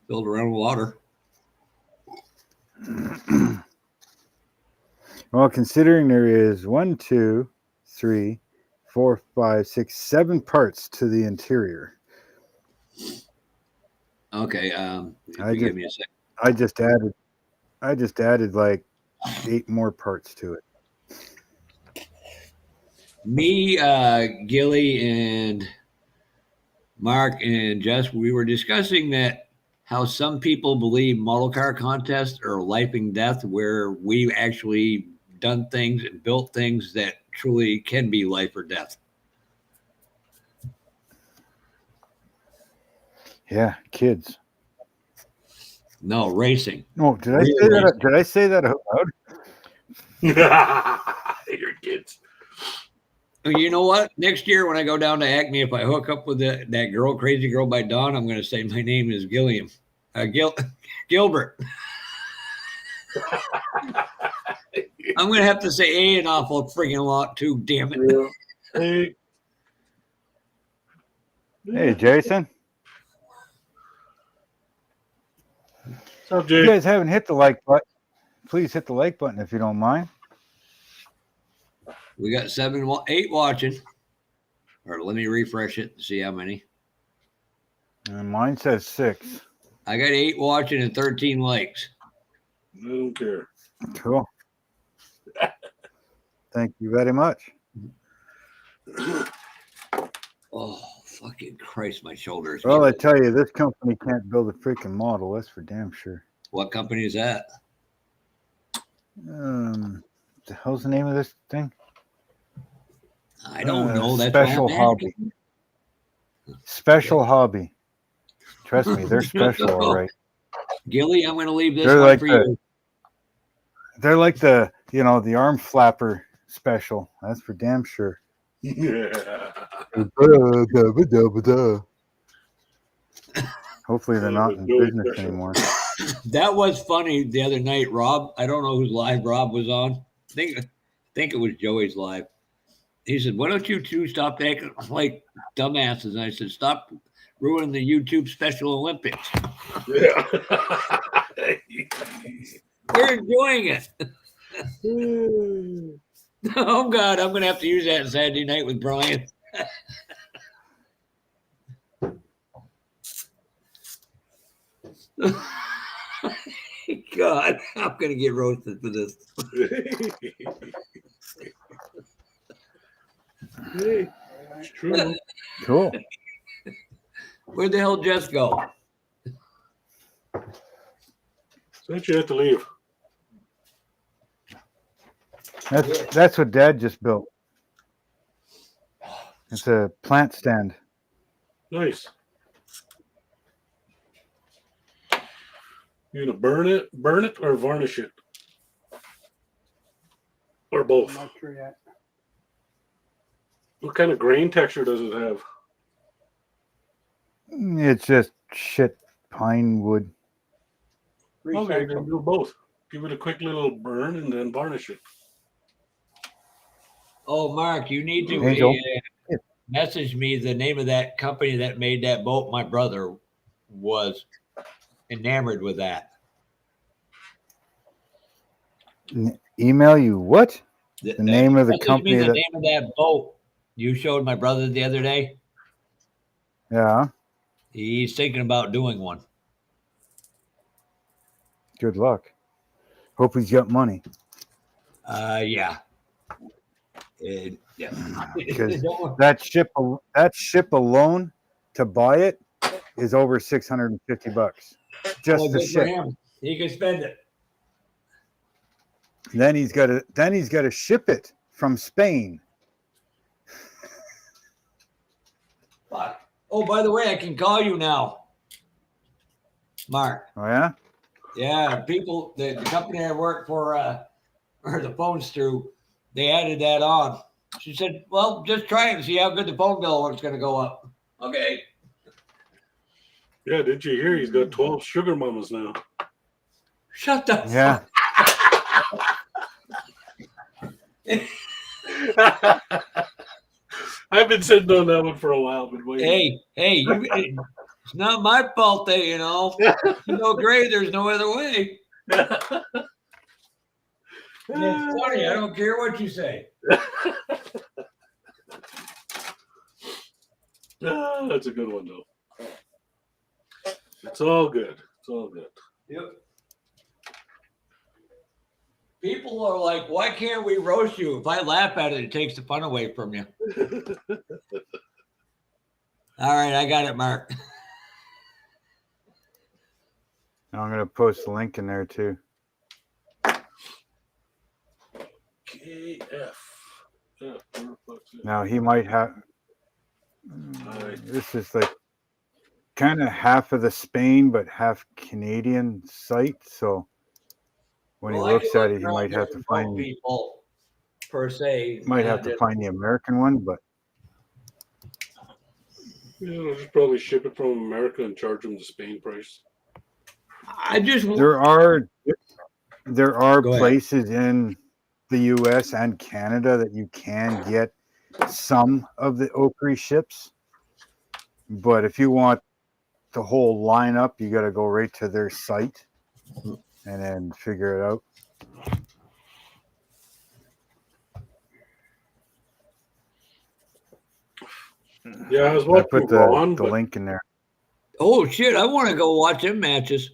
filled around with water. Well, considering there is 1, 2, 3, 4, 5, 6, 7 parts to the interior. Okay, give me a second. I just added like 8 more parts to it. Me, Gilly, and Mark and Jess, we were discussing that how some people believe model car contests are life and death, where we've actually done things and built things that truly can be life or death. Yeah, kids. No, racing. No, did I Real say that? racing. Did I say that out loud? Your kids. You know what? Next year when I go down to Acme, if I hook up with that girl, Crazy Girl by Dawn, I'm going to say my name is Gilliam. Gilbert. I'm going to have to say A an awful friggin' lot too, damn it. Yeah. Hey. Hey, Jason. What's up, If you Jay? guys haven't hit the like button, please hit the like button if you don't mind. We got 8 watching. Or let me refresh it to see how many. And mine says 6. I got 8 watching and 13 likes. I don't care. Cool. Thank you very much. Oh, fucking Christ, my shoulders. Well, I tell you, this company can't build a freaking model. That's for damn sure. What company is that? The hell's the name of this thing? I don't know. That's Special why I'm Hobby. Special Hobby. Trust me, they're special, all right. Gilly, I'm going to leave this They're one like for you. They're like the arm flapper special. That's for damn sure. Yeah. Hopefully they're not in business anymore. That was funny the other night, Rob. I don't know whose live Rob was on. I think it was Joey's live. He said, "Why don't you two stop acting like dumbasses?" And I said, "Stop ruining the YouTube Special Olympics. Yeah. We're enjoying it." Oh God, I'm gonna have to use that Saturday night with Brian. God, I'm gonna get roasted for this. Hey, it's true. Cool. Where'd the hell Jess go? Said you had to leave. That's what Dad just built. It's a plant stand. Nice. You gonna burn it, or varnish it, or I'm both? not sure yet. What kind of grain texture does it have? It's just shit pine wood. Okay, then Recycled. do both. Give it a quick little burn and then varnish it. Oh, Mark, you need to Angel. message me the name of that company that made that boat. My brother was enamored with that. Email you what? The name of the message company me the that. name of that boat you showed my brother the other day. Yeah. He's thinking about doing one. Good luck. Hope he's got money. Yeah. Yeah. Because that ship alone to buy it is over $650. Just Well, the good for ship. him. He can spend it. Then he's got to ship it from Spain. Fuck. Oh, by the way, I can call you now, Mark. Oh yeah. Yeah, people, the company I work for, or the phone's through, they added that on. She said, well, just try it and see how good the phone bill is going to go up. Okay. Yeah, did you hear? He's got 12 sugar mamas now. Shut the Yeah. fuck. I've been sitting on that one for a while, but waiting. Hey, it's not my fault that, Gray, there's no other way. It's funny. I don't care what you say. That's a good one, though. It's all good. It's all good. Yep. People are like, why can't we roast you? If I laugh at it, it takes the fun away from you. All right, I got it, Mark. I'm gonna post a link in there too. KF. Yeah, Now he might have. This is like kind of half of the Spain, but half Canadian site. So when he looks at it, he might have to find people per se. Might have to find the American one, but yeah, I'll just probably ship it from America and charge them the Spain price. there are Go places in the U.S. and Canada that you can get some of the Oaktree ships, but if you want the whole lineup, you got to go right to their site and then figure it out. Yeah, I was I watching put the link in there. Oh shit! I want to go watch them matches.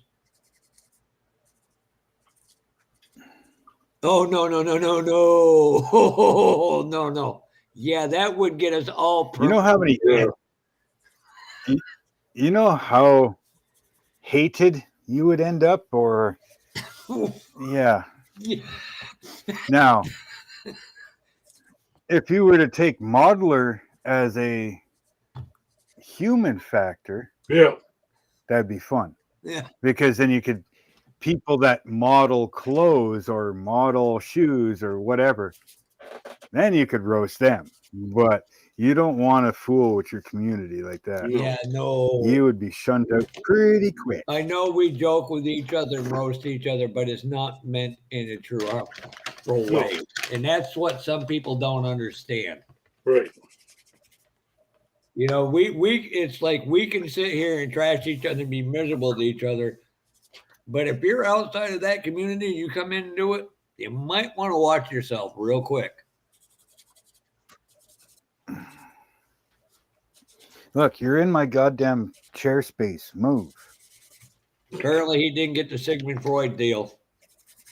Oh no! Oh, no! Yeah, that would get us all. You know how many? Yeah. You know how hated you would end up, or yeah. Now, if you were to take modeler as a human factor, Yeah, that'd be fun. Yeah. Because then you could people that model clothes or model shoes or whatever, then you could roast them. But you don't want to fool with your community like that. Yeah, no. You would be shunned out pretty quick. I know we joke with each other and roast each other, but it's not meant in a true way. And that's what some people don't understand. right. You know, we it's like we can sit here and trash each other and be miserable to each other. But if you're outside of that community and you come in and do it, you might want to watch yourself real quick. Look, you're in my goddamn chair space. Move. Apparently, he didn't get the Sigmund Freud deal.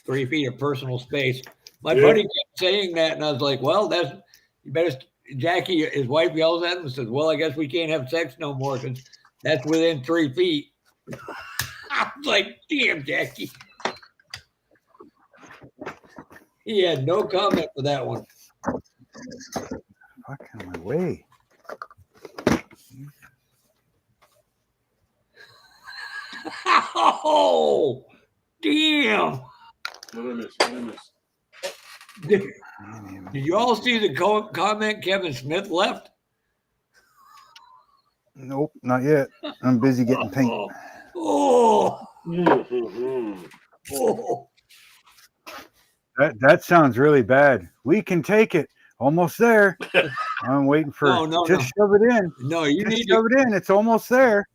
3 feet of personal space. My buddy kept saying that, and I was like, well, that's you better. Jackie, his wife, yells at him and says, well, I guess we can't have sex no more because that's within 3 feet. I was like, damn, Jackie. He had no comment for that one. Fuck out of my way. Oh, damn. What did I miss? Did you all see the comment Kevin Smith left? Nope, not yet. I'm busy getting paint. Oh. Mm-hmm. Oh. That sounds really bad. We can take it. Almost there. I'm waiting for shove it in. No, you just need shove it in. It's almost there.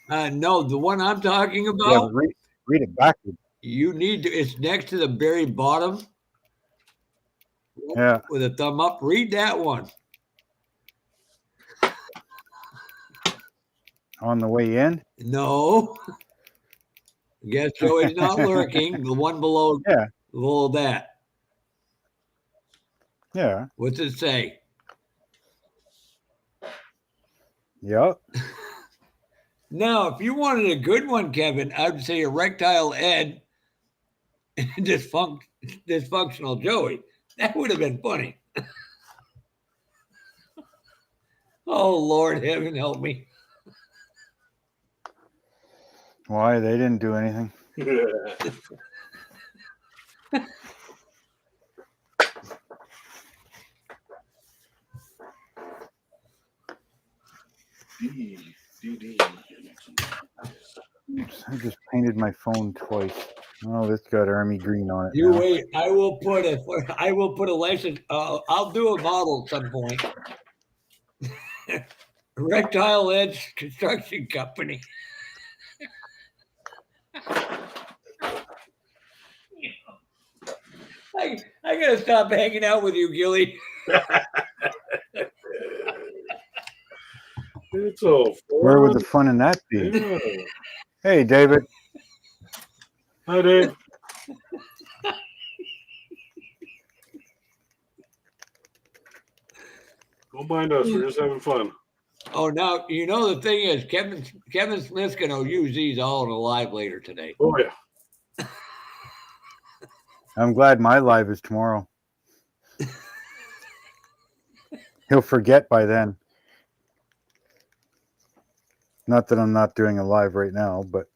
No, the one I'm talking about. Yeah, read it backwards. You need to. It's next to the very bottom. Yeah. With a thumb up. Read that one. On the way in? No. Guess Joey's not lurking. The one below. Yeah. Below that. Yeah. What's it say? Yep. Now, if you wanted a good one, Kevin, I would say erectile Ed. dysfunctional Joey. That would have been funny. Oh, Lord, heaven help me. Why? They didn't do anything. I just painted my phone twice. Oh, this got army green on it. You now. wait. I will put a license. I'll do a model at some point. Reptile Edge Construction Company. I gotta stop hanging out with you, Gilly. It's all Where would fun. the fun in that be? Yeah. Hey, David. Hi, Dave. Don't mind us. We're just having fun. Oh, now you know the thing is Kevin Smith's gonna use these all in a live later today. Oh, yeah. I'm glad my live is tomorrow. He'll forget by then. Not that I'm not doing a live right now, but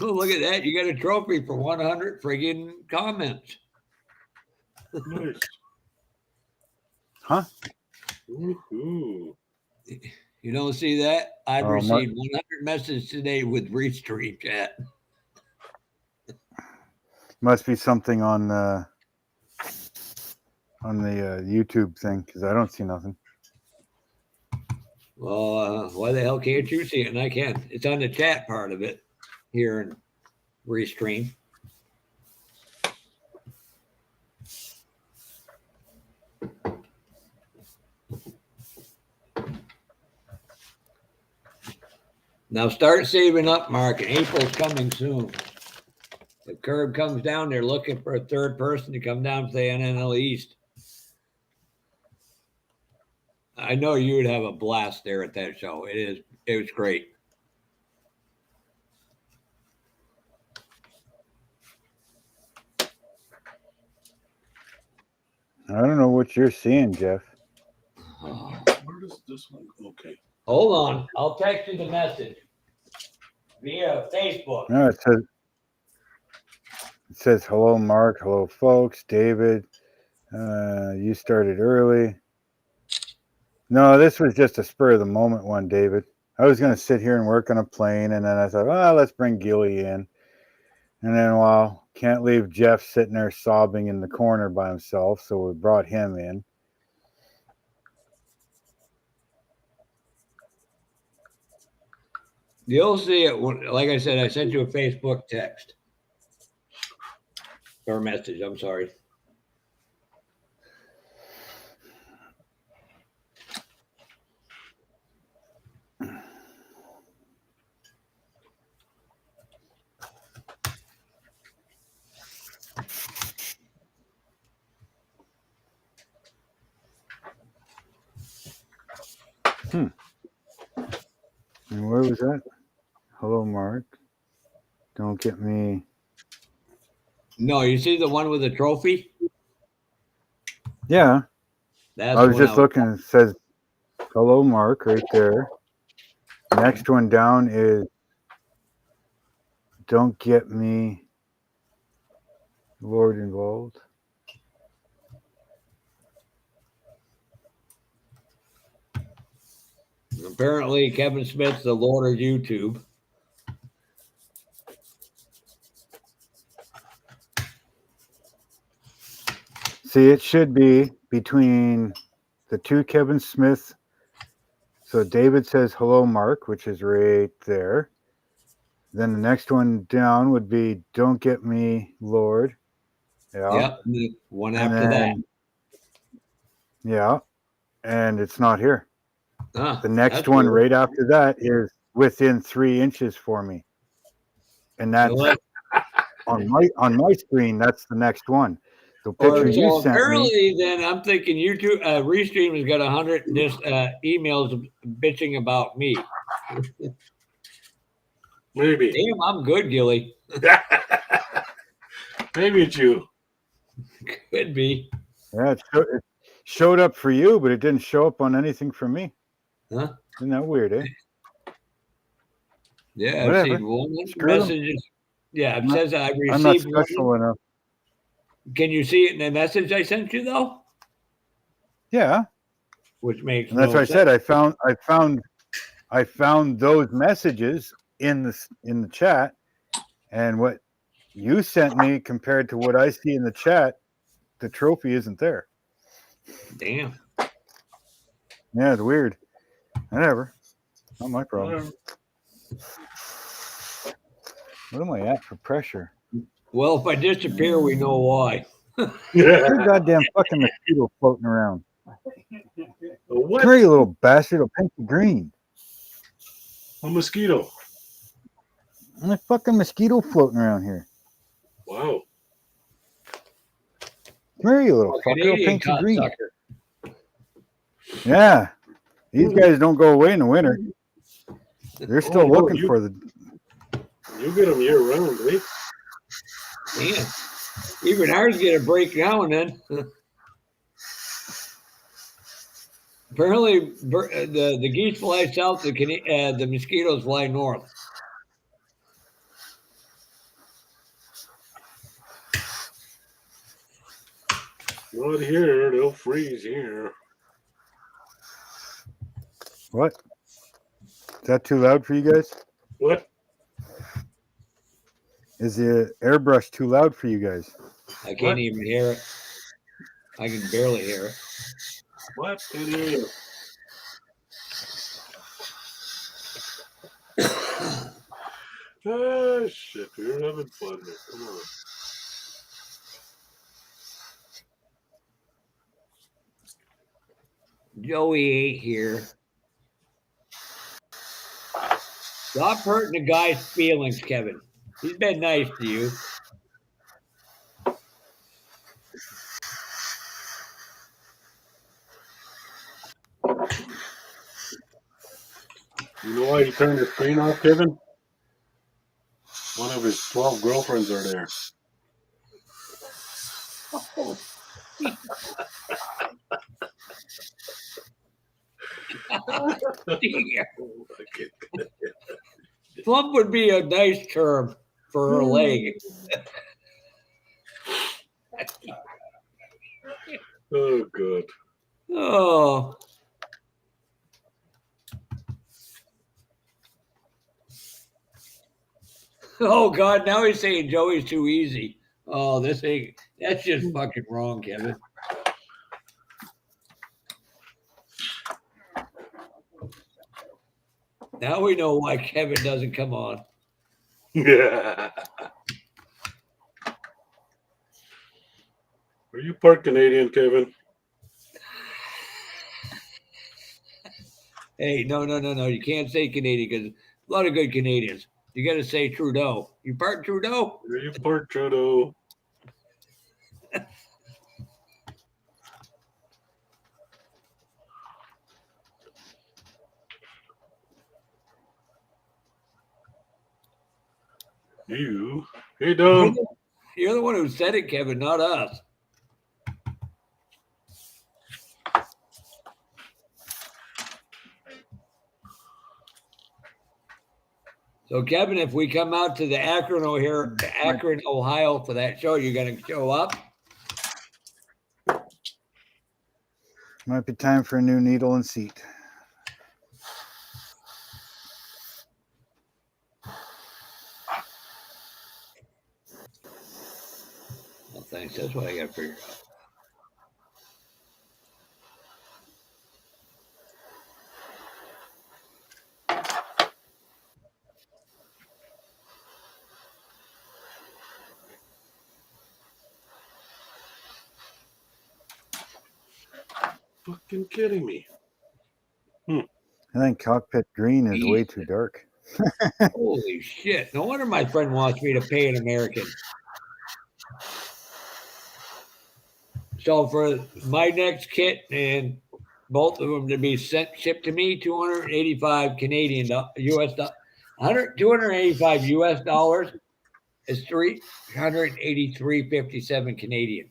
Oh, look at that. You got a trophy for 100 friggin' comments. Nice. huh? Woohoo. You don't see that? I've Oh, received 100 messages today with Restream chat. Must be something on the YouTube thing because I don't see nothing. Well, why the hell can't you see it? And I can. It's on the chat part of it here in Restream. Now start saving up, Mark. April's coming soon. The curve comes down. They're looking for a third person to come down to the NNL East. I know you would have a blast there at that show. It was great. I don't know what you're seeing, Jeff. Where does this one go? Okay. Hold on. I'll text you the message via Facebook. No, it says hello, Mark. Hello, folks. David, you started early. No, this was just a spur of the moment one, David. I was going to sit here and work on a plane, and then I thought, well, let's bring Gilly in. And then, well, can't leave Jeff sitting there sobbing in the corner by himself, so we brought him in. You'll see it. Like I said, I sent you a Facebook text or message. I'm sorry. And where was that? Hello, Mark. Don't get me. No, you see the one with the trophy? Yeah, That's I was the one just looking. It says hello, Mark, right there. Next one down is don't get me Lord involved. Apparently, Kevin Smith's the Lord of YouTube. See, it should be between the two Kevin Smith. So David says hello, Mark, which is right there. Then the next one down would be don't get me Lord. Yeah. Yep. The one And after then, yeah. And it's not here. that. The next one right after that is within 3 inches for me. And that's on my screen, that's the next one. The picture you sent apparently, me. then I'm thinking YouTube Restream has got 100 emails bitching about me. Maybe. Damn, I'm good, Gilly. Maybe it's you. Could be. Yeah, it showed up for you, but it didn't show up on anything for me. Huh? Isn't that weird, eh? Yeah, I've Whatever. seen one Screw 'em. messages. Yeah, it I'm not- says I've I'm not received special one. enough. Can you see it in the message I sent you though? Yeah, Which makes and that's no why I sense. said I found those messages in the chat, and what you sent me compared to what I see in the chat, the trophy isn't there. Damn. Yeah, it's weird. Whatever. Not my problem. What am I at for pressure? Well, if I disappear, we know why. There's a goddamn fucking mosquito floating around. What? Come here, you little bastard. It'll paint you green. A mosquito. There's a fucking mosquito floating around here. Wow. Come here, you little A fucker. It'll Canadian paint you green. cocksucker. Yeah. These guys don't go away in the winter. They're still looking for the. You get them year round, eh? Damn. Even ours get a break now and then. Apparently, the geese fly south, the mosquitoes fly north. Not here. They'll freeze here. What? Is that too loud for you guys? What? Is the airbrush too loud for you guys? I can't even hear it. I can barely hear it. What? It is. Ah, shit. You're having fun here. Come on. Joey ain't here. Stop hurting the guy's feelings, Kevin. He's been nice to you. You know why he turned his screen off, Kevin? One of his 12 girlfriends are there. Plump would be a nice term for her leg. Oh, good. Oh. Oh God! Now he's saying Joey's too easy. Oh, that's just fucking wrong, Kevin. Now we know why Kevin doesn't come on. Yeah. Are you part Canadian, Kevin? Hey, no. You can't say Canadian because a lot of good Canadians. You got to say Trudeau. You part Trudeau? Are you part Trudeau? You? Hey, Don. You're the one who said it, Kevin, not us. So, Kevin, if we come out to the Akron, Ohio for that show, you're going to show up? Might be time for a new needle and seat. Well, thanks. That's what I got to figure out. Fucking kidding me. I think cockpit green is way too dark. Holy shit. No wonder my friend wants me to pay an American. So for my next kit and both of them to be shipped to me, 285 Canadian US $285 US dollars is 383.57 Canadian.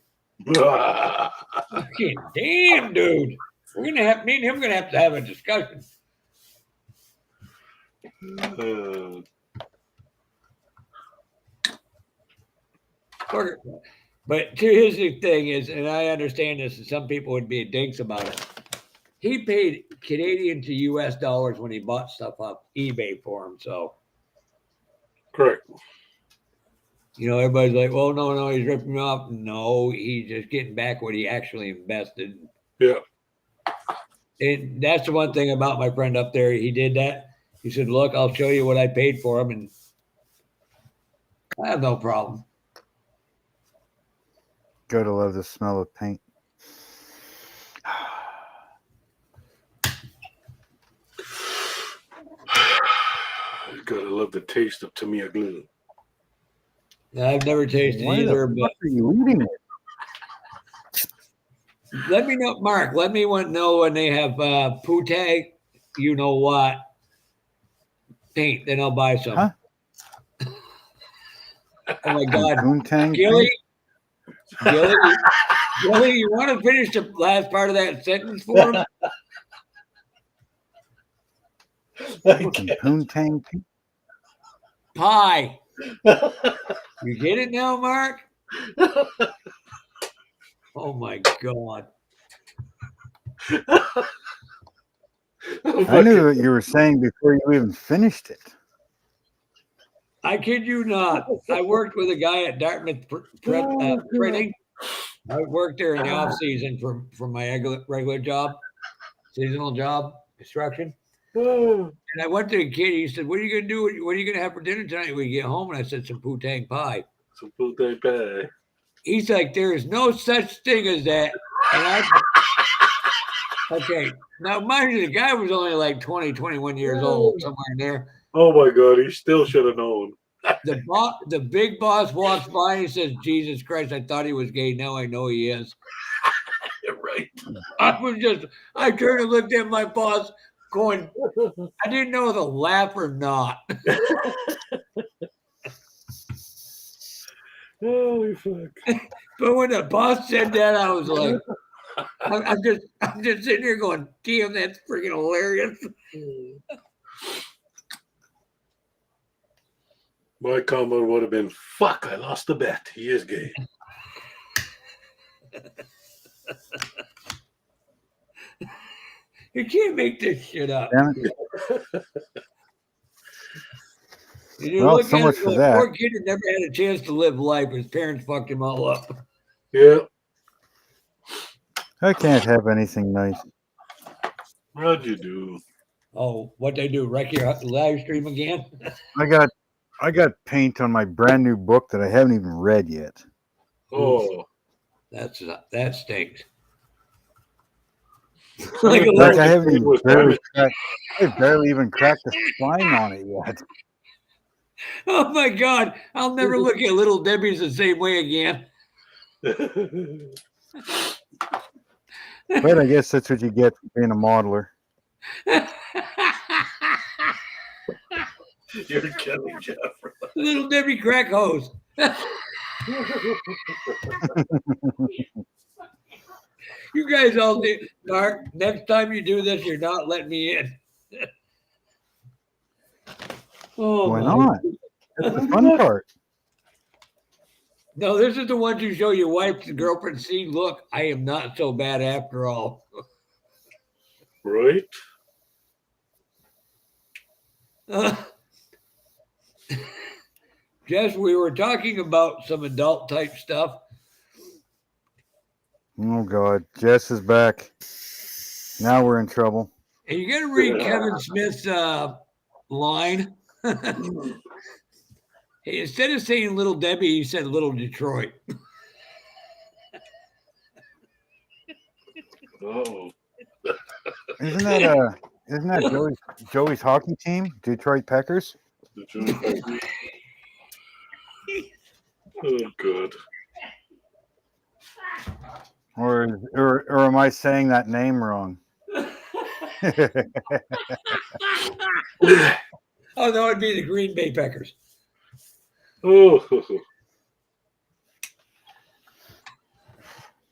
Fucking damn, dude. Me and him gonna have to have a discussion. But here's the thing is, and I understand this, and some people would be dinks about it. He paid Canadian to US dollars when he bought stuff off eBay for him. So, Correct. you know, everybody's like, well, no, he's ripping me off. No, he's just getting back what he actually invested. Yeah. And that's the one thing about my friend up there. He did that. He said, look, I'll show you what I paid for him. And I have no problem. Gotta love the smell of paint. Gotta love the taste of Tamiya glue. I've never tasted Why either, the but fuck are you eating it? let me know, Mark. Let me know when they have Putag, you know what, paint. Then I'll buy some. Huh? Oh my God, Poontang Gilly, paint? Gilly, you want to finish the last part of that sentence for him? Fucking Poontang paint? Pie. You get it now, Mark? Oh my God. I knew what you were saying before you even finished it. I kid you not. I worked with a guy at Dartmouth printing. I worked there in the off season for my regular job, seasonal job, construction. And I went to the kid. He said, "What are you gonna do? What are you gonna have for dinner tonight when you get home?" And I said, "Some Putang pie." Some Putang pie. He's like, "There is no such thing as that." And okay. Now, mind you, the guy was only like 20, 21 years old, somewhere in there. Oh my God, he still should have known. The big boss walks by and he says, "Jesus Christ, I thought he was gay. Now I know he is." Right. I turned and looked at my boss going, I didn't know to laugh or not. Holy fuck. But when the boss said that, I was like, I'm just sitting here going, damn, that's freaking hilarious. My comment would have been, fuck, I lost the bet. He is gay. You can't make this shit up. Damn it. You Well, look so at much it, for the that. poor kid had never had a chance to live life. His parents fucked him all up. Yeah. I can't have anything nice. What'd you do? Oh, what they do? Wreck your live stream again? I got paint on my brand new book that I haven't even read yet. Oh. That stinks. Like a Like I haven't it was even barely even cracked the spine on it yet. Oh my God. I'll never look at Little Debbie's the same way again. But I guess that's what you get for being a modeler. You're killing Jeff. Little Debbie crack hose. You guys all do. Mark, next time you do this, you're not letting me in. Oh, Why my. not? That's the fun part. No, this is the one you show your wife and girlfriend. See, look, I am not so bad after all. Right? Jess, we were talking about some adult type stuff. Oh God, Jess is back. Now we're in trouble. And you got to read Kevin Smith's line. Hey, instead of saying Little Debbie, he said Little Detroit. Oh. Isn't that Joey's hockey team, Detroit Peckers? Oh, good. Or am I saying that name wrong? Oh no, it'd be the Green Bay Packers. Oh, damn,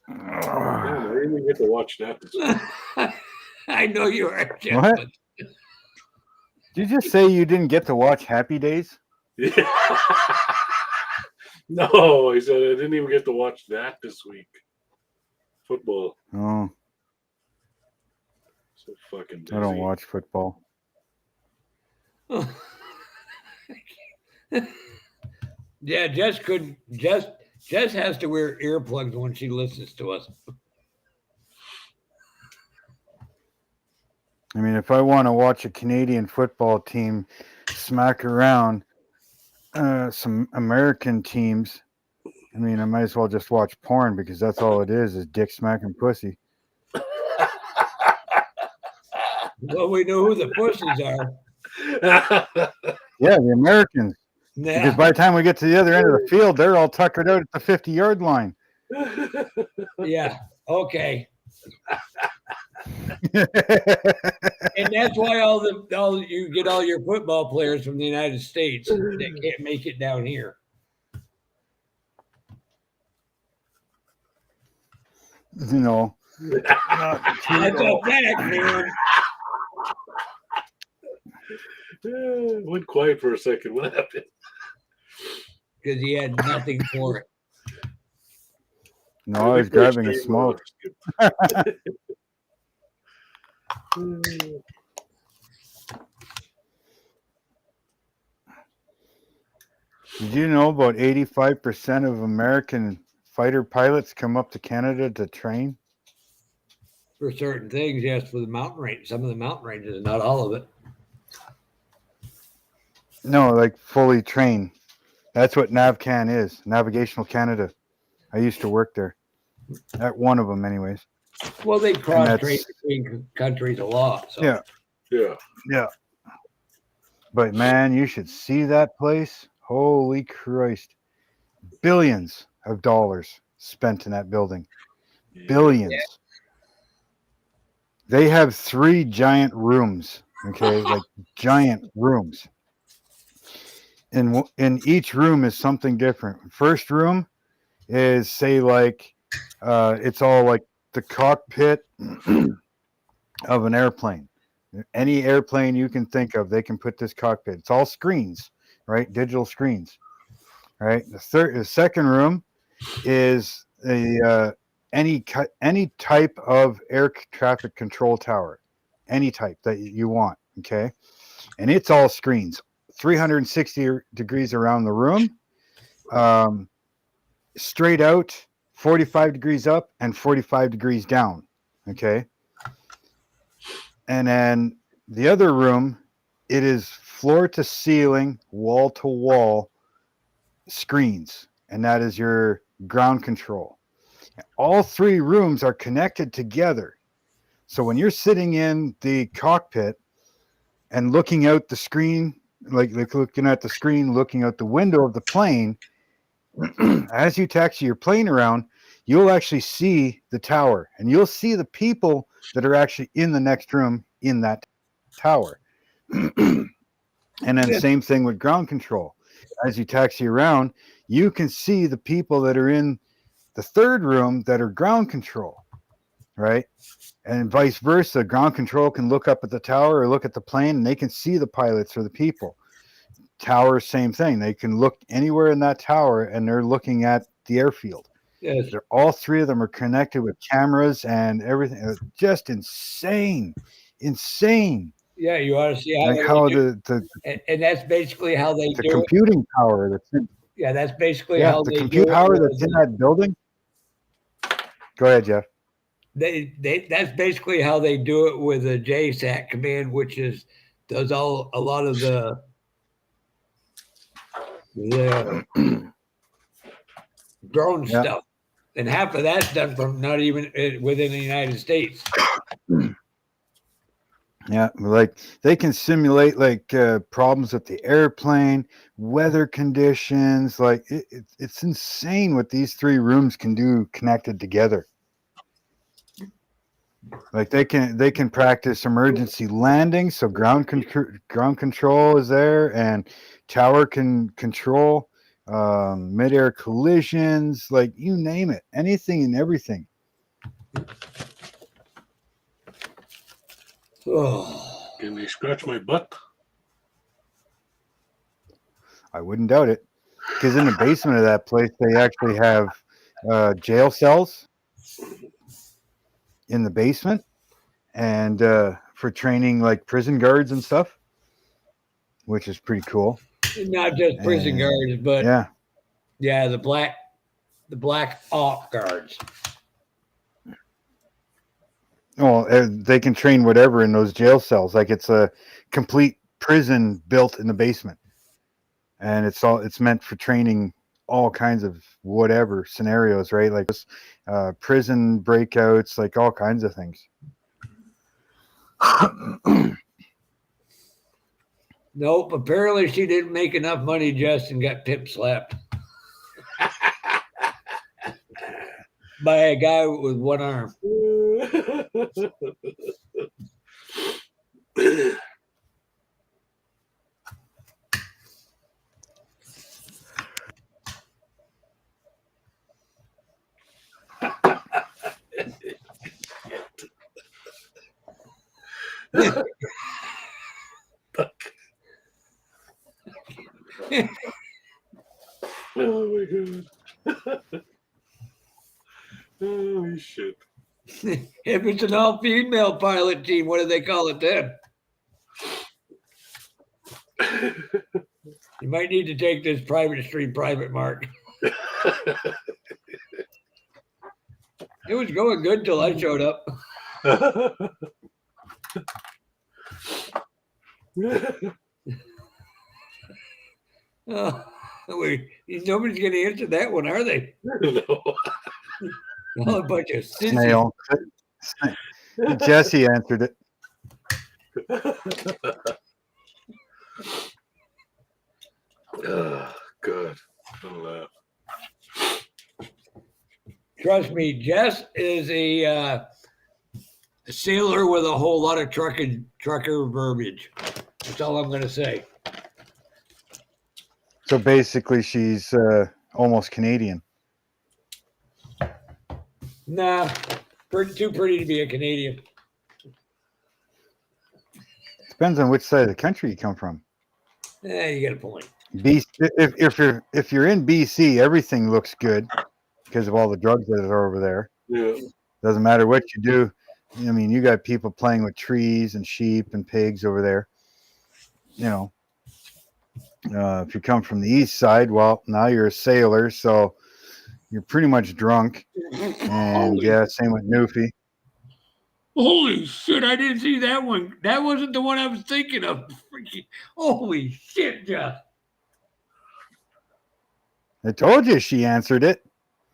Ah, I didn't even get to watch that this week. I know you are, Jeff. What? But did you just say you didn't get to watch Happy Days? Yeah. No, I said I didn't even get to watch that this week. Football. Oh, So fucking busy. I don't watch football. yeah, Jess couldn't. Jess has to wear earplugs when she listens to us. I mean, if I want to watch a Canadian football team smack around some American teams, I mean, I might as well just watch porn because that's all it is dick smacking pussy. Well, we know who the pussies are. Yeah, the Americans. Because Nah. by the time we get to the other end of the field, they're all tuckered out at the 50-yard line. Yeah. Okay. And that's why all you get all your football players from the United States that can't make it down here. You know, That's a fact, man. Went quiet for a second. What happened? Because he had nothing for it. no, I was grabbing a smoke. Did you know about 85% of American fighter pilots come up to Canada to train? For certain things, yes, for the mountain range, some of the mountain ranges, not all of it. No, like fully train. That's what NavCan is, Navigational Canada. I used to work there. At one of them, anyways. Well, they cross train that's- between countries a lot. So. Yeah. Yeah. Yeah. But man, you should see that place. Holy Christ. Billions of dollars spent in that building. Billions. Yeah. They have 3 giant rooms, okay? Like giant rooms. In each room is something different. First room is say like it's all like the cockpit of an airplane. Any airplane you can think of, they can put this cockpit. It's all screens, right? Digital screens, right? The second room is any type of air traffic control tower, any type that you want, okay? And it's all screens, 360 degrees around the room, straight out, 45 degrees up and 45 degrees down, okay? And then the other room, it is floor to ceiling, wall to wall screens, and that is your ground control. All 3 rooms are connected together. So when you're sitting in the cockpit and looking out the screen, like looking at the screen, looking out the window of the plane, as you taxi your plane around, you'll actually see the tower and you'll see the people that are actually in the next room in that tower. And then same thing with ground control. As you taxi around, you can see the people that are in the third room that are ground control, right? And vice versa. Ground control can look up at the tower or look at the plane and they can see the pilots or the people. Tower, same thing. They can look anywhere in that tower and they're looking at the airfield. Yes. All 3 of them are connected with cameras and everything. It's just insane. Yeah, you ought to see how, like how the and that's basically how they the do computing power that's in, it. Yeah, that's basically how the they compute do power it. that's in that building. Go ahead, Jeff. They that's basically how they do it with the JSAT command, which does a lot of the drone stuff, and half of that's done from not even within the United States. Yeah, like they can simulate like problems with the airplane, weather conditions. Like it's insane what these 3 rooms can do connected together. Like they can practice emergency landing, so ground control is there, and tower can control midair collisions, like you name it, anything and everything. Oh, Can they scratch my butt? I wouldn't doubt it, because in the basement of that place they actually have jail cells in the basement, and for training like prison guards and stuff, which is pretty cool. not just prison And, guards, but yeah, the black op guards. well, they can train whatever in those jail cells. Like it's a complete prison built in the basement, and it's meant for training all kinds of whatever scenarios, right? Like prison breakouts, like all kinds of things. Nope. Apparently, she didn't make enough money, Jess, and got pimp slapped by a guy with one arm. Oh my god. Holy shit. If it's an all-female pilot team, what do they call it then? You might need to take this private stream private, Mark. It was going good till I showed up. Oh, nobody's going to answer that one, are they? No. All a bunch of sissies. Snail. Jesse answered it. Oh, good. Don't laugh. Trust me, Jess is a sailor with a whole lot of trucker verbiage. That's all I'm going to say. So basically, she's almost Canadian. Nah, too pretty to be a Canadian. Depends on which side of the country you come from. You got a point. BC, if you're in BC, everything looks good because of all the drugs that are over there. Yeah. Doesn't matter what you do. I mean, you got people playing with trees and sheep and pigs over there. You know, if you come from the east side, well, now you're a sailor, so you're pretty much drunk. And yeah, same with Newfie. Holy shit, I didn't see that one. That wasn't the one I was thinking of. Holy shit, Jeff. I told you she answered it.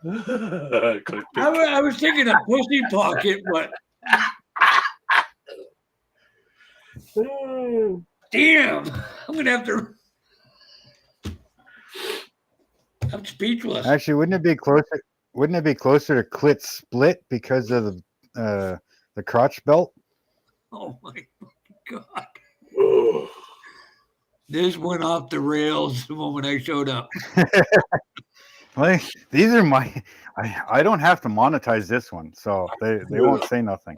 I was thinking of Pussy Pocket, but damn, I'm going to have to. I'm speechless. Actually, wouldn't it be closer? Wouldn't it be closer to clit split because of the crotch belt? Oh my god! This went off the rails the moment I showed up. Like, these are my. I don't have to monetize this one, so they won't say nothing.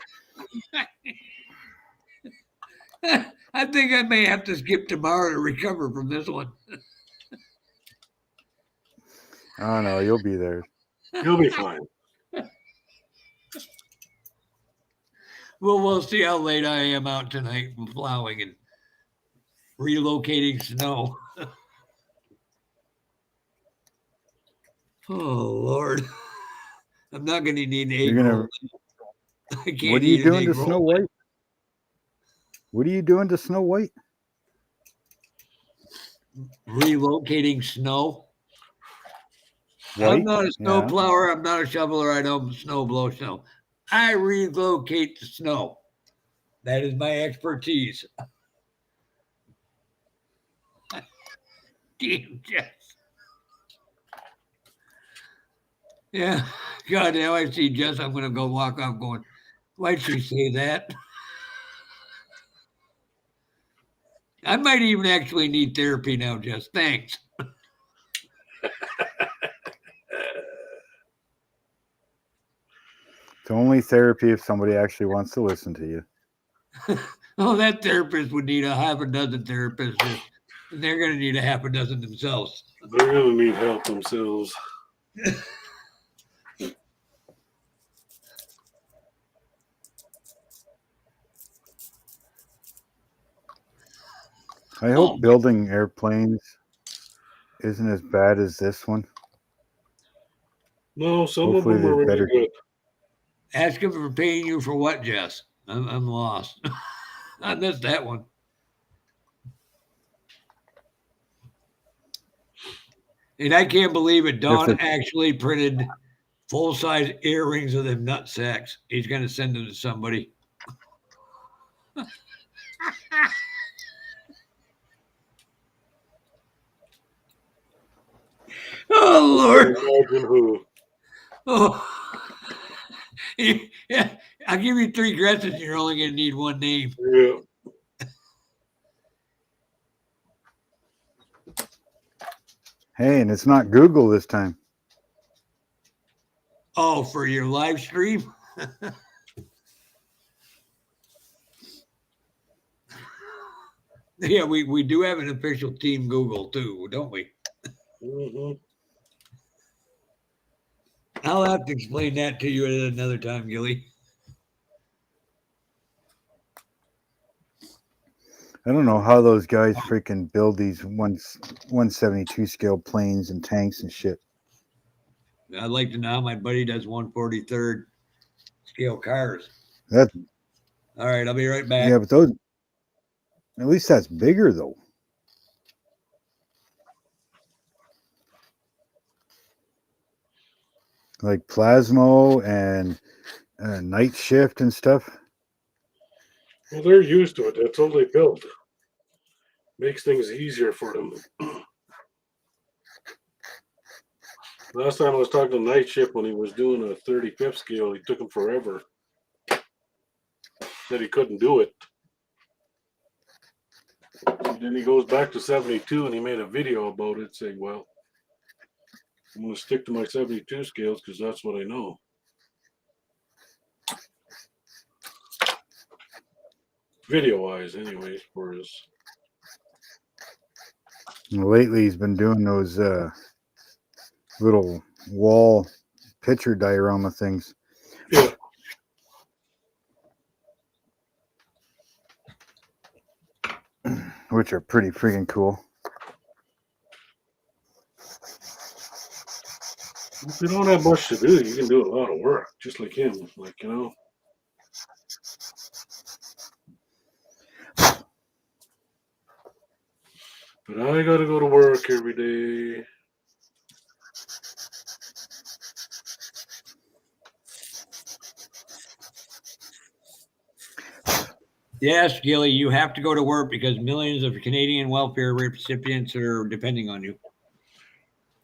I think I may have to skip tomorrow to recover from this one. Oh no, you'll be there. You'll be fine. Well, we'll see how late I am out tonight from plowing and relocating snow. Oh Lord, I'm not going to need egg You're gonna. roll. I can't What are you eat an doing egg to roll. Snow White? What are you doing to Snow White? Relocating snow. I'm White? not a snow Yeah. plower. I'm not a shoveler. I don't snow blow snow. I relocate the snow. That is my expertise. Damn, Jess. Yeah. God, now I see Jess. I'm going to go walk off going, Why'd she say that? I might even actually need therapy now, Jess. Thanks. It's only therapy if somebody actually wants to listen to you. Oh, that therapist would need a half a dozen therapists, and they're going to need a half a dozen themselves. They're gonna need help themselves. I hope building airplanes isn't as bad as this one. No, some Hopefully of them are they're really better. good. Ask him for paying you for what, Jess? I'm lost. I missed that one. And I can't believe it. Don actually printed full-size earrings of them nut sacks. He's going to send them to somebody. Oh, Lord. Imagine who. Oh. Yeah, I'll give you 3 guesses. You're only going to need one name. Yeah. Hey, and it's not Google this time. Oh, for your live stream? Yeah, we do have an official team Google too, don't we? Mm-hmm. I'll have to explain that to you at another time, Gilly. I don't know how those guys freaking build these 172 scale planes and tanks and shit. I'd like to know how my buddy does 143rd scale cars. That All right, I'll be right back. yeah, but those at least that's bigger though. Like Plasmo and Night Shift and stuff. Well, they're used to it. That's all they build. Makes things easier for them. Last time I was talking to Night Shift when he was doing a 35th scale, he took him forever. Said he couldn't do it. And then he goes back to 72 and he made a video about it saying, well, I'm going to stick to my 72 scales because that's what I know. Video-wise, anyways, for his... Lately, he's been doing those little wall picture diorama things. Yeah. Which are pretty freaking cool. If you don't have much to do, you can do a lot of work, just like him. Like, you know. But I got to go to work every day. Yes, Gilly, you have to go to work because millions of Canadian welfare recipients are depending on you.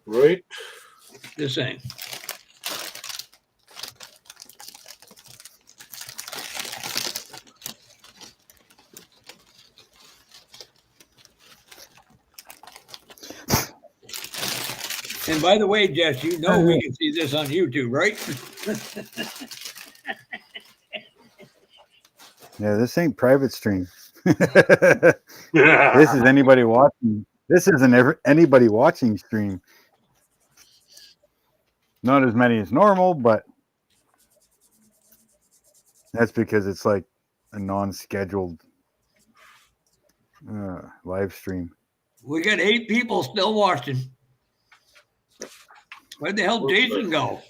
Right? Just saying. And by the way, Jess, you know we can see this on YouTube, right? Yeah, this ain't private stream. This is anybody watching. This isn't anybody watching stream. Not as many as normal, but that's because it's like a non-scheduled live stream. We got 8 people still watching. Where'd the hell Jason go?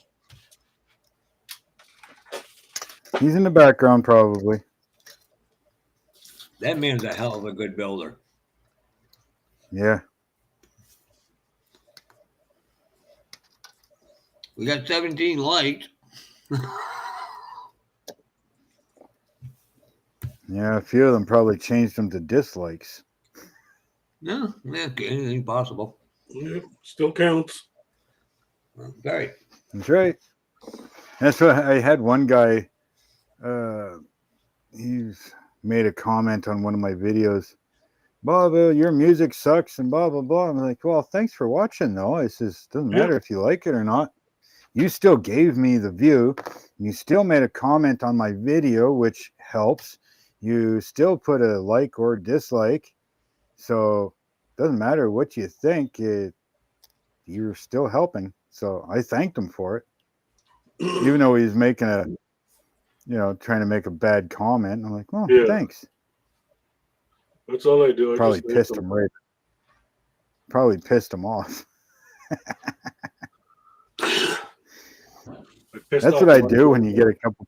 He's in the background, probably. That man's a hell of a good builder. Yeah. We got 17 likes. Yeah, a few of them probably changed them to dislikes. No, anything possible. Yeah, still counts. Right. That's right. That's what I had one guy he's made a comment on one of my videos. Blah, blah, your music sucks and blah, blah, blah. I'm like, well, thanks for watching, though. It says, doesn't matter if you like it or not. You still gave me the view. You still made a comment on my video, which helps. You still put a like or dislike. So it doesn't matter what you think. You're still helping. So I thanked him for it. Even though he's making trying to make a bad comment. I'm like, well, Yeah. thanks. That's all I do. I Probably just pissed him right. Probably pissed him off. That's what I do when you get a couple.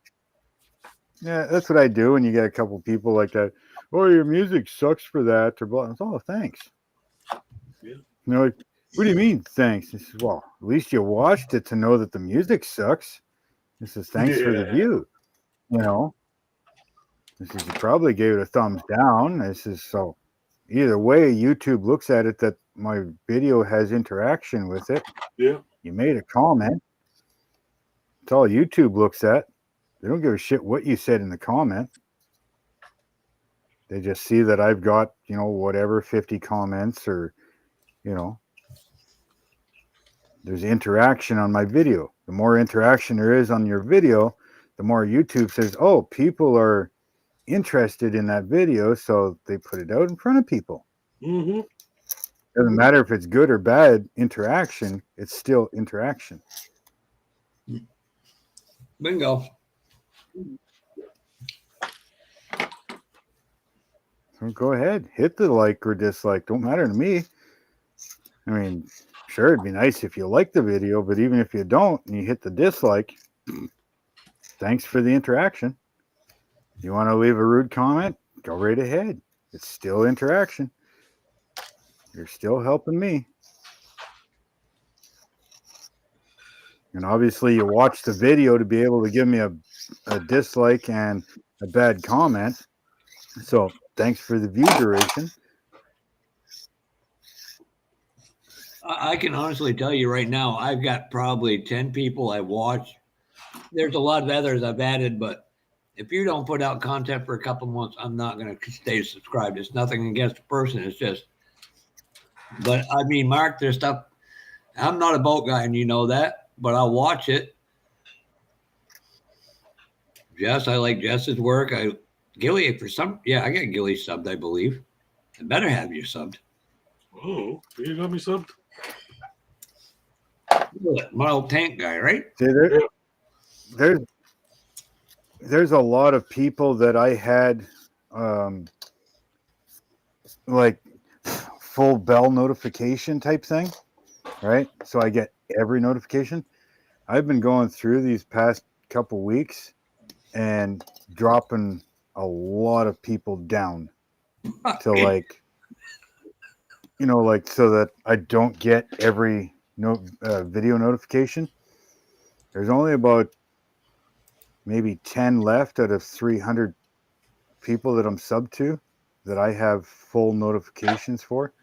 Yeah, that's what I do when you get a couple people like that. Oh, your music sucks for that, or blah. Oh, thanks. Yeah. Like, what do you mean, thanks? He says, well, at least you watched it to know that the music sucks. This is thanks for the view. This is you probably gave it a thumbs down. This is so. Either way, YouTube looks at it that my video has interaction with it. Yeah. You made a comment. It's all YouTube looks at. They don't give a shit what you said in the comment. They just see that I've got, whatever, 50 comments or, there's interaction on my video. The more interaction there is on your video, the more YouTube says, oh, people are interested in that video, so they put it out in front of people. Mm-hmm. Doesn't matter if it's good or bad interaction, it's still interaction. Bingo. So go ahead, hit the like or dislike. Don't matter to me. I mean, sure, it'd be nice if you like the video, but even if you don't and you hit the dislike, thanks for the interaction. You want to leave a rude comment? Go right ahead. It's still interaction. You're still helping me. And obviously you watch the video to be able to give me a dislike and a bad comment. So thanks for the view duration. I can honestly tell you right now, I've got probably 10 people I watch. There's a lot of others I've added, but if you don't put out content for a couple months, I'm not going to stay subscribed. It's nothing against the person. It's just, but I mean, Mark, there's stuff. I'm not a boat guy, and you know that, but I'll watch it. Jess, I like Jess's work. Gilly, I got Gilly subbed, I believe. I better have you subbed. Oh, you got me subbed? My old tank guy, right? See, there's a lot of people that I had like full bell notification type thing, right? So I get every notification. I've been going through these past couple weeks and dropping a lot of people down to like so that I don't get every video notification. There's only about maybe 10 left out of 300 people that I'm subbed to that I have full notifications for.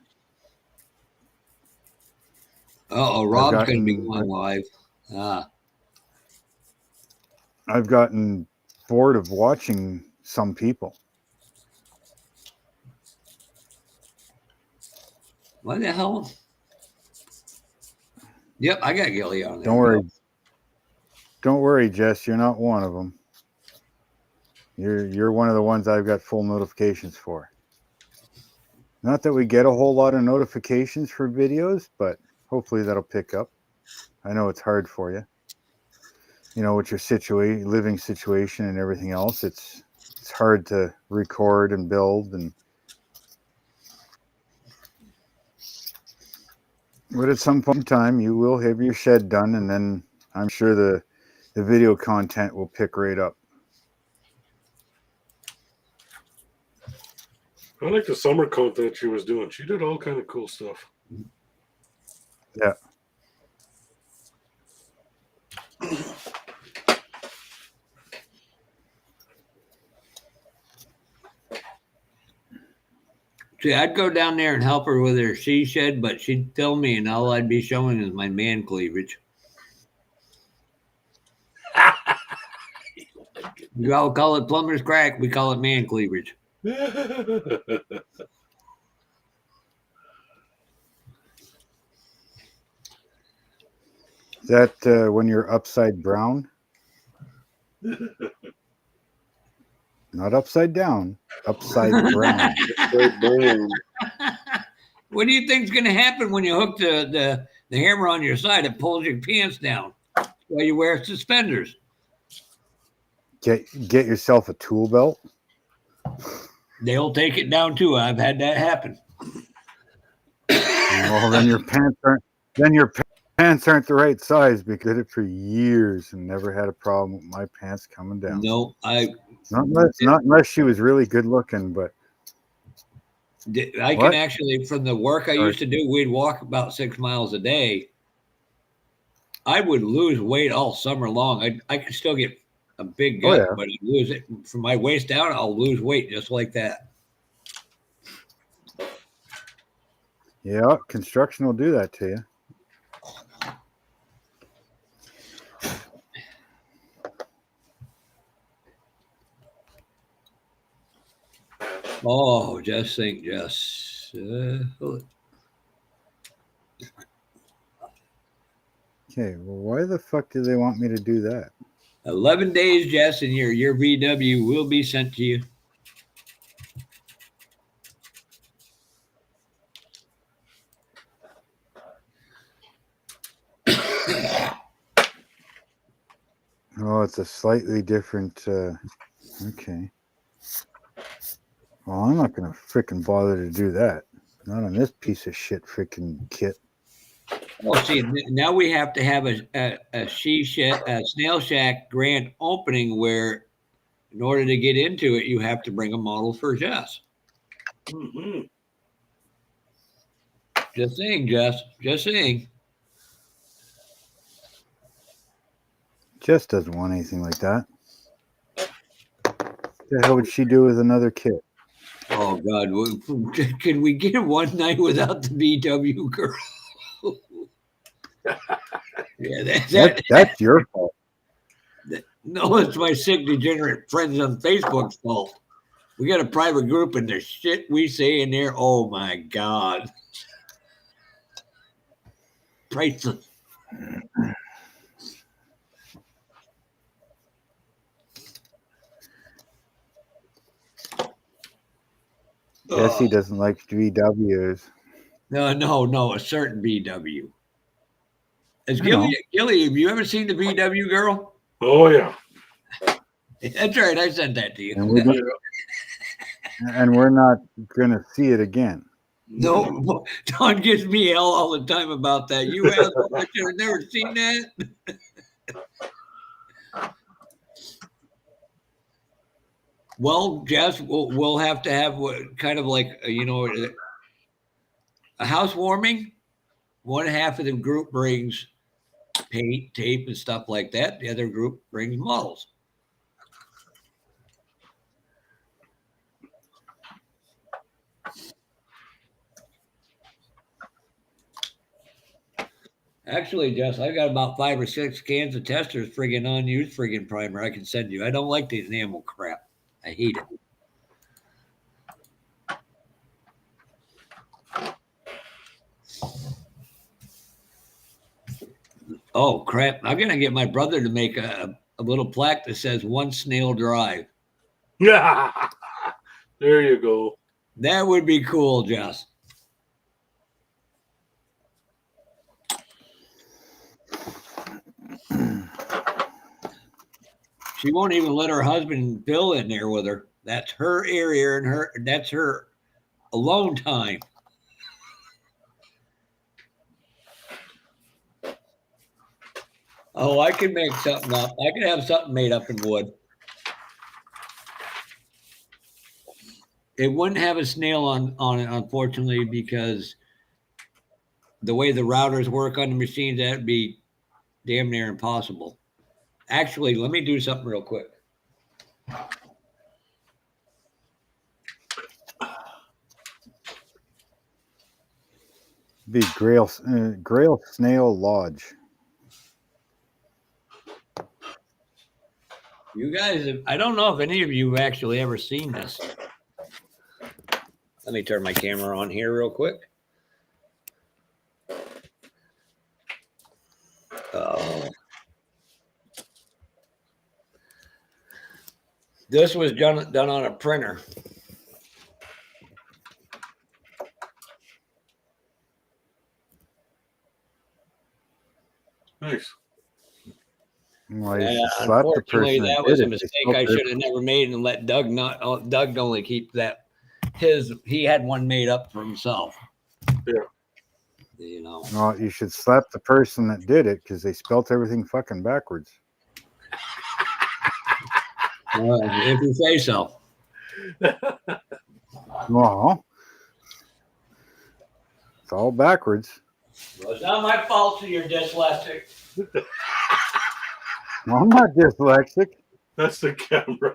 Rob's going to be going live. I've gotten bored of watching some people. What the hell? Yep, I got Gilly on there. Don't worry, Jess. You're not one of them. You're one of the ones I've got full notifications for. Not that we get a whole lot of notifications for videos, but hopefully that'll pick up. I know it's hard for you. With your living situation and everything else, it's hard to record and build but at some point in time you will have your shed done, and then I'm sure the video content will pick right up. I like the summer content she was doing. She did all kind of cool stuff. Yeah. See, I'd go down there and help her with her she shed, but she'd film me, and all I'd be showing is my man cleavage. You all call it plumber's crack. We call it man cleavage. Is that when you're upside brown? Not upside down, upside brown. Upside down. What do you think's going to happen when you hook the hammer on your side? It pulls your pants down while you wear suspenders. Get yourself a tool belt. They'll take it down too. I've had that happen. Well, then your pants aren't the right size because I did it for years and never had a problem with my pants coming down. No, Not unless she was really good looking, but I What? can actually, from the work I Sorry. used to do, we'd walk about 6 miles a day. I would lose weight all summer long. I could still get a big Oh, gut, yeah. but I'd lose it from my waist down. I'll lose weight just like that. yeah, construction will do that to you. Oh, just think, Jess. Okay, well, why the fuck do they want me to do that? 11 days, Jess, and your VW will be sent to you. Oh, it's a slightly different. Okay. Well, I'm not gonna freaking bother to do that. Not on this piece of shit freaking kit. Well, see, now we have to have a snail shack grand opening where, in order to get into it, you have to bring a model for Jess. Mm-hmm. Just saying, Jess. Just saying. Jess doesn't want anything like that. What the hell would she do with another kit? Oh God, can we get one night without the VW girl? Yeah, That's your fault. no, it's my sick degenerate friends on Facebook's fault. We got a private group, and the shit we say in there, oh my God, priceless. Jesse doesn't like VWs. No, a certain VW. Is I know. Gilly, have you ever seen the VW girl? Oh yeah. That's right, I sent that to you. And we're not gonna see it again. No, Don gives me hell all the time about that. You asshole, I should have never seen that. Well, Jess, we'll have to have kind of like, a housewarming. One half of the group brings paint, tape, and stuff like that. The other group brings models. Actually, Jess, I got about 5 or 6 cans of Testors friggin' unused friggin' primer I can send you. I don't like the enamel crap. I hate it. Oh crap! I'm gonna get my brother to make a little plaque that says "One Snail Drive." Yeah. There you go. That would be cool, Jess. She won't even let her husband Bill in there with her. That's her area and that's her alone time. Oh, I can make something up. I can have something made up in wood. It wouldn't have a snail on it, unfortunately, because the way the routers work on the machines, that'd be damn near impossible. Actually, let me do something real quick. Be Grail Snail Lodge. You guys, I don't know if any of you have actually ever seen this. Let me turn my camera on here real quick. Oh. This was done on a printer. Nice. Well, you should slap the Unfortunately, person that was a did it. They mistake spelled I it. should have never made and let Doug not. Doug only keep that. He had one made up for himself. Yeah. You know. Well, you should slap the person that did it because they spelt everything fucking backwards. Well, if you say so. Well, it's all backwards. Well, it's not my fault that you're dyslexic. Well, I'm not dyslexic. That's the camera.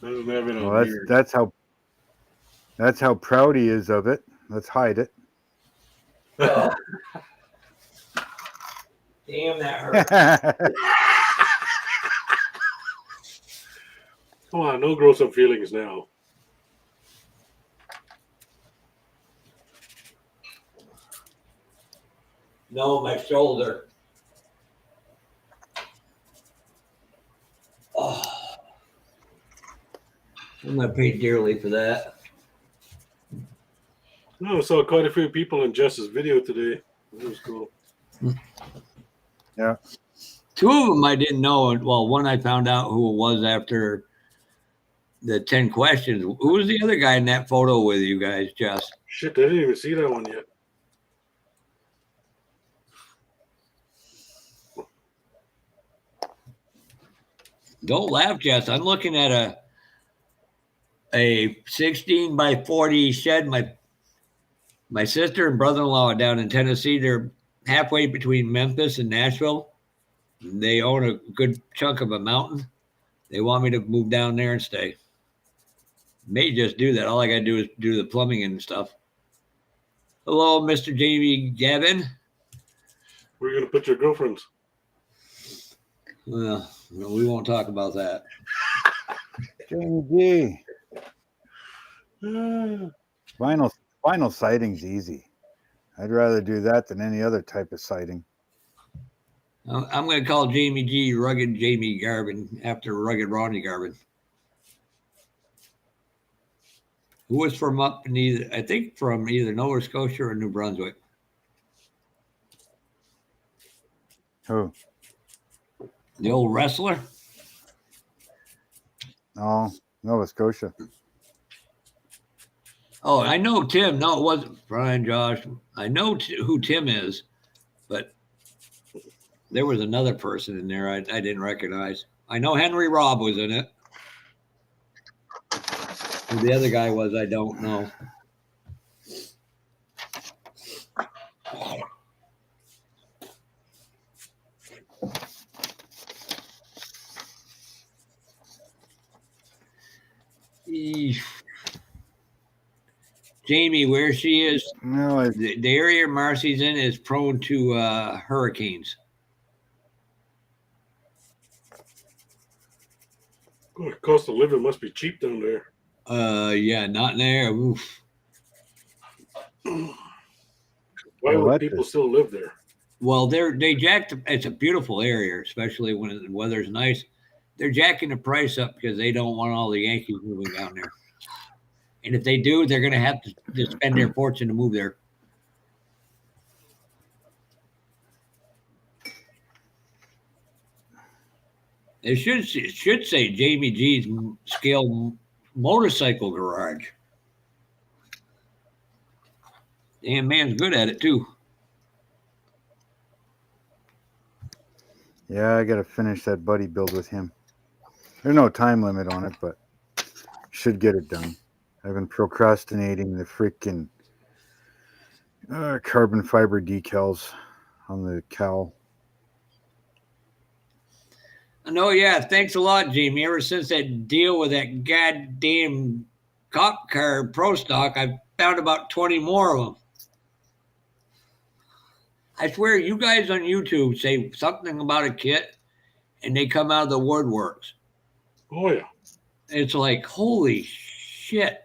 Doesn't have it on Well, here. that's how proud he is of it. Let's hide it. Oh. Damn, that hurt. Come on, no gross up feelings now. No, my shoulder. Oh. I'm going to pay dearly for that. No, I saw quite a few people in Jess's video today. That was cool. Yeah. Two of them I didn't know. Well, one I found out who it was after the 10 questions. Who was the other guy in that photo with you guys, Jess? Shit, I didn't even see that one yet. Don't laugh, Jess. I'm looking at a 16 by 40 shed. My sister and brother-in-law are down in Tennessee. They're halfway between Memphis and Nashville. They own a good chunk of a mountain. They want me to move down there and stay. May just do that. All I got to do is do the plumbing and stuff. Hello, Mr. Jamie Gavin. Where are you going to put your girlfriends? Well, no, we won't talk about that. Jamie G. Vinyl siding's easy. I'd rather do that than any other type of siding. I'm going to call Jamie G Rugged Jamie Garvin after Rugged Ronnie Garvin. Who was from up in from either Nova Scotia or New Brunswick. Who? The old wrestler? Oh, Nova Scotia. Oh, I know Tim. No, it wasn't Brian, Josh. I know who Tim is, but there was another person in there I didn't recognize. I know Henry Robb was in it. Who the other guy was, I don't know. Jamie, where she is, No, the area Marcy's in is prone to hurricanes. Oh, cost of living must be cheap down there. Yeah, not there. Oof. Why would What? people still live there? Well, they jacked. It's a beautiful area, especially when the weather's nice. They're jacking the price up because they don't want all the Yankees moving down there. And if they do, they're going to have to spend their fortune to move there. It should say Jamie G's Scale Motorcycle Garage. Damn, man's good at it too. yeah, I got to finish that buddy build with him. There's no time limit on it, but should get it done. I've been procrastinating the freaking carbon fiber decals on the cowl. No, yeah, thanks a lot, Jamie. Ever since that deal with that goddamn cop car pro stock, I've found about 20 more of them. I swear, you guys on YouTube say something about a kit, and they come out of the woodworks. Oh yeah. It's like, holy shit!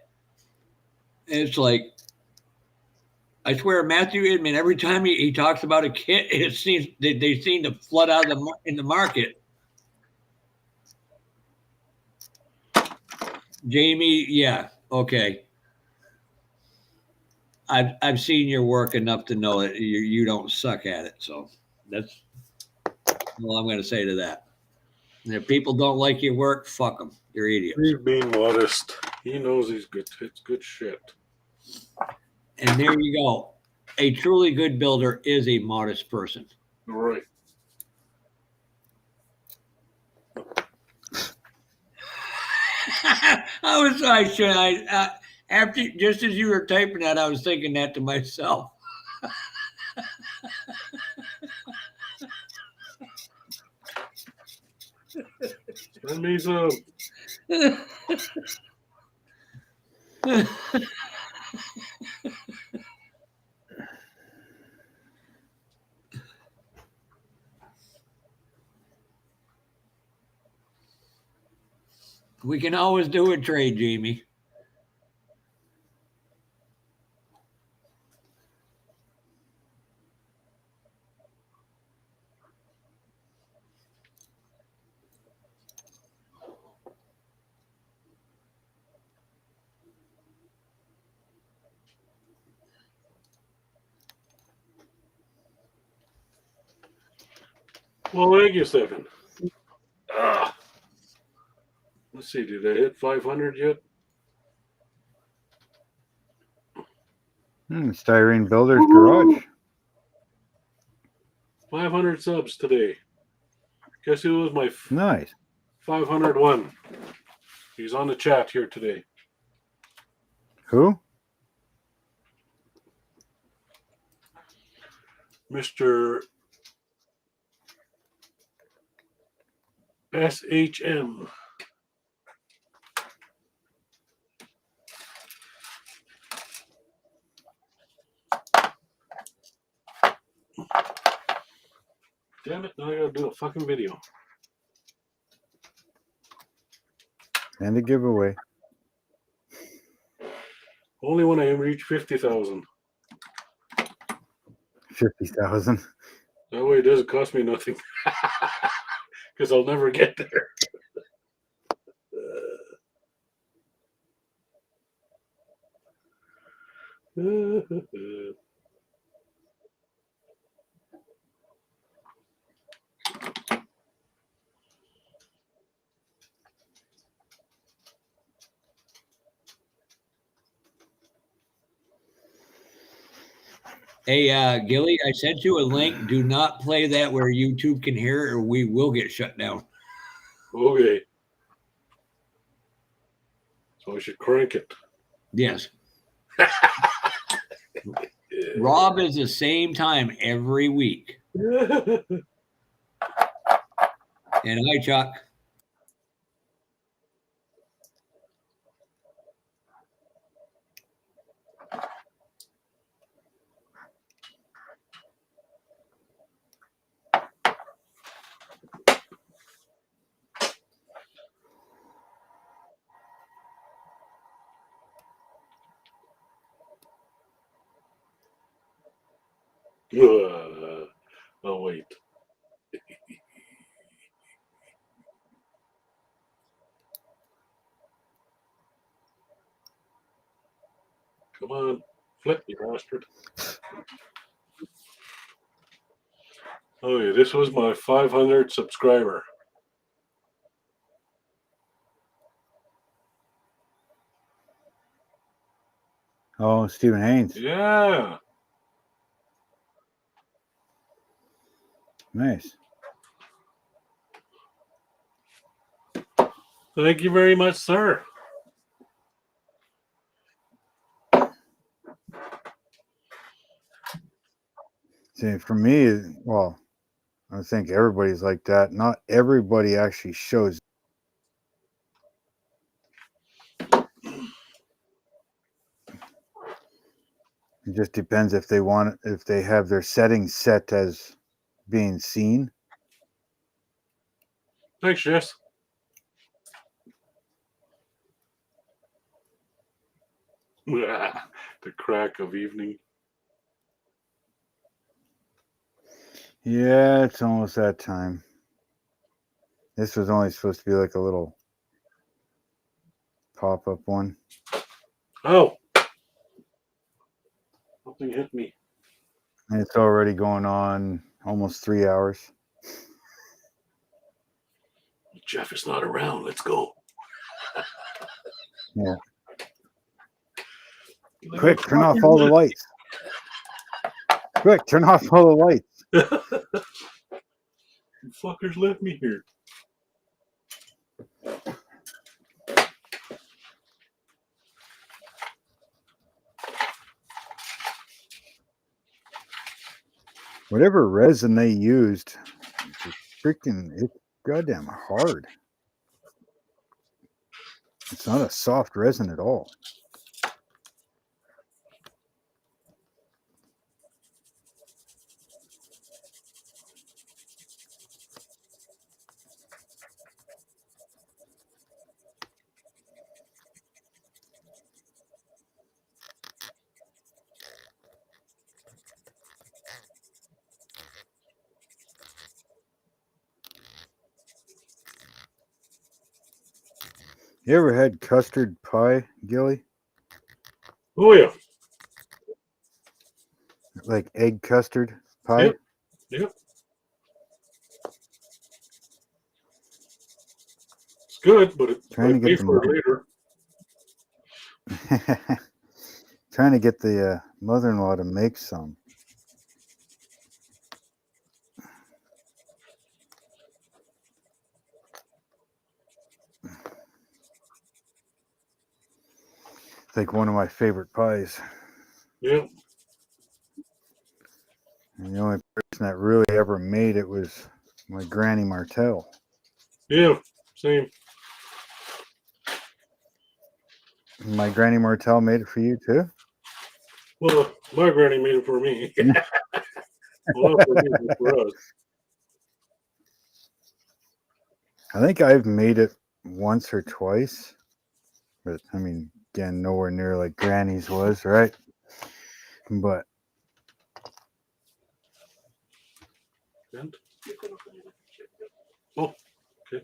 It's like, I swear, Matthew Inman. Every time he talks about a kit, it seems they seem to flood out in the market. Jamie, yeah, okay. I've seen your work enough to know that you don't suck at it. So that's all I'm going to say to that. And if people don't like your work, fuck them. You're idiots. He's being modest. He knows he's good. It's good shit. And there you go. A truly good builder is a modest person. Right. After just as you were typing that, I was thinking that to myself. Send me some. We can always do a trade, Jamie. Well, thank you, Stephen. Let's see. Did I hit 500 yet? Styrene Builder's Garage. 500 subs today. Guess who was my Nice. 501? He's on the chat here today. Who? Mr. SHM. Damn it, now I gotta do a fucking video. And a giveaway. Only when I reach 50,000. 50,000. That way it doesn't cost me nothing. Because I'll never get there. Hey, Gilly, I sent you a link. Do not play that where YouTube can hear it, or we will get shut down. Okay. So I should crank it. Yes. Rob is the same time every week. And hi, Chuck. Oh, wait. Come on. Flip, you bastard. Oh, yeah, this was my 500 subscriber. Oh, Stephen Haynes. Yeah. Nice. Thank you very much, sir. See, for me, well, I think everybody's like that. Not everybody actually shows. It just depends if they have their settings set as being seen. Thanks, Jess. The crack of evening. Yeah, it's almost that time. This was only supposed to be like a little pop-up one. Oh, something hit me. And it's already going on almost 3 hours. Jeff is not around. Let's go. Yeah. Quick, turn off all the lights. Quick, turn off all the lights. You fuckers left me here. Whatever resin they used, it's goddamn hard. It's not a soft resin at all. You ever had custard pie, Gilly? Oh, yeah. Like egg custard pie? Yep. Yep. It's good, but Trying to I pay get for it later. Trying to get the mother-in-law to make some. It's like one of my favorite pies. Yeah. And the only person that really ever made it was my Granny Martell. Yeah. Same. My Granny Martell made it for you too? Well, my granny made it for me. Well, not for me, but for us. I think I've made it once or twice. But I mean, again, nowhere near like Granny's was, right? But And? Oh, okay.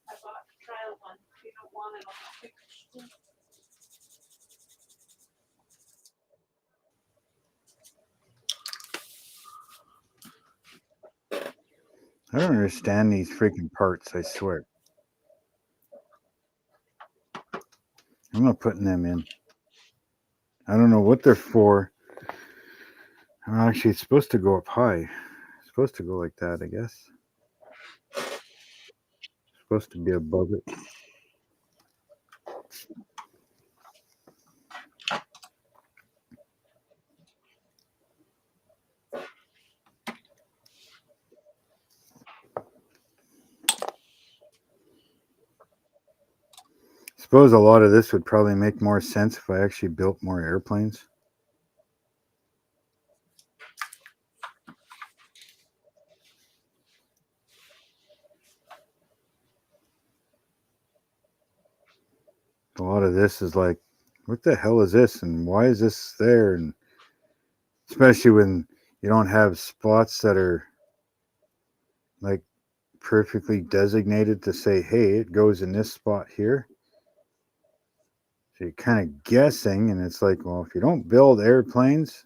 I bought the trial one. If you don't want it, I'll pick it. I don't understand these freaking parts, I swear. I'm not putting them in. I don't know what they're for. Actually, it's supposed to go up high. It's supposed to go like that, I guess. It's supposed to be above it. Suppose a lot of this would probably make more sense if I actually built more airplanes. A lot of this is like, what the hell is this? And why is this there? And especially when you don't have spots that are like perfectly designated to say, hey, it goes in this spot here. So you're kind of guessing, and it's like, well, if you don't build airplanes,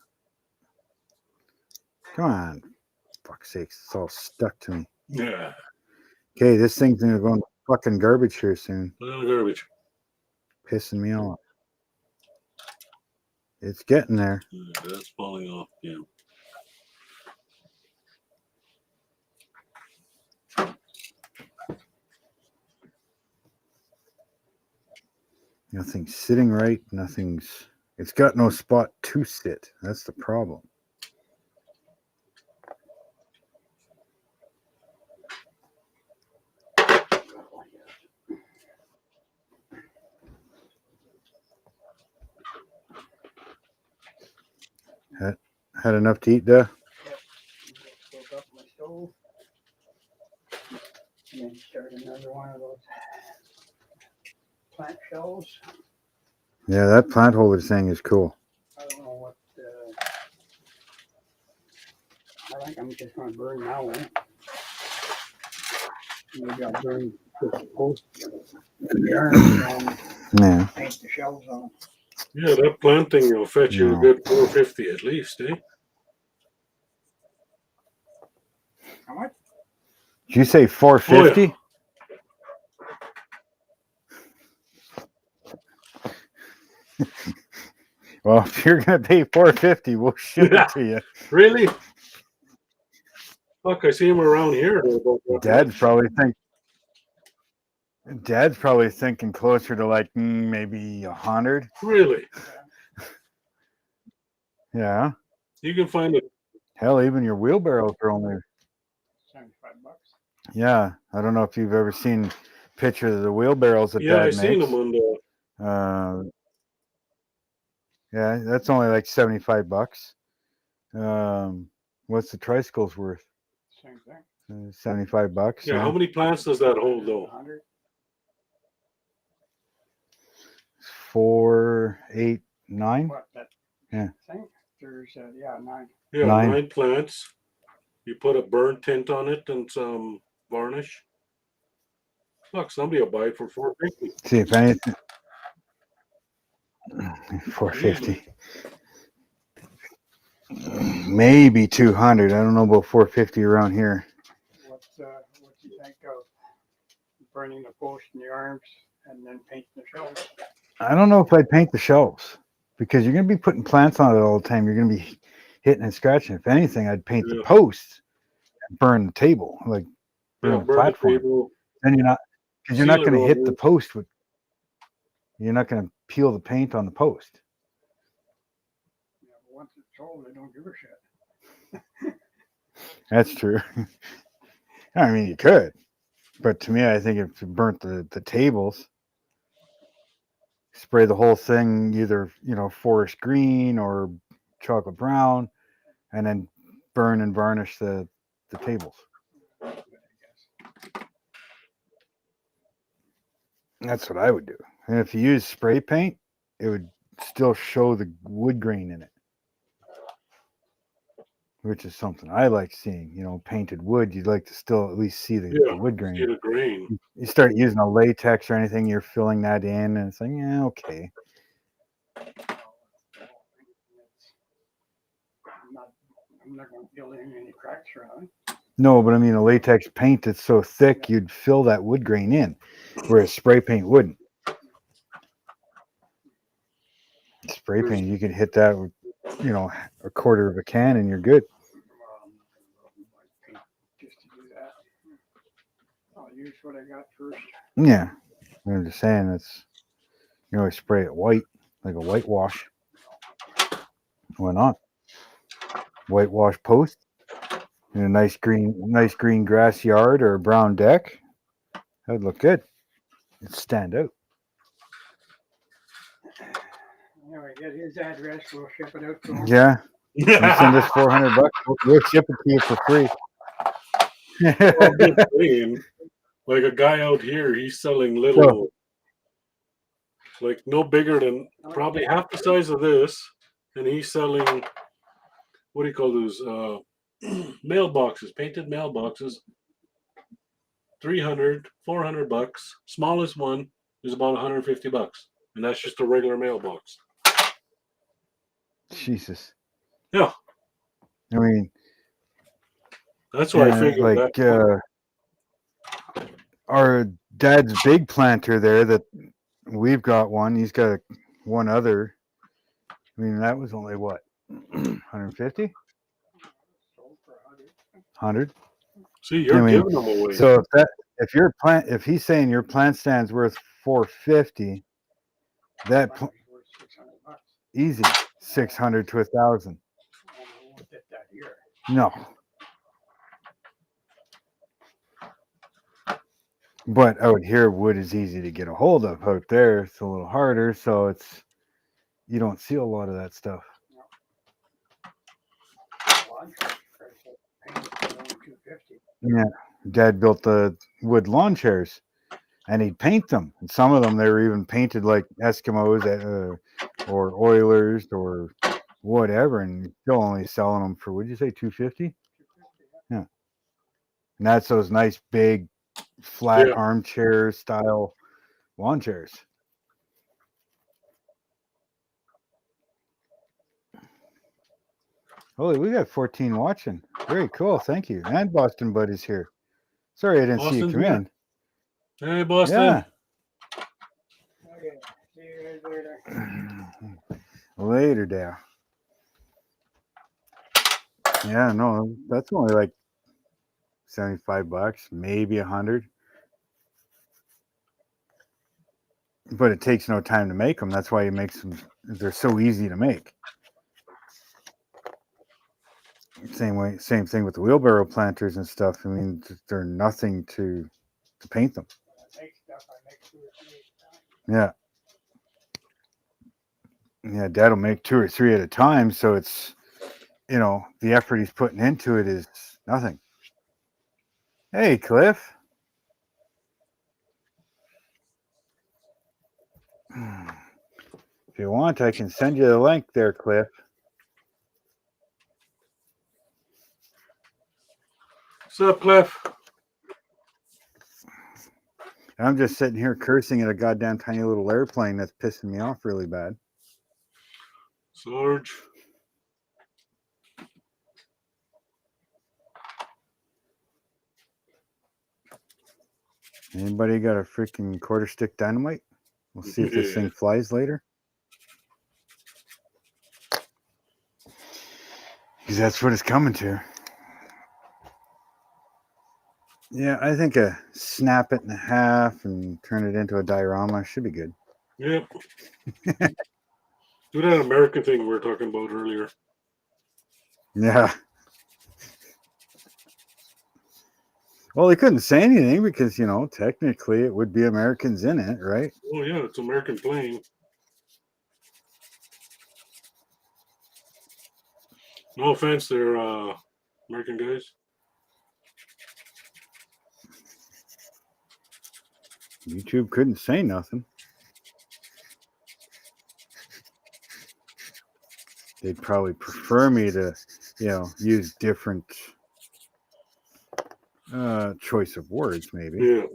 come on, fuck's sakes, it's all stuck to me. Yeah. Okay, this thing's gonna go in the fucking garbage here soon. Put it in the garbage. Pissing me off. It's getting there. Yeah, that's falling off. Yeah. Nothing's sitting right. It's got no spot to sit. That's the problem. Had enough to eat there? Broke up my stove. And then start another one of those plant shelves. Yeah, that plant holder thing is cool. I don't know what. I think I'm just gonna burn that one. Maybe I'll burn this post yarn and Yeah. paint the shelves on. Yeah, that planting will fetch you a No. good 450 at least, eh? How much? Did you say 450? Well, if you're gonna pay 450, we'll ship Yeah. it to you. Really? Fuck, I see him around here. About that much. Dad's probably thinking closer to like maybe 100. Really? Yeah. You can find it. Hell, even your wheelbarrows are only. $75. Yeah. I don't know if you've ever seen pictures of the wheelbarrows that Yeah, I Dad seen makes. them on the. Yeah, that's only like $75. What's the tricycle's worth? Same thing. $75. Yeah, how many plants does that hold though? 100. 4, 8, 9. What that Yeah. thing? There's 9. Yeah, 9. 9 plants. You put a burn tint on it and some varnish. Look, somebody will buy it for 450. See if anything. 450. Maybe 200. I don't know about 450 around here. What do you think of burning the post and the arms and then painting the shelves? I don't know if I'd paint the shelves because you're going to be putting plants on it all the time. You're going to be hitting and scratching. If anything, I'd paint the Yeah. posts and burn the table, like burn Yeah, the burn platform. the table. Then you're not, because you're not Seal it going to hit over. the post with. You're not going to peel the paint on the post. Yeah, but once it's sold, they don't give a shit. That's true. I mean, you could, but to me, I think if you burnt the tables, spray the whole thing either forest green or chocolate brown, and then burn and varnish the tables. That's what I would do. And if you use spray paint, it would still show the wood grain in it, which is something I like seeing. Painted wood, you'd like to still at least see the wood See grain. the grain. You start using a latex or anything, you're filling that in, and it's like, yeah, okay. I'm not going to fill in any cracks around it. No, but I mean, a latex paint that's so thick, you'd fill that wood grain in, whereas spray paint wouldn't. Spray paint, you can hit that with, a quarter of a can, and you're good. Just to do that. I'll use what I got first. Yeah, I'm just saying it's. You always spray it white, like a whitewash. Why not? Whitewash post in a nice green grass yard or a brown deck. That'd look good. It'd stand out. Anyway, get his address. We'll ship it out to him. Yeah. You send us $400, we'll ship it to you for free. Well, I'm just saying, like a guy out here, he's selling little, like no bigger than probably half the size of this, and he's selling, what do you call those, mailboxes, painted mailboxes, 300, 400 bucks. Smallest one is about 150 bucks, and that's just a regular mailbox. Jesus. Yeah. I mean, That's why I figured like that. our dad's big planter there that we've got one. He's got one other. I mean, that was only what, 150? 100. See, you're giving them away. So if he's saying your plant stand's worth 450, that easy 600 to 1,000. No. But out here, wood is easy to get a hold of. Out there, it's a little harder, so you don't see a lot of that stuff. Yeah, Dad built the wood lawn chairs, and he'd paint them. And some of them they were even painted like Eskimos or Oilers or whatever, and he's still only selling them for, what'd you say, $250? Yeah, and that's those nice big flat Yeah. armchair style lawn chairs. Holy, we got 14 watching. Very cool. Thank you. And Boston Buddy's here. Sorry I didn't see you Boston's come here. in. Hey, Boston. Yeah. Okay, see you guys later. Later, Dale. Yeah, no, that's only like $75, maybe 100. But it takes no time to make them. That's why he makes them. They're so easy to make. Same thing with the wheelbarrow planters and stuff. I mean, they're nothing to paint them. I make stuff. I make 2 or 3 at a time. Yeah. Yeah, Dad'll make 2 or 3 at a time. So it's, the effort he's putting into it is nothing. Hey, Cliff. If you want, I can send you the link there, Cliff. What's up, Cliff? I'm just sitting here cursing at a goddamn tiny little airplane that's pissing me off really bad. Sarge. Anybody got a freaking quarter stick dynamite? We'll see if this thing flies later. Because that's what it's coming to. Yeah, I think snap it in half and turn it into a diorama should be good. Yep. Do that American thing we were talking about earlier. Yeah. Well, they couldn't say anything because, technically it would be Americans in it, right? Oh, yeah, it's American plane. No offense, they're American guys. YouTube couldn't say nothing. They'd probably prefer me to, use different choice of words, maybe, Yeah.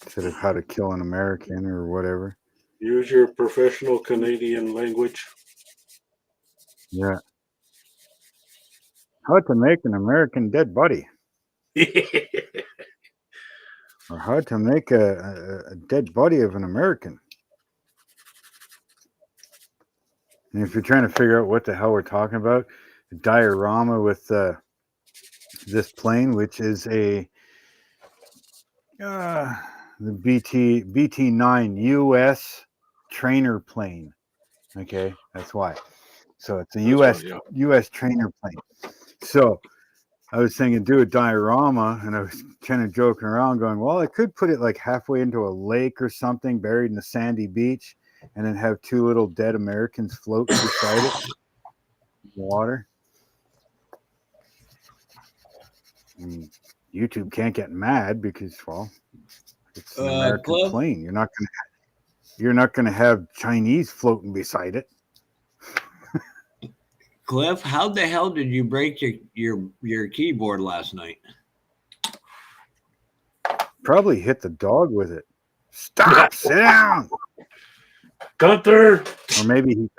instead of how to kill an American or whatever. Use your professional Canadian language. Yeah. How to make an American dead body, or how to make a dead body of an American. And if you're trying to figure out what the hell we're talking about, a diorama with this plane, which is the BT-9 US trainer plane. Okay, that's why. So it's a US trainer plane. So I was thinking do a diorama, and I was kind of joking around going, well, I could put it like halfway into a lake or something buried in the sandy beach, and then have 2 little dead Americans float beside it in the water. And YouTube can't get mad because, well, it's an American Cliff? plane. You're not gonna have Chinese floating beside it. Cliff, how the hell did you break your keyboard last night? Probably hit the dog with it. Stop! Sit down. Gunther! Or maybe he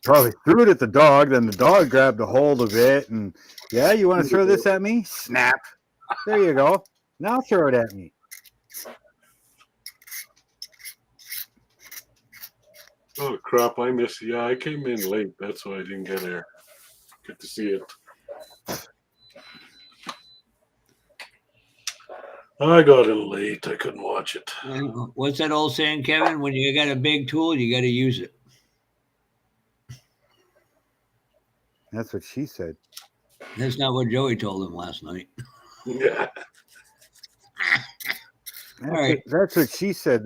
probably threw it at the dog. Then the dog grabbed a hold of it, and you want to throw this at me? Snap! There you go. Now throw it at me. Oh, crap, I missed it. Yeah, I came in late. That's why I didn't get to see it. I got in late. I couldn't watch it. What's that old saying, Kevin? When you got a big tool, you got to use it. That's what she said. That's not what Joey told him last night. Yeah. That's what she said.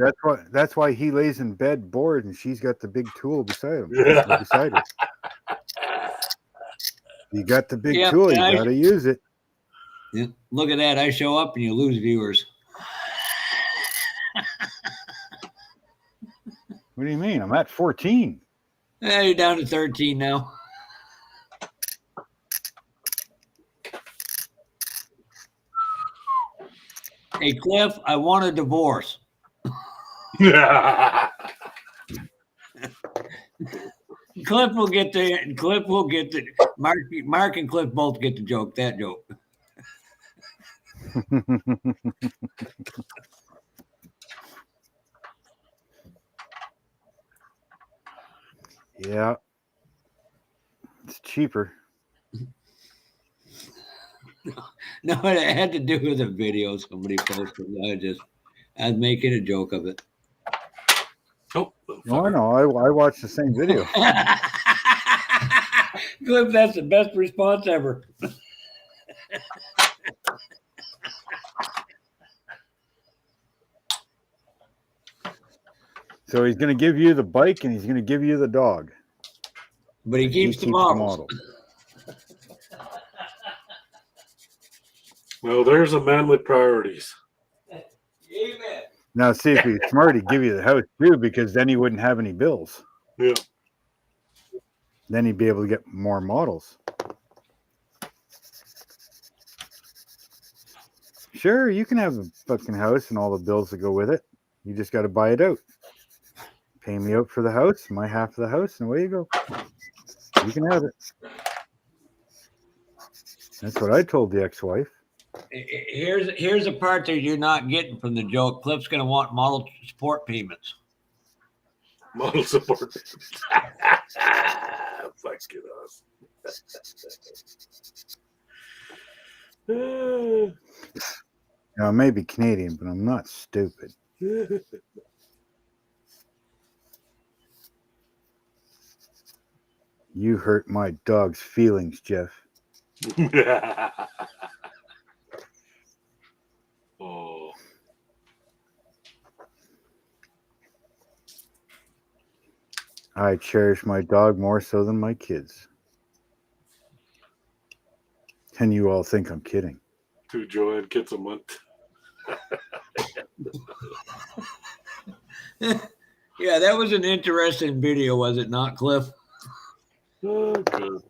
That's why he lays in bed bored, and she's got the big tool beside him. Yeah. Beside her. You got the big Yep, tool. You and got to use it. Yeah, look at that. I show up and you lose viewers. What do you mean? I'm at 14. You're down to 13 now. Hey, Cliff, I want a divorce. Cliff will get the Mark and Cliff both get the joke. That joke. Yeah. It's cheaper. No, it had to do with a video somebody posted. I was making a joke of it. Oh, No, I know. I watched the same video. Cliff, that's the best response ever. So he's going to give you the bike and he's going to give you the dog. But he And keeps the models. well, there's a man with priorities. Amen. Now, see, if he's smart, he'd give you the house too, because then he wouldn't have any bills. Yeah. Then he'd be able to get more models. Sure, you can have a fucking house and all the bills that go with it. You just got to buy it out. Pay me out for the house, my half of the house, and away you go. You can have it. That's what I told the ex-wife. Here's a part that you're not getting from the joke. Cliff's going to want model support payments. Model support. Fucking awesome. Now, I may be Canadian, but I'm not stupid. You hurt my dog's feelings, Jeff. Oh. I cherish my dog more so than my kids. And you all think I'm kidding. 2 Joanne kids a month. Yeah, that was an interesting video, was it not, Cliff? Oh, good.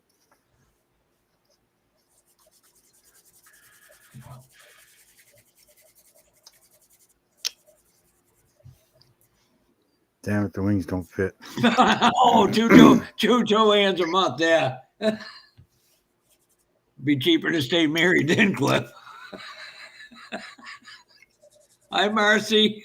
Damn it, the wings don't fit. Oh, two Joannes a month, yeah. Be cheaper to stay married than Cliff. Hi, Marcy.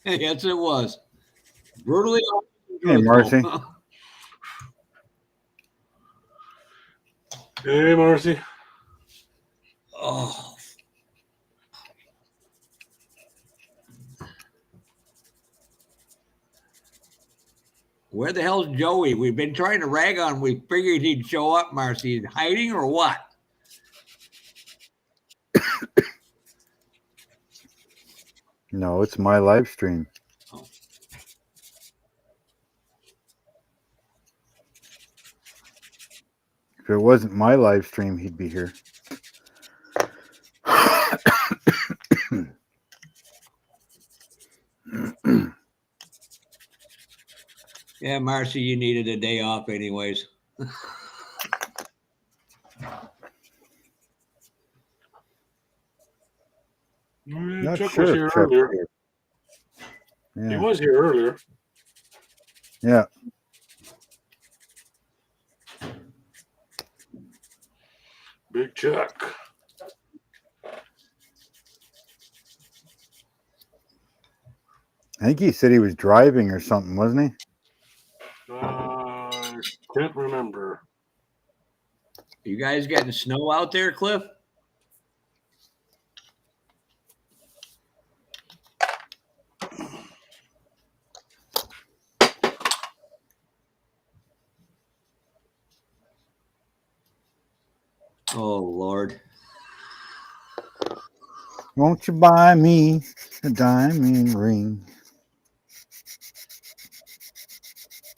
Yes, it was. Brutally Hey, Marcy. Hey, Marcy. Oh. Where the hell's Joey? We've been trying to rag on. We figured he'd show up, Marcy. Is hiding or what? No, it's my live stream. Oh. If it wasn't my live stream, he'd be here. Yeah, Marcy, you needed a day off anyways. Not Chuck sure was if here Chuck's earlier. here. He Yeah. was here earlier. Yeah. Big Chuck. I think he said he was driving or something, wasn't he? Can't remember. You guys getting snow out there, Cliff? Oh, Lord. Won't you buy me a diamond ring?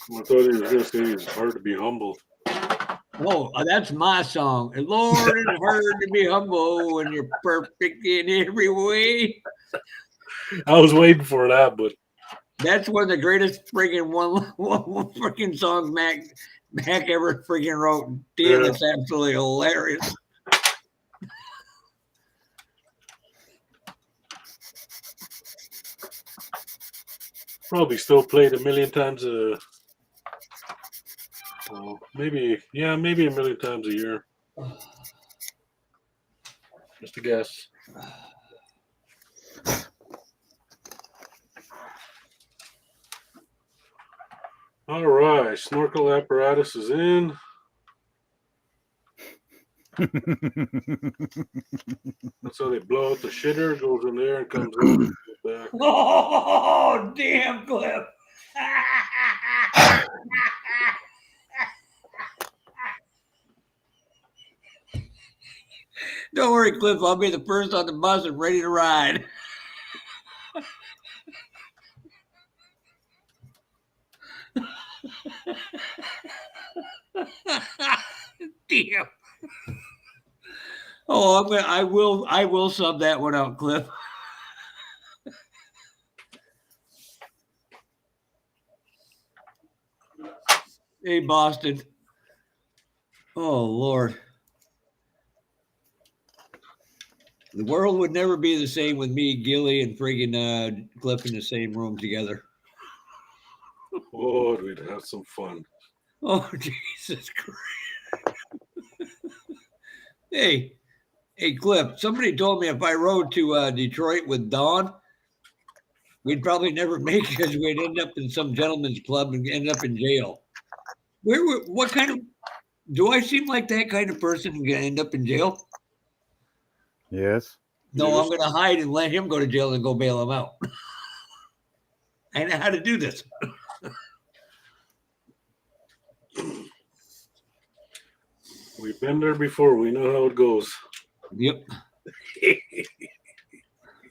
I thought he was going to say it's hard to be humble. Oh, that's my song. Lord, it's hard to be humble when you're perfect in every way. I was waiting for that, but That's one of the greatest freaking one freaking songs Mac ever freaking wrote. Damn, Yeah. it's absolutely hilarious. probably still played a million times maybe a million times a year. Just a guess. All right, snorkel apparatus is in. That's how they blow out the shitter, goes in there and comes out and goes back. Oh, damn, Cliff. Don't worry, Cliff. I'll be the first on the bus and ready to ride. Damn. Oh, I will sub that one out, Cliff. Hey, Boston. Oh, Lord. The world would never be the same with me, Gilly, and friggin' Cliff in the same room together. Oh, we'd have some fun. Oh, Jesus Christ. Hey, Cliff, somebody told me if I rode to Detroit with Dawn, we'd probably never make it because we'd end up in some gentleman's club and end up in jail. What kind of, do I seem like that kind of person who's going to end up in jail? Yes. No, Yes. I'm going to hide and let him go to jail and go bail him out. I know how to do this. We've been there before. We know how it goes. Yep.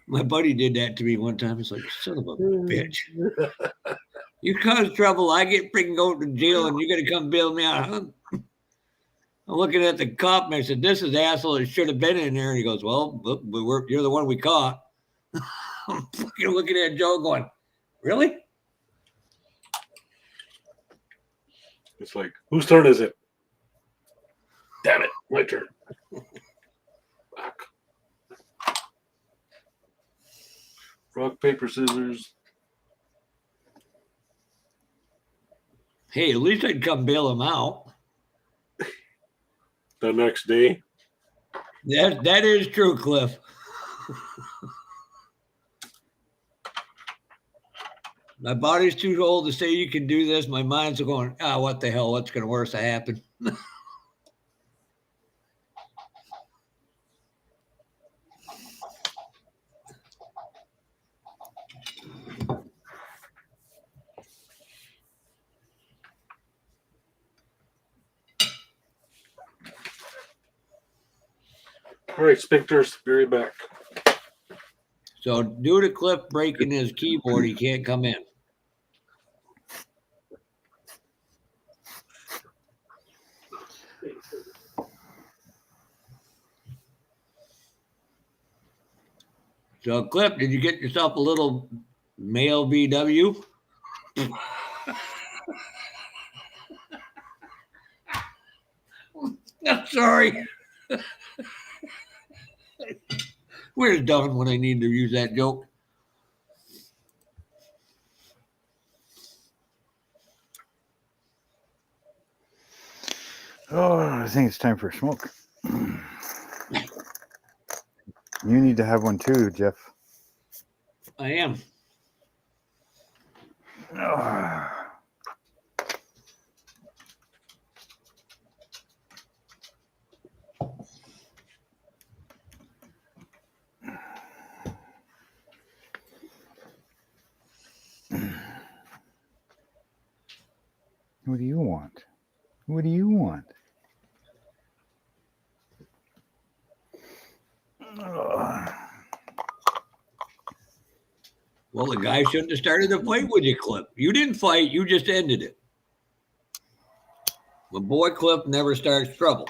My buddy did that to me one time. It's like, son of a bitch. You cause trouble, I get freaking go to jail and you got to come bail me out. Huh? I'm looking at the cop and I said, this is the asshole that should have been in there. And he goes, well, you're the one we caught. I'm fucking looking at Joe going, really? It's like, whose turn is it? Damn it, my turn. Back. Rock, paper, scissors. Hey, at least I'd come bail him out. The next day. That is true, Cliff. My body's too old to say you can do this. My mind's going, what the hell? What's going to worse to happen? All right, sphincters, be right back. So due to Cliff breaking his keyboard, he can't come in. So Cliff, did you get yourself a little male VW? I'm sorry. Where's Don when I need to use that joke? Oh, I think it's time for a smoke. You need to have one too, Jeff. I am. Ah. What do you want? What do you want? Well, the guy shouldn't have started the fight with you, Cliff. You didn't fight. You just ended it. My boy Cliff never starts trouble.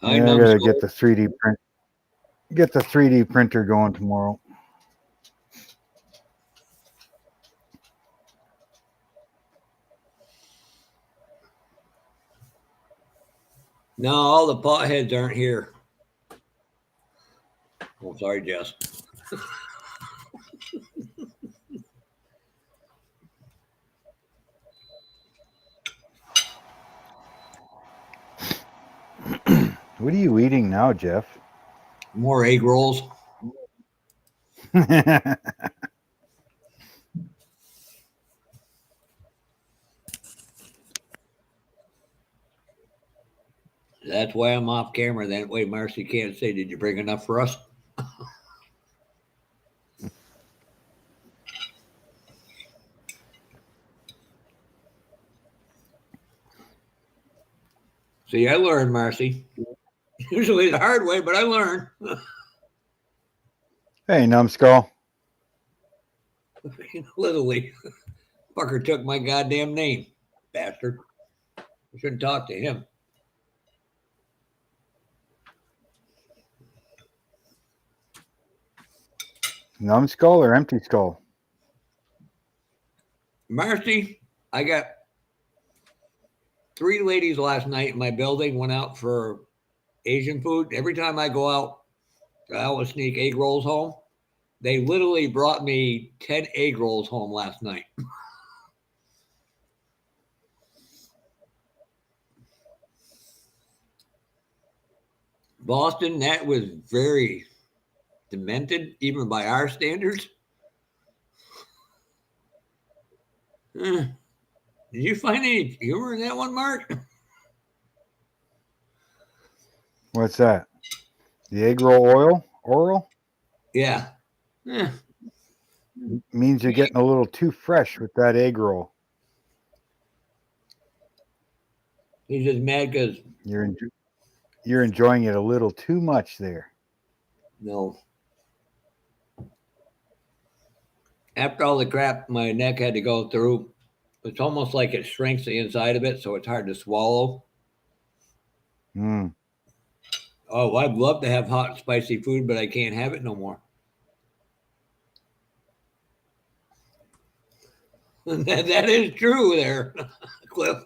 I gotta get the 3D print. Get the 3D printer going tomorrow. No, all the potheads aren't here. Oh, sorry, Jess. What are you eating now, Jeff? More egg rolls. That's why I'm off camera. That way Marcy can't say, did you bring enough for us? See, I learned, Marcy. Usually the hard way, but I learned. Hey, numbskull. Literally. Fucker took my goddamn name. Bastard. I shouldn't talk to him. Numbskull or empty skull? Marcy, I got 3 ladies last night in my building, went out for Asian food. Every time I go out, I always sneak egg rolls home. They literally brought me 10 egg rolls home last night. Boston, that was very demented, even by our standards. Did you find any humor in that one, Mark? What's that? The egg roll oral? Yeah. Means you're getting a little too fresh with that egg roll. He's just mad because You're enjoying it a little too much there. no. After all the crap my neck had to go through, it's almost like it shrinks the inside of it, so it's hard to swallow. Mm. Oh, I'd love to have hot, spicy food, but I can't have it no more. That is true there, Cliff.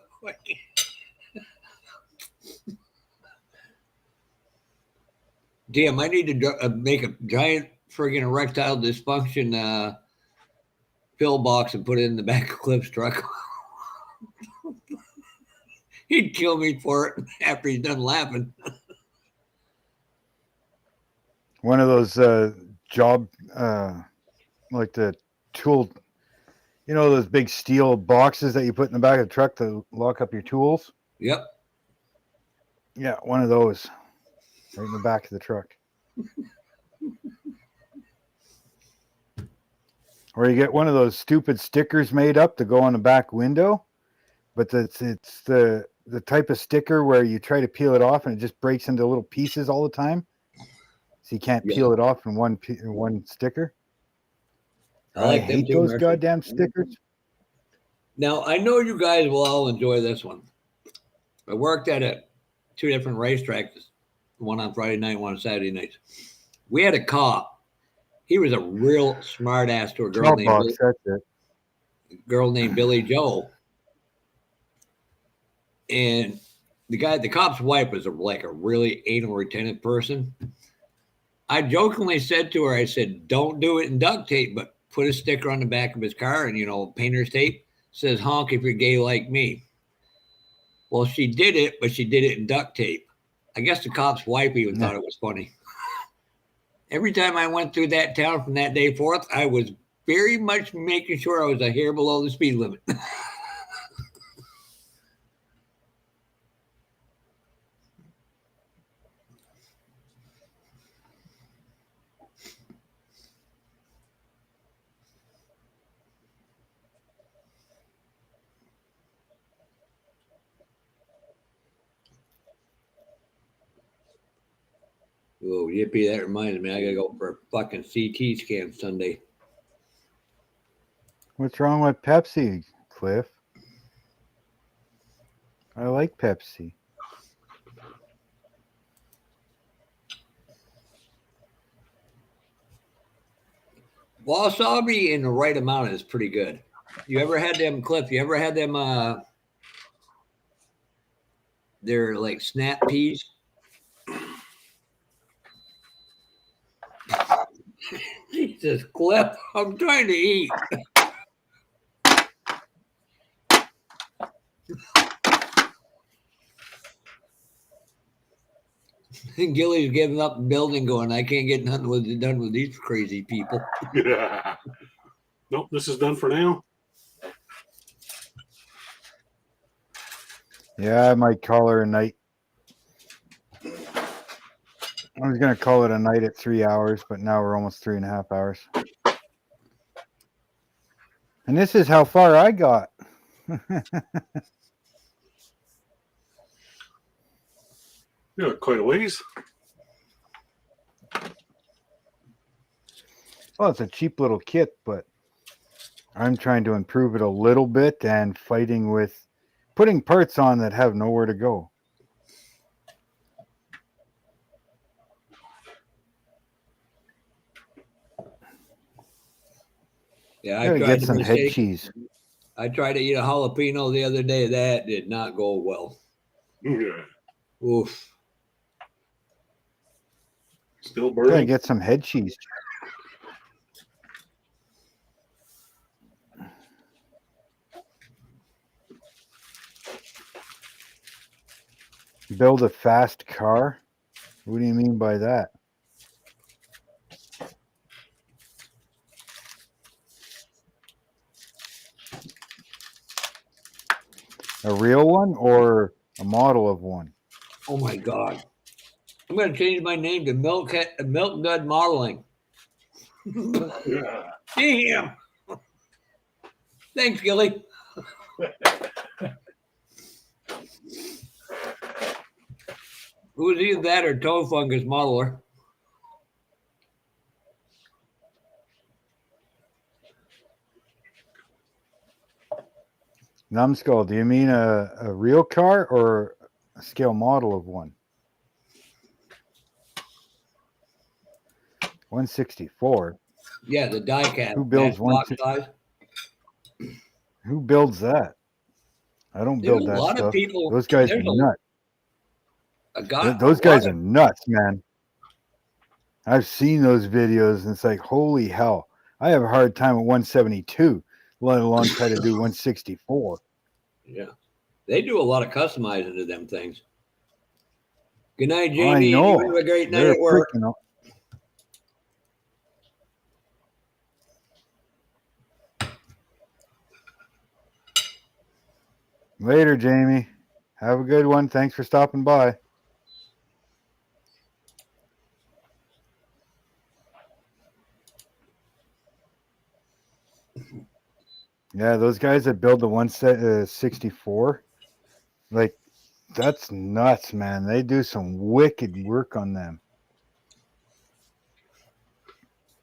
Damn, I need to make a giant friggin' erectile dysfunction pill box and put it in the back of Cliff's truck. He'd kill me for it after he's done laughing. One of those job, like the tool, those big steel boxes that you put in the back of the truck to lock up your tools? Yep. Yeah, one of those right in the back of the truck. Or you get one of those stupid stickers made up to go on the back window, but it's the type of sticker where you try to peel it off and it just breaks into little pieces all the time. So you can't peel it off in one sticker. I hate those goddamn stickers. Now, I know you guys will all enjoy this one. I worked at 2 different racetracks, one on Friday night, one on Saturday night. We had a cop. He was a real smart ass to a girl named Billy Joe. And the cop's wife was like a really anal retentive person. I jokingly said to her, I said, don't do it in duct tape, but put a sticker on the back of his car and, painter's tape. Says, honk if you're gay like me. Well, she did it, but she did it in duct tape. I guess the cop's wife even thought it was funny. Every time I went through that town from that day forth, I was very much making sure I was a hair below the speed limit. Oh, yippee! That reminds me, I gotta go for a fucking CT scan Sunday. What's wrong with Pepsi, Cliff? I like Pepsi. Wasabi in the right amount is pretty good. You ever had them, Cliff? You ever had them? They're like snap peas. Jesus, Cliff, I'm trying to eat. And Gilly's giving up the building, going, I can't get nothing done with these crazy people. Yeah. Nope, this is done for now. Yeah, I might call her a night. I was gonna call it a night at 3 hours, but now we're almost 3.5 hours. And this is how far I got. Yeah, quite a ways. Well, it's a cheap little kit, but I'm trying to improve it a little bit and fighting with putting parts on that have nowhere to go. Yeah, I Gotta tried get to some head mistake. cheese. I tried to eat a jalapeno the other day. That did not go well. Yeah. Oof. Still Gotta burning. get some head cheese. Build a fast car? What do you mean by that? A real one or a model of one? Oh my God. I'm going to change my name to Milk Dud Modeling. Yeah. Damn. Thanks, Gilly. Who's either that or Toe Fungus Modeler? Numbskull, do you mean a real car or a scale model of one? 164. Yeah, the die-cast. Who builds Matchbox size. Who builds that? I don't There's build a that lot of stuff. people. Those guys are There's nuts. a Those lot guys are nuts, man. I've seen those videos and it's like, holy hell. I have a hard time at 172, let alone try to do 164. Yeah. They do a lot of customizing to them things. Good night, I Jamie. You know. have a great night They're at work. freaking. Later, Jamie. Have a good one. Thanks for stopping by. Yeah, those guys that build the 164, like, that's nuts, man. They do some wicked work on them.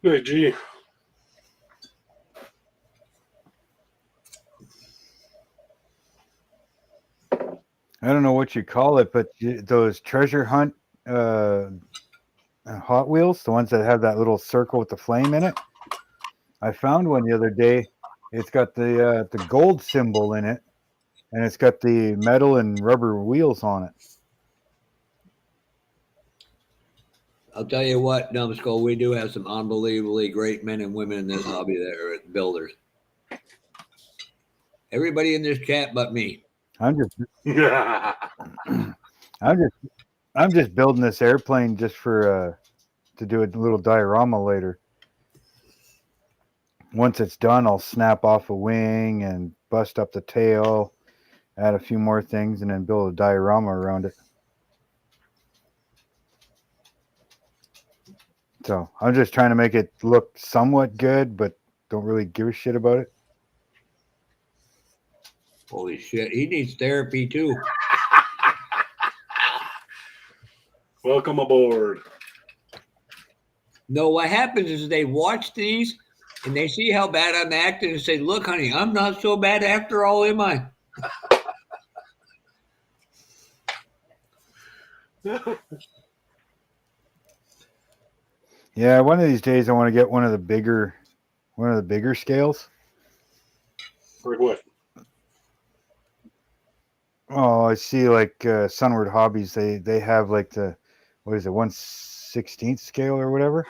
Hey, gee. I don't know what you call it, but those treasure hunt Hot Wheels, the ones that have that little circle with the flame in it. I found one the other day. It's got the gold symbol in it, and it's got the metal and rubber wheels on it. I'll tell you what, Numbskull, we do have some unbelievably great men and women in this hobby that are builders. Everybody in this chat but me. I'm just Yeah. I'm just building this airplane just for to do a little diorama later. Once it's done, I'll snap off a wing and bust up the tail, add a few more things, and then build a diorama around it. So I'm just trying to make it look somewhat good, but don't really give a shit about it. Holy shit. He needs therapy too. Welcome aboard. No, what happens is they watch these and they see how bad I'm acting and say, "Look, honey, I'm not so bad after all, am I?" Yeah, one of these days I want to get one of the bigger scales. Or what? Oh, I see. Like Sunward Hobbies, they have like the what is it, 1/16 scale or whatever.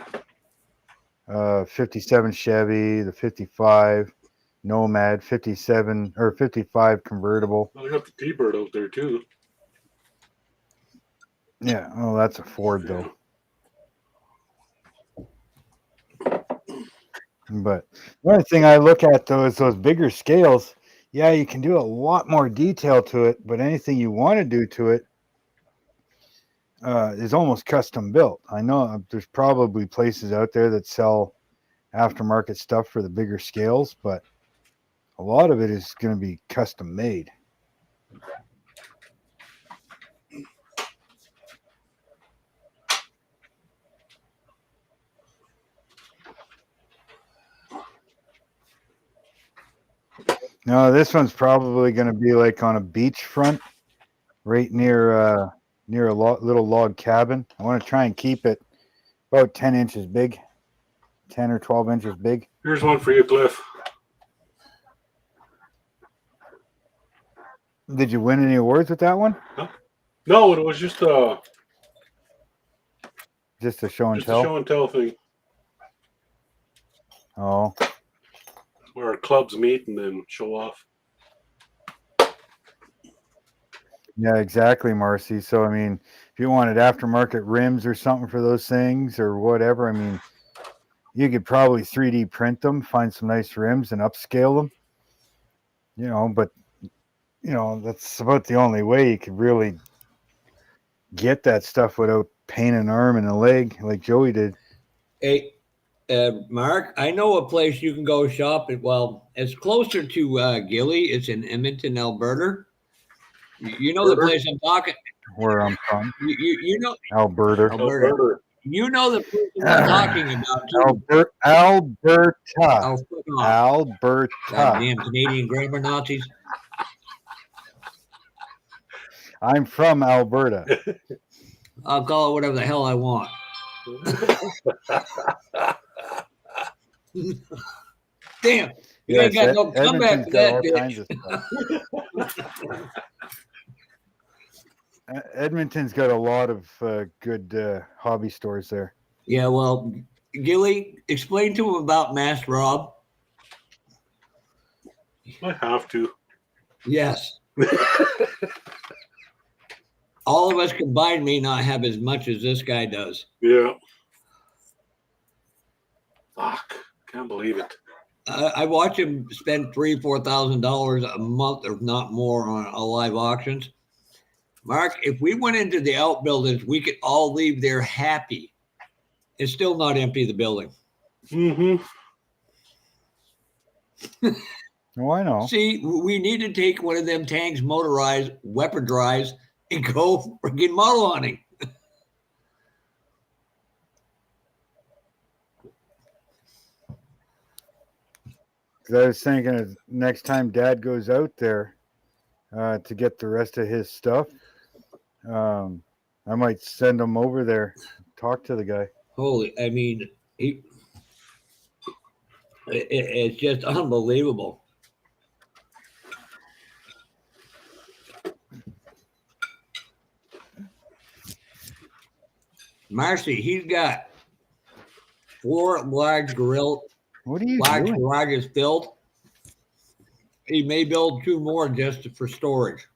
57 Chevy, the 55 Nomad, 57 or 55 convertible. Well, they got the T-Bird out there too. Yeah. Oh, that's a Ford though. But the only thing I look at though is those bigger scales. Yeah, you can do a lot more detail to it, but anything you want to do to it is almost custom built. I know there's probably places out there that sell aftermarket stuff for the bigger scales, but a lot of it is going to be custom made. No, this one's probably going to be like on a beach front, right near a little log cabin. I want to try and keep it about 10 inches big, 10 or 12 inches big. Here's one for you, Cliff. Did you win any awards with that one? No, it was just a Show and just a tell. show and tell thing Oh, where our clubs meet and then show off. yeah, exactly, Marcy. So, I mean, if you wanted aftermarket rims or something for those things or whatever, I mean, you could probably 3D print them, find some nice rims and upscale them. But that's about the only way you could really get that stuff without pain an arm and a leg like Joey did. Hey, Mark, I know a place you can go shop at. Well, it's closer to Gilly. It's in Edmonton, Alberta. You know the place I'm talking. Where I'm from, You know Alberta. Alberta. You know the person I'm talking about too. Alberta. Oh, fuck off. Alberta. Goddamn Canadian grammar Nazis. I'm from Alberta. I'll call it whatever the hell I want. Damn, you ain't got no comeback for that, bitch. Edmonton's got a lot of good hobby stores there. Yeah, well, Gilly, explain to him about Mass Rob. I have to. Yes. All of us combined may not have as much as this guy does. Yeah. Fuck. Can't believe it. I watch him spend $3,000-$4,000 a month, if not more, on live auctions. Mark, if we went into the outbuildings, we could all leave there happy and still not empty the building. Mm-hmm. Oh, I know. See, we need to take one of them tanks, motorized, weaponized, and go freaking model hunting. Because I was thinking next time Dad goes out there to get the rest of his stuff, I might send him over there, talk to the guy. Holy, I mean, it's just unbelievable. Marcy, he's got 4 large What are you large doing? garages filled. He may build 2 more just for storage.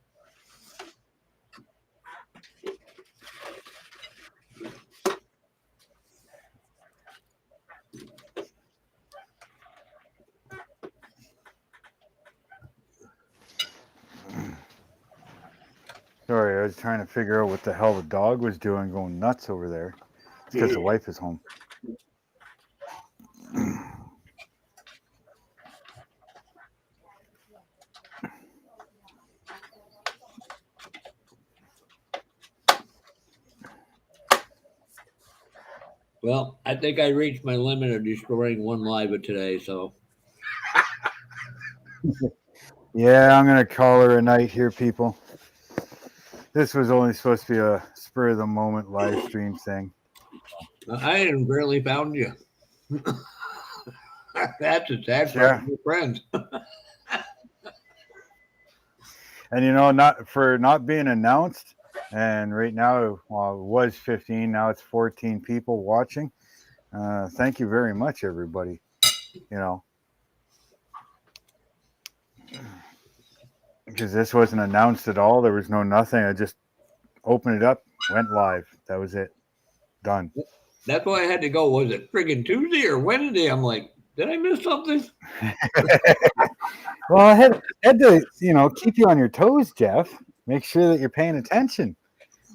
Sorry, I was trying to figure out what the hell the dog was doing, going nuts over there. It's because the wife is home. Well, I think I reached my limit of destroying one live of today. So Yeah, I'm gonna call her a night here, people. This was only supposed to be a spur of the moment live stream thing. I hadn't barely found you. That's a sad part Yeah. of your friends. And not being announced, and right now, well, it was 15, now it's 14 people watching. Thank you very much, everybody. Because this wasn't announced at all. There was no nothing. I just opened it up, went live. That was it. Done. That's why I had to go. Was it friggin' Tuesday or Wednesday? I'm like, did I miss something? Well, I had to, keep you on your toes, Jeff. Make sure that you're paying attention.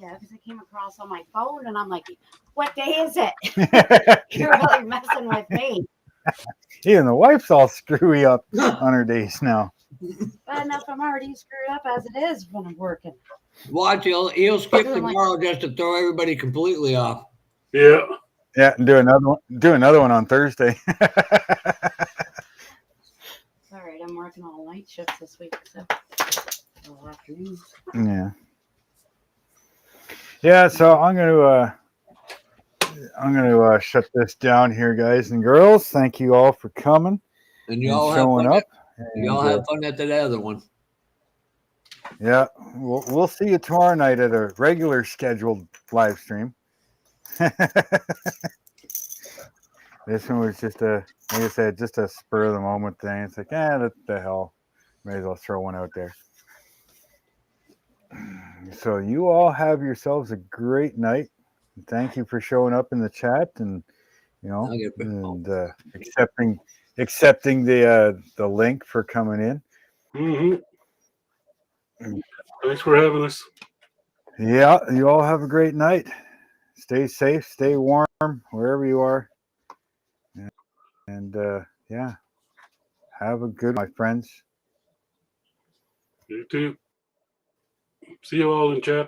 Yeah, because it came across on my phone, and I'm like, "What day is it?" You're really messing with me. Even the wife's all screwy up on her days now. But enough, I'm already screwed up as it is when I'm working. Watch, he'll skip tomorrow just to throw everybody completely off. Yeah. Yeah, and do another one on Thursday. All right, I'm working all night shifts this week, so all afternoon. Yeah, so I'm gonna shut this down here, guys and girls. Thank you all for coming And you and all have showing fun. up. You all have fun at that other one. Yeah, we'll see you tomorrow night at a regular scheduled live stream. This one was just like I said, just a spur of the moment thing. It's like, what the hell? May as well throw one out there. So you all have yourselves a great night. Thank you for showing up in the chat and accepting the link for coming in. Mm-hmm. Thanks for having us. Yeah, you all have a great night. Stay safe, stay warm wherever you are. And yeah, have a good one, my friends. You too. See you all in chat.